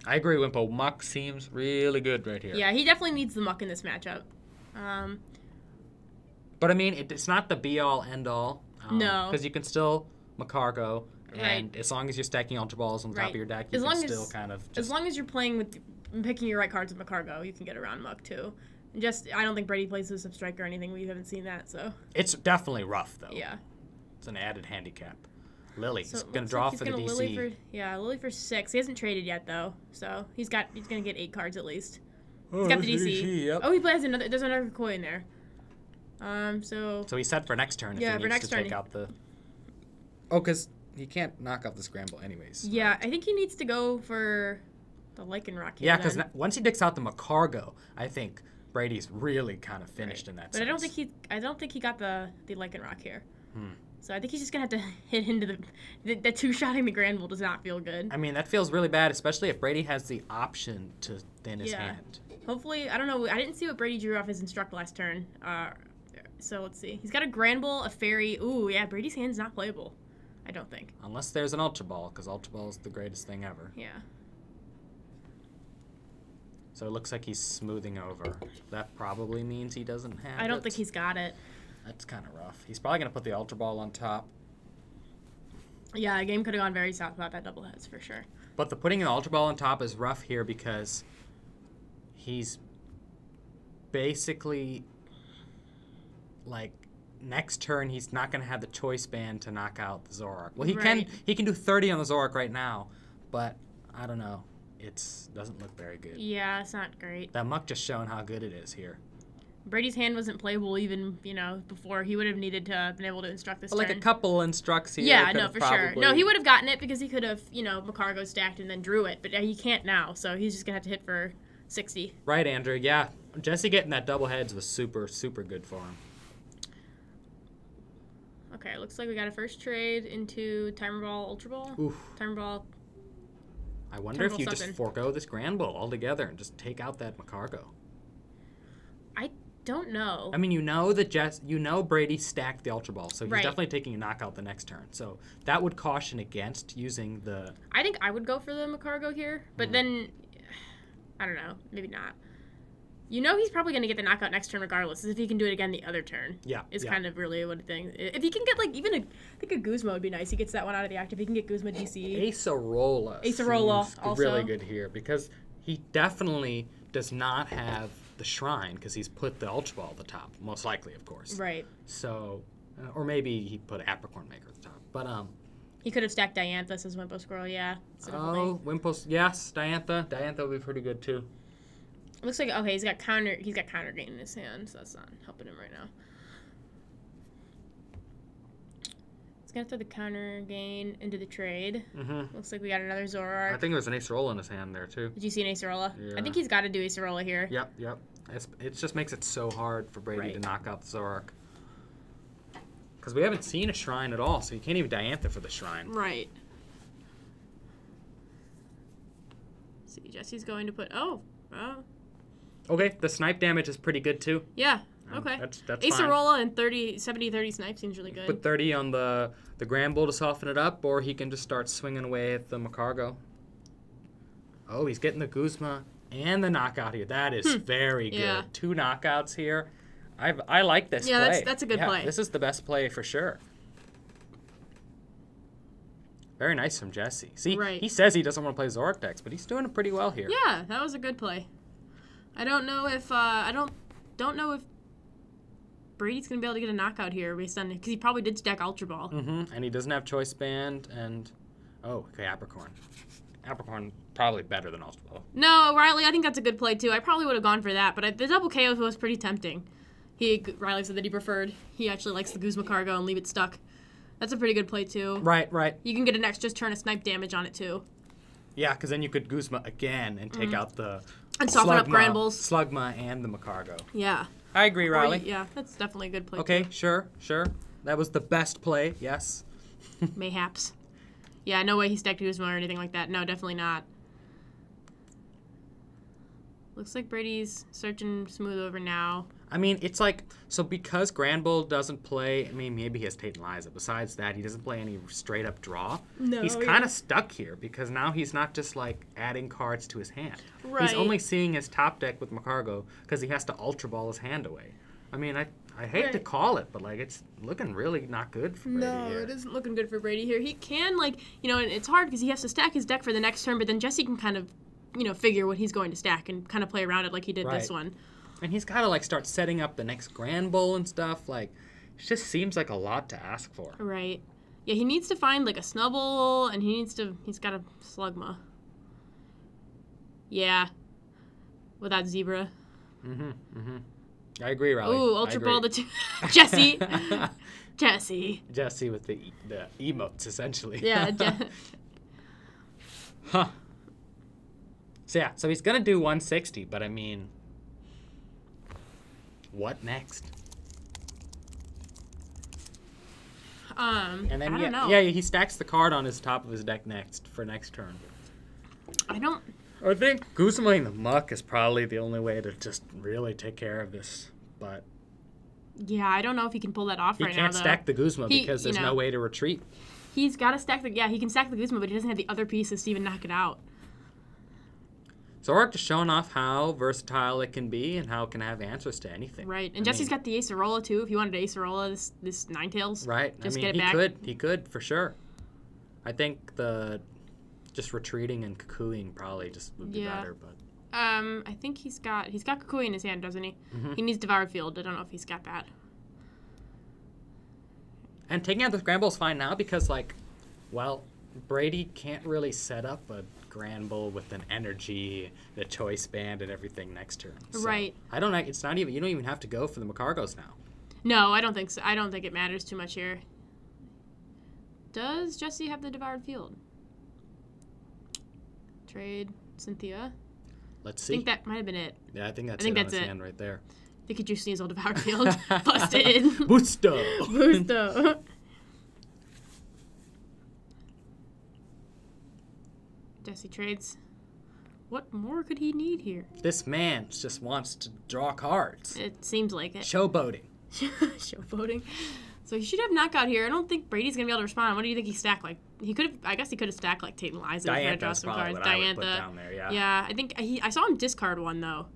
I agree, Wimpo. Muck seems really good right here. Yeah, he definitely needs the Muck in this matchup. But I mean, it's not the be-all, end-all. No. Because you can still Macargo, and Right. as long as you're stacking Ultra Balls on the top of your deck, you can still kind of just... As long as you're playing with, picking your right cards with Macargo, you can get around Muck, too. And I don't think Brady plays with Substrike or anything. We haven't seen that, so. It's definitely rough, though. Yeah. It's an added handicap. Lily, So he's it going to looks draw like for the gonna DC. Lily for 6. He hasn't traded yet, though. So he's going to get 8 cards at least. He's got the DC. Yep. Oh, he plays there's another Koi in there. So he's set for next turn if Yeah, he for needs next to turn. take out the... Oh, because he can't knock out the Scramble anyways. yeah, I think he needs to go for the Lycanroc here. Yeah, because then. once he dicks out the Macargo, I think Brady's really kind of finished in that But sense. I don't think he got the Lycanroc here. So I think he's just gonna have to hit into the two-shotting the Granbull does not feel good. I mean, that feels really bad, especially if Brady has the option to thin his Yeah. hand. Hopefully, I don't know. I didn't see what Brady drew off his Instruct last turn. So let's see. He's got a Granbull, a Fairy. Ooh, yeah, Brady's hand's not playable. I don't think. Unless there's an Ultra Ball, because Ultra Ball is the greatest thing ever. Yeah. So it looks like he's smoothing over. That probably means he doesn't have I don't it. think he's got it. That's kind of rough. He's probably going to put the Ultra Ball on top. Yeah, the game could have gone very south without that double heads for sure. But the putting an Ultra Ball on top is rough here because he's basically, like, next turn he's not going to have the Choice Band to knock out the Zoroark. Well, he Right. can do 30 on the Zoroark right now, but I don't know. It doesn't look very good. Yeah, it's not great. That Muck just showing how good it is here. Brady's hand wasn't playable even, before. He would have needed to have been able to instruct this But like turn. a couple instructs here. Yeah, could no, have for sure. probably- No, he would have gotten it because he could have, Macargo stacked and then drew it. But he can't now, so he's just going to have to hit for 60. Right, Andrew. Yeah. Jesse getting that double heads was super, super good for him. Okay, looks like we got a first trade into Timer Ball, Ultra Ball. Oof. Timer Ball. I wonder if you Terrible just something. forego this Granbull altogether and just take out that Macargo. I don't know. I mean, Brady stacked the Ultra Ball, so he's Right. definitely taking a knockout the next turn. So that would caution against using the... I think I would go for the Macargo here, but then, I don't know, maybe not. He's probably going to get the knockout next turn regardless, as if he can do it again the other turn. Yeah. Is yeah. kind of really what I think. If he can get, I think a Guzma would be nice. He gets that one out of the active. He can get Guzma DC. Acerola Acerola seems also. really good here because he definitely does not have the Shrine because he's put the Ultra Ball at the top, most likely, of course. Right. So, or maybe he put Apricorn Maker at the top. But, He could have stacked Dianthus as Wimpo Squirrel, yeah. Wimpos, yes, Diantha. Diantha would be pretty good too. It looks like, okay, he's got counter gain in his hand, so that's not helping him right now. He's going to throw the counter gain into the trade. Mm-hmm. Looks like we got another Zoroark. I think there was an Acerola in his hand there too. Did you see an Acerola? Yeah. I think he's got to do Acerola here. Yep. It just makes it so hard for Brady Right. to knock out the Zoroark. Because we haven't seen a Shrine at all, so you can't even Diantha for the Shrine. Right. Let's see, Jesse's going to put... Oh. Okay, the snipe damage is pretty good too. Yeah, okay. That's fine. Acerola and 70-30 snipe seems really good. Put 30 on the Granbull to soften it up, or he can just start swinging away at the Macargo. Oh, he's getting the Guzma and the knockout here. That is very good. Yeah. 2 knockouts here. I like this play. Yeah, that's a good play. This is the best play for sure. Very nice from Jesse. See, he says he doesn't want to play Zoroark decks, but he's doing it pretty well here. Yeah, that was a good play. I don't know if don't know if Brady's gonna be able to get a knockout here based on because he probably did stack Ultra Ball. And he doesn't have Choice Band and okay, Apricorn. Apricorn probably better than Ultra Ball. No, Riley, I think that's a good play too. I probably would have gone for that, but the double KO was pretty tempting. Riley said that he preferred. He actually likes the Guzma Cargo and leave it stuck. That's a pretty good play too. Right. You can get an extra turn of snipe damage on it too. Yeah, because then you could Guzma again and take out the and soften up Granbulls, Slugma, and the Macargo. Yeah. I agree, Riley. Yeah, that's definitely a good play. Okay, too. sure. That was the best play. Yes. Mayhaps. Yeah, no way he stacked Guzma or anything like that. No, definitely not. Looks like Brady's searching smooth over now. I mean, it's like, so because Granbull doesn't play, I mean, maybe he has Tate and Liza. Besides that, he doesn't play any straight up draw. No, he's kind of stuck here because now he's not just like adding cards to his hand. Right. He's only seeing his top deck with Macargo because he has to Ultra Ball his hand away. I mean, I hate to call it, but like it's looking really not good for Brady here. It isn't looking good for Brady here. He can and it's hard because he has to stack his deck for the next turn, but then Jesse can kind of, figure what he's going to stack and kind of play around it like he did this one. And he's got to like start setting up the next Granbull and stuff. Like, it just seems like a lot to ask for. Right. Yeah, he needs to find like a Snubbull, and he's got a Slugma. Yeah. Without Zebra. I agree, Riley. Ooh, Ultra Ball the two. Jesse. Jesse with the emotes, essentially. Yeah. Huh. So he's going to do 160, but I mean, what next? And then I don't know. Yeah, he stacks the card on his top of his deck for next turn. I think Guzmaing the Muck is probably the only way to just really take care of this, but yeah, I don't know if he can pull that off right now. He can't stack the Guzma because there's no way to retreat. He's got to stack he can stack the Guzma, but he doesn't have the other pieces to even knock it out. Zoroark just showing off how versatile it can be and how it can have answers to anything. Right, and Jesse's got the Acerola too. If you wanted to Acerola this Ninetales, right? Just get it back. He could for sure. I think just retreating and Cuckooing probably just would be better, but. I think he's got Kukui in his hand, doesn't he? He needs Devoured Field. I don't know if he's got that. And taking out the Granbull's fine now because Brady can't really set up a Granbull with an energy, the Choice Band, and everything next turn. So right. It's not even. You don't even have to go for the Macargos now. No, I don't think so. I don't think it matters too much here. Does Jesse have the Devoured Field? Trade Cynthia. Let's see. I think that might have been it. Yeah, I think that's it on his hand right there. I think he just needs old Devoured Field. Busted. Busto. Jesse trades. What more could he need here? This man just wants to draw cards. It seems like it. Showboating. Showboating. So he should have knockout here. I don't think Brady's gonna be able to respond. What do you think he stacked? Like I guess he could have stacked like Tate and Liza. Diantha's probably what I would put down there. Yeah. Yeah, I think I saw him discard one though,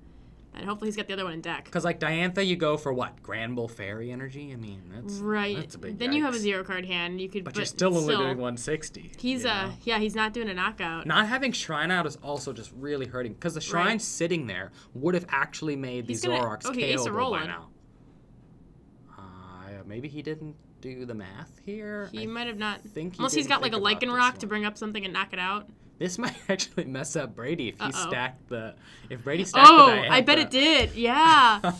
and hopefully he's got the other one in deck. Because like Diantha, you go for what? Granbull Fairy Energy. I mean, that's a big. Then you have a 0 card hand. You could. But you're still only doing 160. He's he's not doing a knockout. Not having Shrine out is also just really hurting because the Shrine sitting there would have actually made these Zoroarks KO'able by now. Maybe he didn't do the math here. He might have not. Unless he's got like a Lycanroc to bring up something and knock it out. This might actually mess up Brady if he stacked the. If Brady stacked the Diantha. I bet it did. Yeah.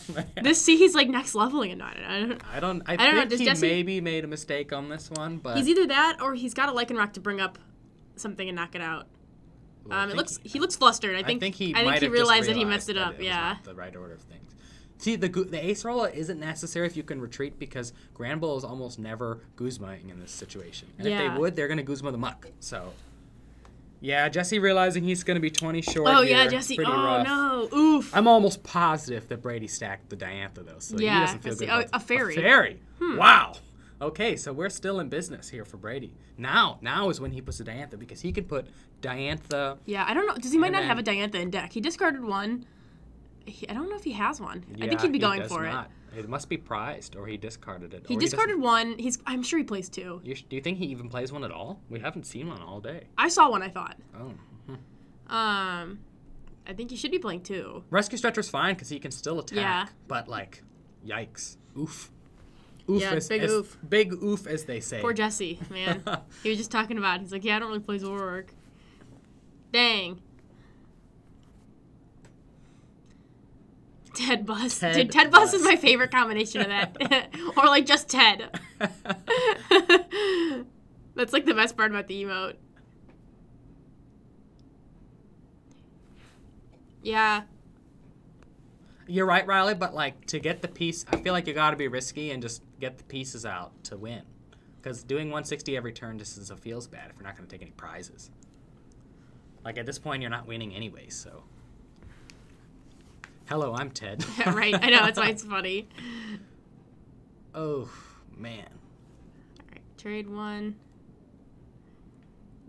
He's like next leveling it. I think he maybe made a mistake on this one, but he's either that or he's got a Lycanroc to bring up something and knock it out. He looks flustered. I think he realized that he messed it up. Yeah. Not the right order of things. See, the Acerola isn't necessary if you can retreat because Granbull is almost never Guzmaing in this situation. And if they would, they're going to Guzma the Muck. So Yeah, Jesse realizing he's going to be 20 short. Oh, here. yeah, Jesse. Pretty Oh, rough. no. Oof. I'm almost positive that Brady stacked the Diantha, though, so he Yeah, doesn't feel that's good. the- about a fairy. A fairy. Wow. Okay, so we're still in business here for Brady. Now is when he puts the Diantha, because he could put Diantha. Yeah, I don't know. He might And not have a then- Diantha in deck. He discarded one. I don't know if he has one. I think Yeah, he'd be he going does for not. It must be prized, or he discarded it. it. He or discarded doesn't- one. I'm sure he plays two. Do you think he even plays one at all? We haven't seen one all day. I saw one, I thought. Oh. I think he should be playing two. Rescue Stretcher's fine because he can still attack. Yeah. But, like, yikes. Oof. Oof Yeah, big oof. Big oof, as they say. Poor Jesse, man. He was just talking about, he's like, yeah, I don't really play Zoroark. Dang. Ted Bus. Ted Dude, Ted Bus Bus. is my favorite combination of that. Or like just Ted. That's like the best part about the emote. Yeah. You're right, Riley, but, like, to get the piece, I feel like you got to be risky and just get the pieces out to win. Because doing 160 every turn just feels bad if you're not going to take any prizes. Like, at this point, you're not winning anyway, so. Hello, I'm Ted. Right, I know, that's why it's funny. Oh, man. Alright, trade one.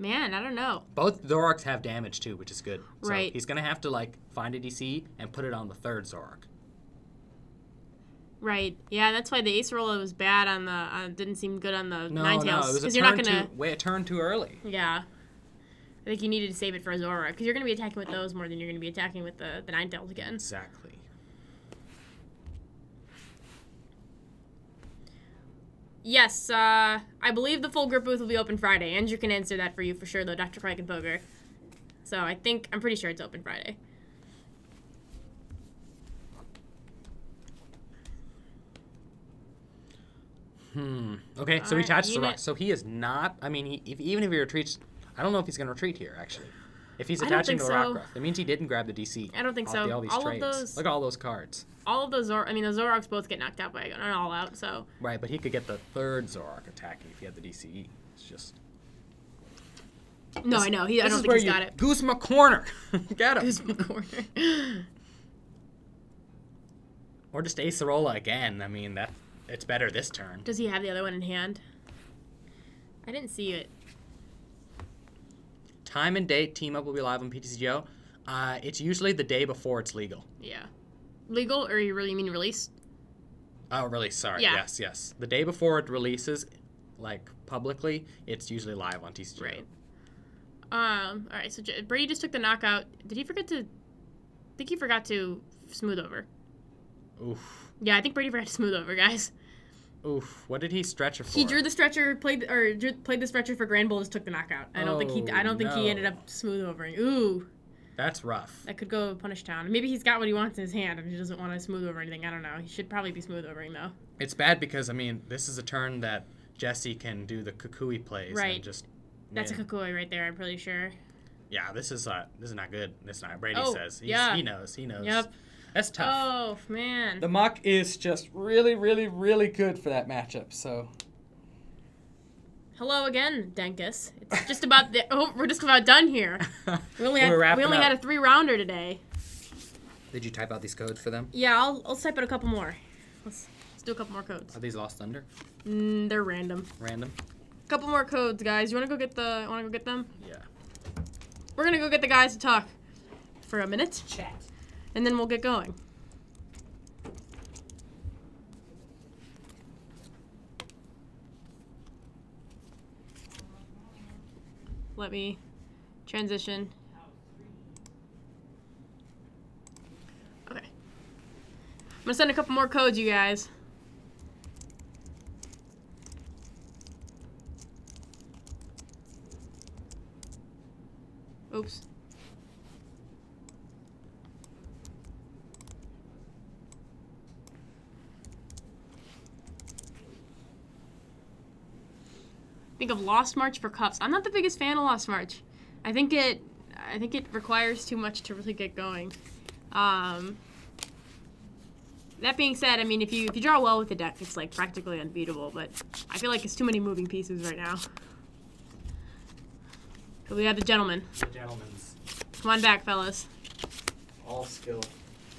Man, I don't know. Both Zoroarks have damage, too, which is good. So Right. he's going to have to, like, find a DC and put it on the third Zoroark. Right. Yeah, that's why the Ace Roller was bad on the, didn't seem good on the No, Ninetales. it was a you're not turn gonna, a turn too early. yeah. I think you needed to save it for a Zoroark, because you're going to be attacking with those more than you're going to be attacking with the Ninetales again. Exactly. Yes, I believe the full group booth will be open Friday. Andrew can answer that for you for sure, though, Dr. Pike and Poker. So I'm pretty sure it's open Friday. Okay, so he Alright, attaches the unit- rock. So he is not. I mean, even if he retreats, I don't know if he's going to retreat here. Actually, if he's I don't attaching think to the so. rock, that means he didn't grab the DC. I don't think off so. all these All of trades. those- Look at all those cards. All of those, the Zoroarks both get knocked out by an all-out, so... Right, but he could get the third Zoroark attacking if he had the DCE. It's just. No, I know. I This don't is think where he's you got it. goose my corner. Get him. Who's in the corner? Or just Acerola again. I mean, it's better this turn. Does he have the other one in hand? I didn't see it. Time and date, team up will be live on PTCGO. It's usually the day before it's legal. Yeah. Legal, or you really mean release? Oh, really? Sorry. Yeah. Yes. The day before it releases, like, publicly, it's usually live on TCGO. Right. Alright, so Brady just took the knockout. Did he forget to... I think he forgot to smooth over. Oof. Yeah, I think Brady forgot to smooth over, guys. Oof. What did he stretch it for? He drew the stretcher, played the stretcher for Grand Bull, just took the knockout. I don't think he ended up smooth overing. Ooh. That's rough. That could go Punish Town. Maybe he's got what he wants in his hand and he doesn't want to smooth over anything. I don't know. He should probably be smooth overing, though. It's bad because, I mean, this is a turn that Jesse can do the Kukui plays Right. and just That's win. a Kukui right there, I'm pretty sure. Yeah, this is not good. This is not. Brady Oh, says. yeah. He knows. Yep. That's tough. Oh, man. The Mach is just really, really, really good for that matchup, so. Hello again, Denkus. It's just about we're just about done here. We only We're wrapping had up. a 3-rounder today. Did you type out these codes for them? Yeah, I'll type out a couple more. Let's do a couple more codes. Are these Lost Thunder? They're random. Random? Couple more codes, guys. You wanna go get them? Yeah. We're gonna go get the guys to talk for a minute. Chat. And then we'll get going. Let me transition. Okay. I'm gonna send a couple more codes, you guys. Oops. Think of Lost March for cups. I'm not the biggest fan of Lost March. I think it requires too much to really get going. That being said, I mean, if you draw well with the deck, it's like practically unbeatable. But I feel like it's too many moving pieces right now. We have the gentleman. The gentleman's. Come on back, fellas. All skill.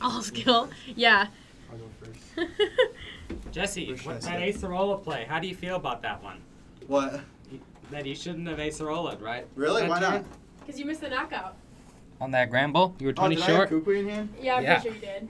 All skill. Yeah. I'll go first. Jesse, Which what's has that it? Acerola play? How do you feel about that one? What? That you shouldn't have Acerola'd, right? Really? That Why not? turn? Because you missed the knockout. On that Gramble? You were Oh, 20 did short? I have Kukui in hand? Yeah, I'm Yeah. pretty sure you did.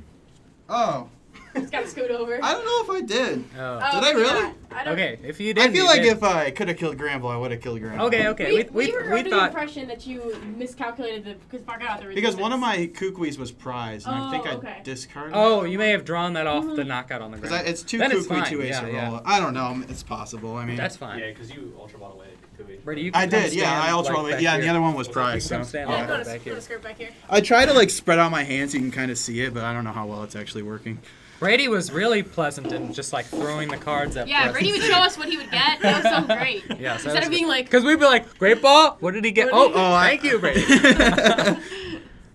Oh. Just gotta scoot over. I don't know if I did. Oh. Oh, Did I really? yeah. I don't. Okay, if you did, I feel like if I could have killed Gramble, I would have killed Gramble. Okay. We were under the thought. impression that you miscalculated because I got the resistance. Because one of my Kukuis was prize, and I think Oh, I okay. discarded Oh, it. you may have drawn that off the knockout on the Because ground. it's two Then it's Kukui, fine. two Yeah, Acerola. yeah. I don't know. It's possible. I mean, That's fine. Yeah, because you ultra ball away Kukui. Brady, you I can come did. Yeah, stand, I ultra like, back yeah, and the here. other one was You prize. can come So. stand Yeah, like put that back a here. skirt back here. I try to like spread out my hands so you can kind of see it, but I don't know how well it's actually working. Brady was really pleasant and just like throwing the cards up. Yeah, Brady would show us what he would get. That was so great. Yeah, so Instead of being like, because we'd be like, great ball. What did he get? What did he- Thank you, Brady.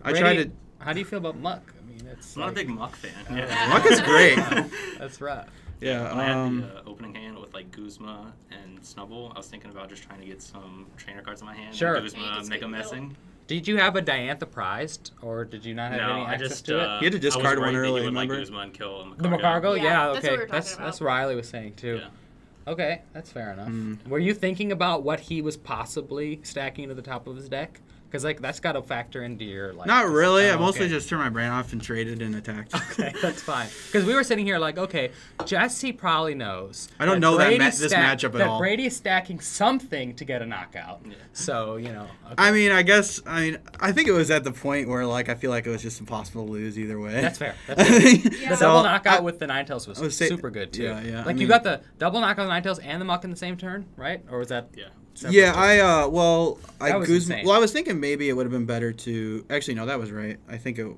I try to. How do you feel about Muck? I mean, it's I'm not a like- big Muck fan. Yeah. Muck is great. That's right. Yeah. When I had the opening hand with like Guzma and Snubble, I was thinking about just trying to get some trainer cards in my hand. Sure. And Yeah, you Guzma just make get them the middle. messing. Did you have a Diantha prized, or did you not have No, any I access just to it? You had to discard I was one worried that early, you would, like, remember? Guzma and kill a The Macargo? Yeah, Yeah, that's what okay. we were talking That's about. Riley was saying too. Yeah. Okay, that's fair enough. Mm. Were you thinking about what he was possibly stacking to the top of his deck? Because like that's got to factor into your like. Not really. I Oh, mostly okay. just turned my brain off and traded and attacked. Okay, that's fine. Because we were sitting here like, okay, Jesse probably knows. I don't that know that Brady's this matchup at that all. Brady is stacking something to get a knockout. Yeah. So you know. Okay. I mean, I think it was at the point where like I feel like it was just impossible to lose either way. That's fair. That's fair. Yeah. The So, double knockout I- with the Ninetales was I would say- super good too. Yeah, yeah, Like I you mean- got the double knockout with the Ninetales and the Muck in the same turn, right? Or was that? Yeah. separate? Yeah, I That was Guzma. insane. Well, I was thinking maybe it would have been better to. Actually, no, that was right. I think it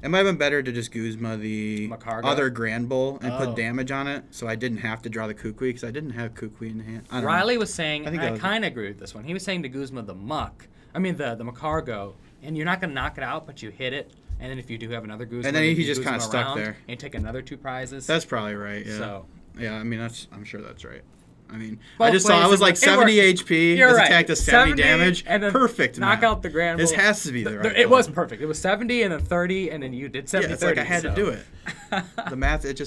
might have been better to just Guzma the Macargo? other Grand Bull and Oh. put damage on it, so I didn't have to draw the Kukui because I didn't have Kukui in hand. I don't know. Riley was saying, I think and that I was- kind of agree with this one. He was saying to Guzma the Muck, I mean the Macargo, and you're not going to knock it out, but you hit it, and then if you do have another Guzma, And then you he can just kinda Guzma stuck around there. and take another 2 prizes. That's probably right. Yeah. So Yeah, I mean I'm sure that's right. I mean, Both I just saw ways I was it like worked. 70 HP. You're This right. attack does 70 damage. and then Perfect. knock math. out the Grand This Bull. has to be the right. It was one. perfect. It was 70 and then 30, and then you did 70. Yeah, it's like I had so. to do it. The math, it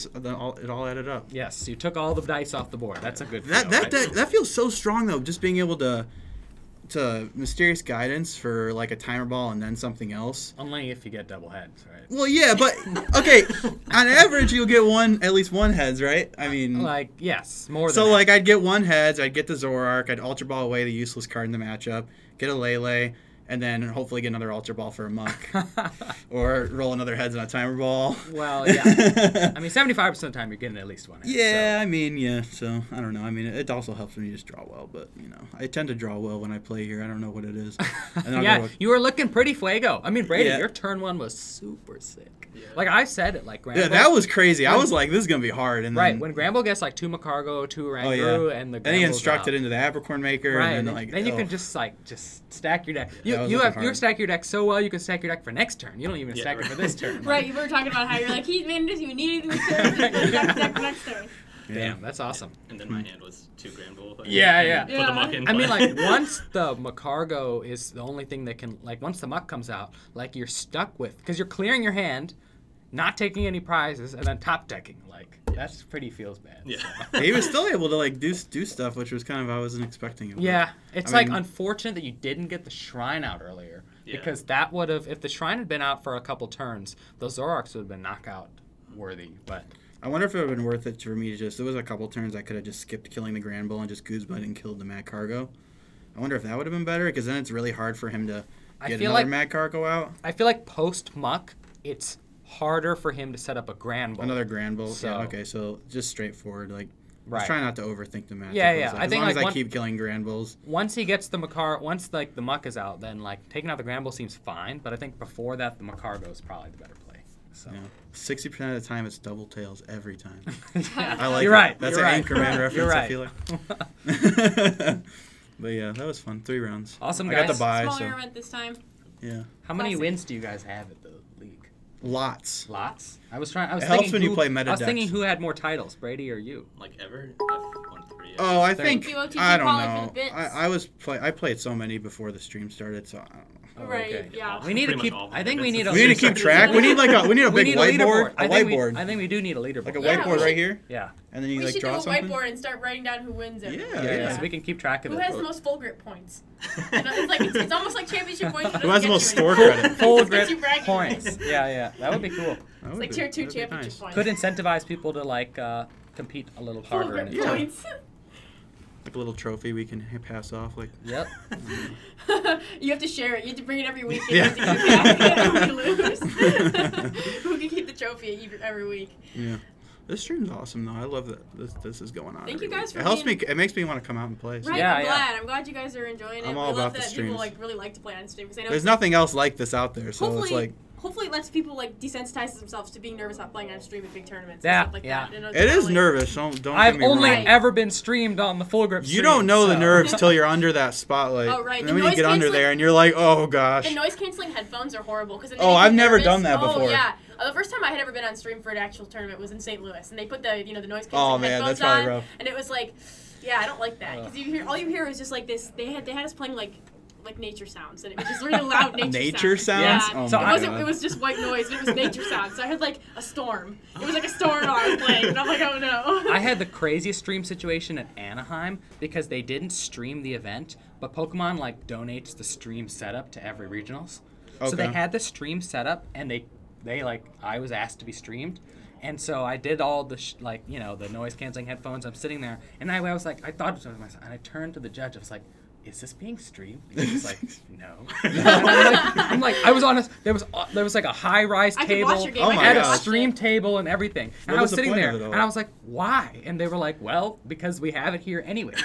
all added up. Yes, you took all the dice off the board. That's a good. That feel, that right? that feels so strong though. Just being able to mysterious guidance for like a timer ball and then something else. Only if you get double heads, right? Well, yeah, but okay. On average, you'll get at least one heads, right? I mean, Like yes, more than so that. like I'd get one heads, I'd get the Zoroark, I'd Ultra Ball away the useless card in the matchup, get a Lele, and then hopefully get another Ultra Ball for a Muck, or roll another heads on a timer ball. Well, yeah. I mean, 75% of the time you're getting at least one. Head, Yeah, I mean, yeah. So I don't know. I mean, it also helps when you just draw well, but you know, I tend to draw well when I play here. I don't know what it is. And then So. I'll Yeah, go with- you were looking pretty fuego. I mean, Brady, Yeah. your turn 1 was super sick. Yeah. Like I said it, like Gramble. yeah, that was crazy. I was like, this is gonna be hard. And right then, when Gramble gets like 2 Macargo, 2 Ranguru, and the then he Gramble's instructed out. into the Apricorn Maker, Right, and then like, then you oh. can just stack your deck. that You was you looking have you hard. stack your deck so well you can stack your deck for next turn. You don't even Yeah, stack it right. for this turn. Right, you were talking about how you're like, he doesn't even need anything this turn. He's got the deck for next turn. Damn, that's awesome. And then my hand was 2 Grand Bull. Yeah, yeah. Put the Muck in. I mean, play. like, once the Macargo is the only thing that can, like, once the Muck comes out, like, you're stuck with, because you're clearing your hand, not taking any prizes, and then top decking. Like, that's pretty feels bad. Yeah. so. He was still able to like do stuff, which was kind of I wasn't expecting him. Yeah, it's I like mean- unfortunate that you didn't get the Shrine out earlier, Yeah. because that would have, if the Shrine had been out for a couple turns, those Zoroarks would have been knockout worthy, but... I wonder if it would have been worth it for me to just. There was a couple turns I could have just skipped killing the Grand Bull and just Goosebud and killed the Mad Cargo. I wonder if that would have been better because then it's really hard for him to I get feel another like- Mad Cargo out. I feel like post-Muck, it's harder for him to set up a Grand Bull. Another Grand Bull. So- Yeah, okay, so just straightforward. Like, Right. just try not to overthink the match. Yeah, yeah. I As think, long as like, I one- keep killing Grand Bulls. Once he gets the once like the Muck is out, then like taking out the Gramble seems fine. But I think before that, the Macargo is probably the better play. So Yeah. 60% of the time, it's double tails every time. yeah. I like You're it. right. That's you're an right. Anchorman reference, You're right. I feel like. But yeah, that was fun. 3 rounds. Awesome, I got guys. the bye, Smaller so event this time. yeah. How many Classic. wins do you guys have at the league? Lots. Lots. I was trying. I was It helps thinking when you who- play meta I was thinking decks. who had more titles, Brady or you? Like ever, I've won 3, Oh, I Thank think you, OTG I don't Polly, for know. the bits. I played so many before the stream started, so I don't know. Right, Okay. yeah. We need to Pretty keep. much all I think we need a. We need to keep track. We need a we big need whiteboard. I think we do need a leaderboard. Like a Yeah, whiteboard we right should- here, Yeah. and then you We like should do draw a something. whiteboard and start writing down who wins every week. Yeah. So we can keep track of Who it. has the most full grip points? You know, it's like it's almost like championship points. But Who has the doesn't most get you store anywhere. credit? Full Just gets you grip bragging points. rights. Yeah. That would be cool. It's like tier 2 championship points. Could incentivize people to like compete a little full harder. grip in it. Yeah. points. Like a little trophy we can pass off. Like Yep. You have to share it. You have to bring it every week. Yeah. You have to keep it and we lose. Who can keep the trophy every week? yeah. This stream's awesome though. I love that this is going on. Thank every you guys week. for It helps being- me. It makes me want to come out and play. So. Right, Yeah, I'm yeah. glad. I'm glad you guys are enjoying it. I'm we all love about the that people streams. like really like to play on stream because I know There's nothing else like this out there, so hopefully, it's like hopefully it lets people like desensitize themselves to being nervous about playing on stream at big tournaments Yeah, and stuff like yeah. that. You know, it is like, nervous. Don't I've get me only wrong. ever been streamed on the full grip. You don't know the so- nerves till you're under that spotlight. Oh, right. And The then when you noise get under canceling- there and you're like, oh gosh. The noise canceling headphones are horrible because Oh, I've never done that Oh before. yeah, the first time I had ever been on stream for an actual tournament was in St. Louis, and they put the the noise canceling Oh, man, headphones that's probably on, rough. and it was like, yeah, I don't like that because all you hear is just like this. They had us playing like nature sounds, and it was just really loud nature sounds? Yeah. Oh, So my it wasn't. God. It was just white noise, but it was nature sounds. So I heard like a storm. It was like a storm while I was playing, and I'm like, oh no. I had the craziest stream situation at Anaheim because they didn't stream the event, but Pokemon like donates the stream setup to every regionals. So they Okay. had the stream setup, and they like I was asked to be streamed, and so I did all the the noise canceling headphones. I'm sitting there, and I was like, I thought to myself, and I turned to the judge. I was like, is this being streamed? And he was like, no. And I'm like, I was on there was like a high rise I could table. watch your game. Oh I my I had could a God. watch stream it. table and everything. And What I was was the sitting point there, of it all? and I was like, why? And they were like, well, because we have it here anyways.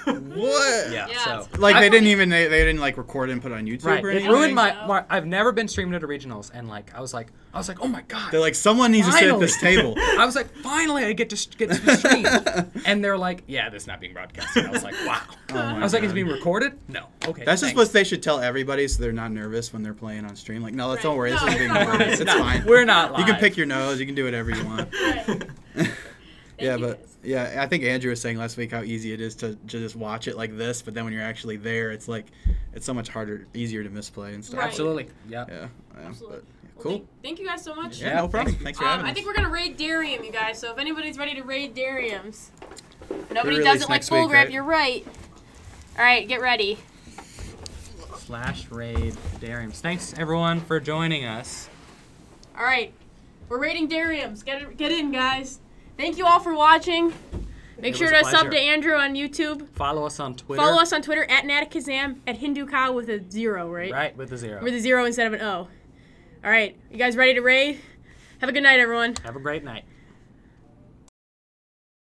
What? Yeah, Yeah, so. it's- Like I- they didn't like record it and put it on YouTube Right, or it anything. ruined so. I've never been streamed at a regionals, and like I was like, oh my god. They're like, someone needs to sit at this table. I was like, finally, I get to be streamed. And they're like, yeah, this is not being broadcast. And I was like, wow. I was like, is it being recorded? No. Okay. That's just thanks. what they should tell everybody so they're not nervous when they're playing on stream. Like, no, don't worry, this No, is being it's not. recorded. It's No, fine. We're not live. You can pick your nose. You can do whatever you want. Right. Yeah, you, but guys. yeah, I think Andrew was saying last week how easy it is to just watch it like this, but then when you're actually there, it's like it's so much harder, easier to misplay and stuff. Right. Absolutely. Yeah. Yeah, Absolutely. but yeah, Well, cool. thank you guys so much. Yeah, no problem. Thanks for having us. I think we're gonna raid Darium, you guys. So if anybody's ready to raid Dariums, nobody They're does released it like next full week, grip. right? You're right. All right, get ready. /raid Dariums. Thanks everyone for joining us. All right, we're raiding Dariums. Get in, guys. Thank you all for watching. Make It sure was to a sub pleasure. to Andrew on YouTube. Follow us on Twitter. Follow us on Twitter at Natakazam, at Hindu Cow with a 0, right? Right, with the 0. With a 0 instead of an O. All right, you guys ready to raid? Have a good night, everyone. Have a great night.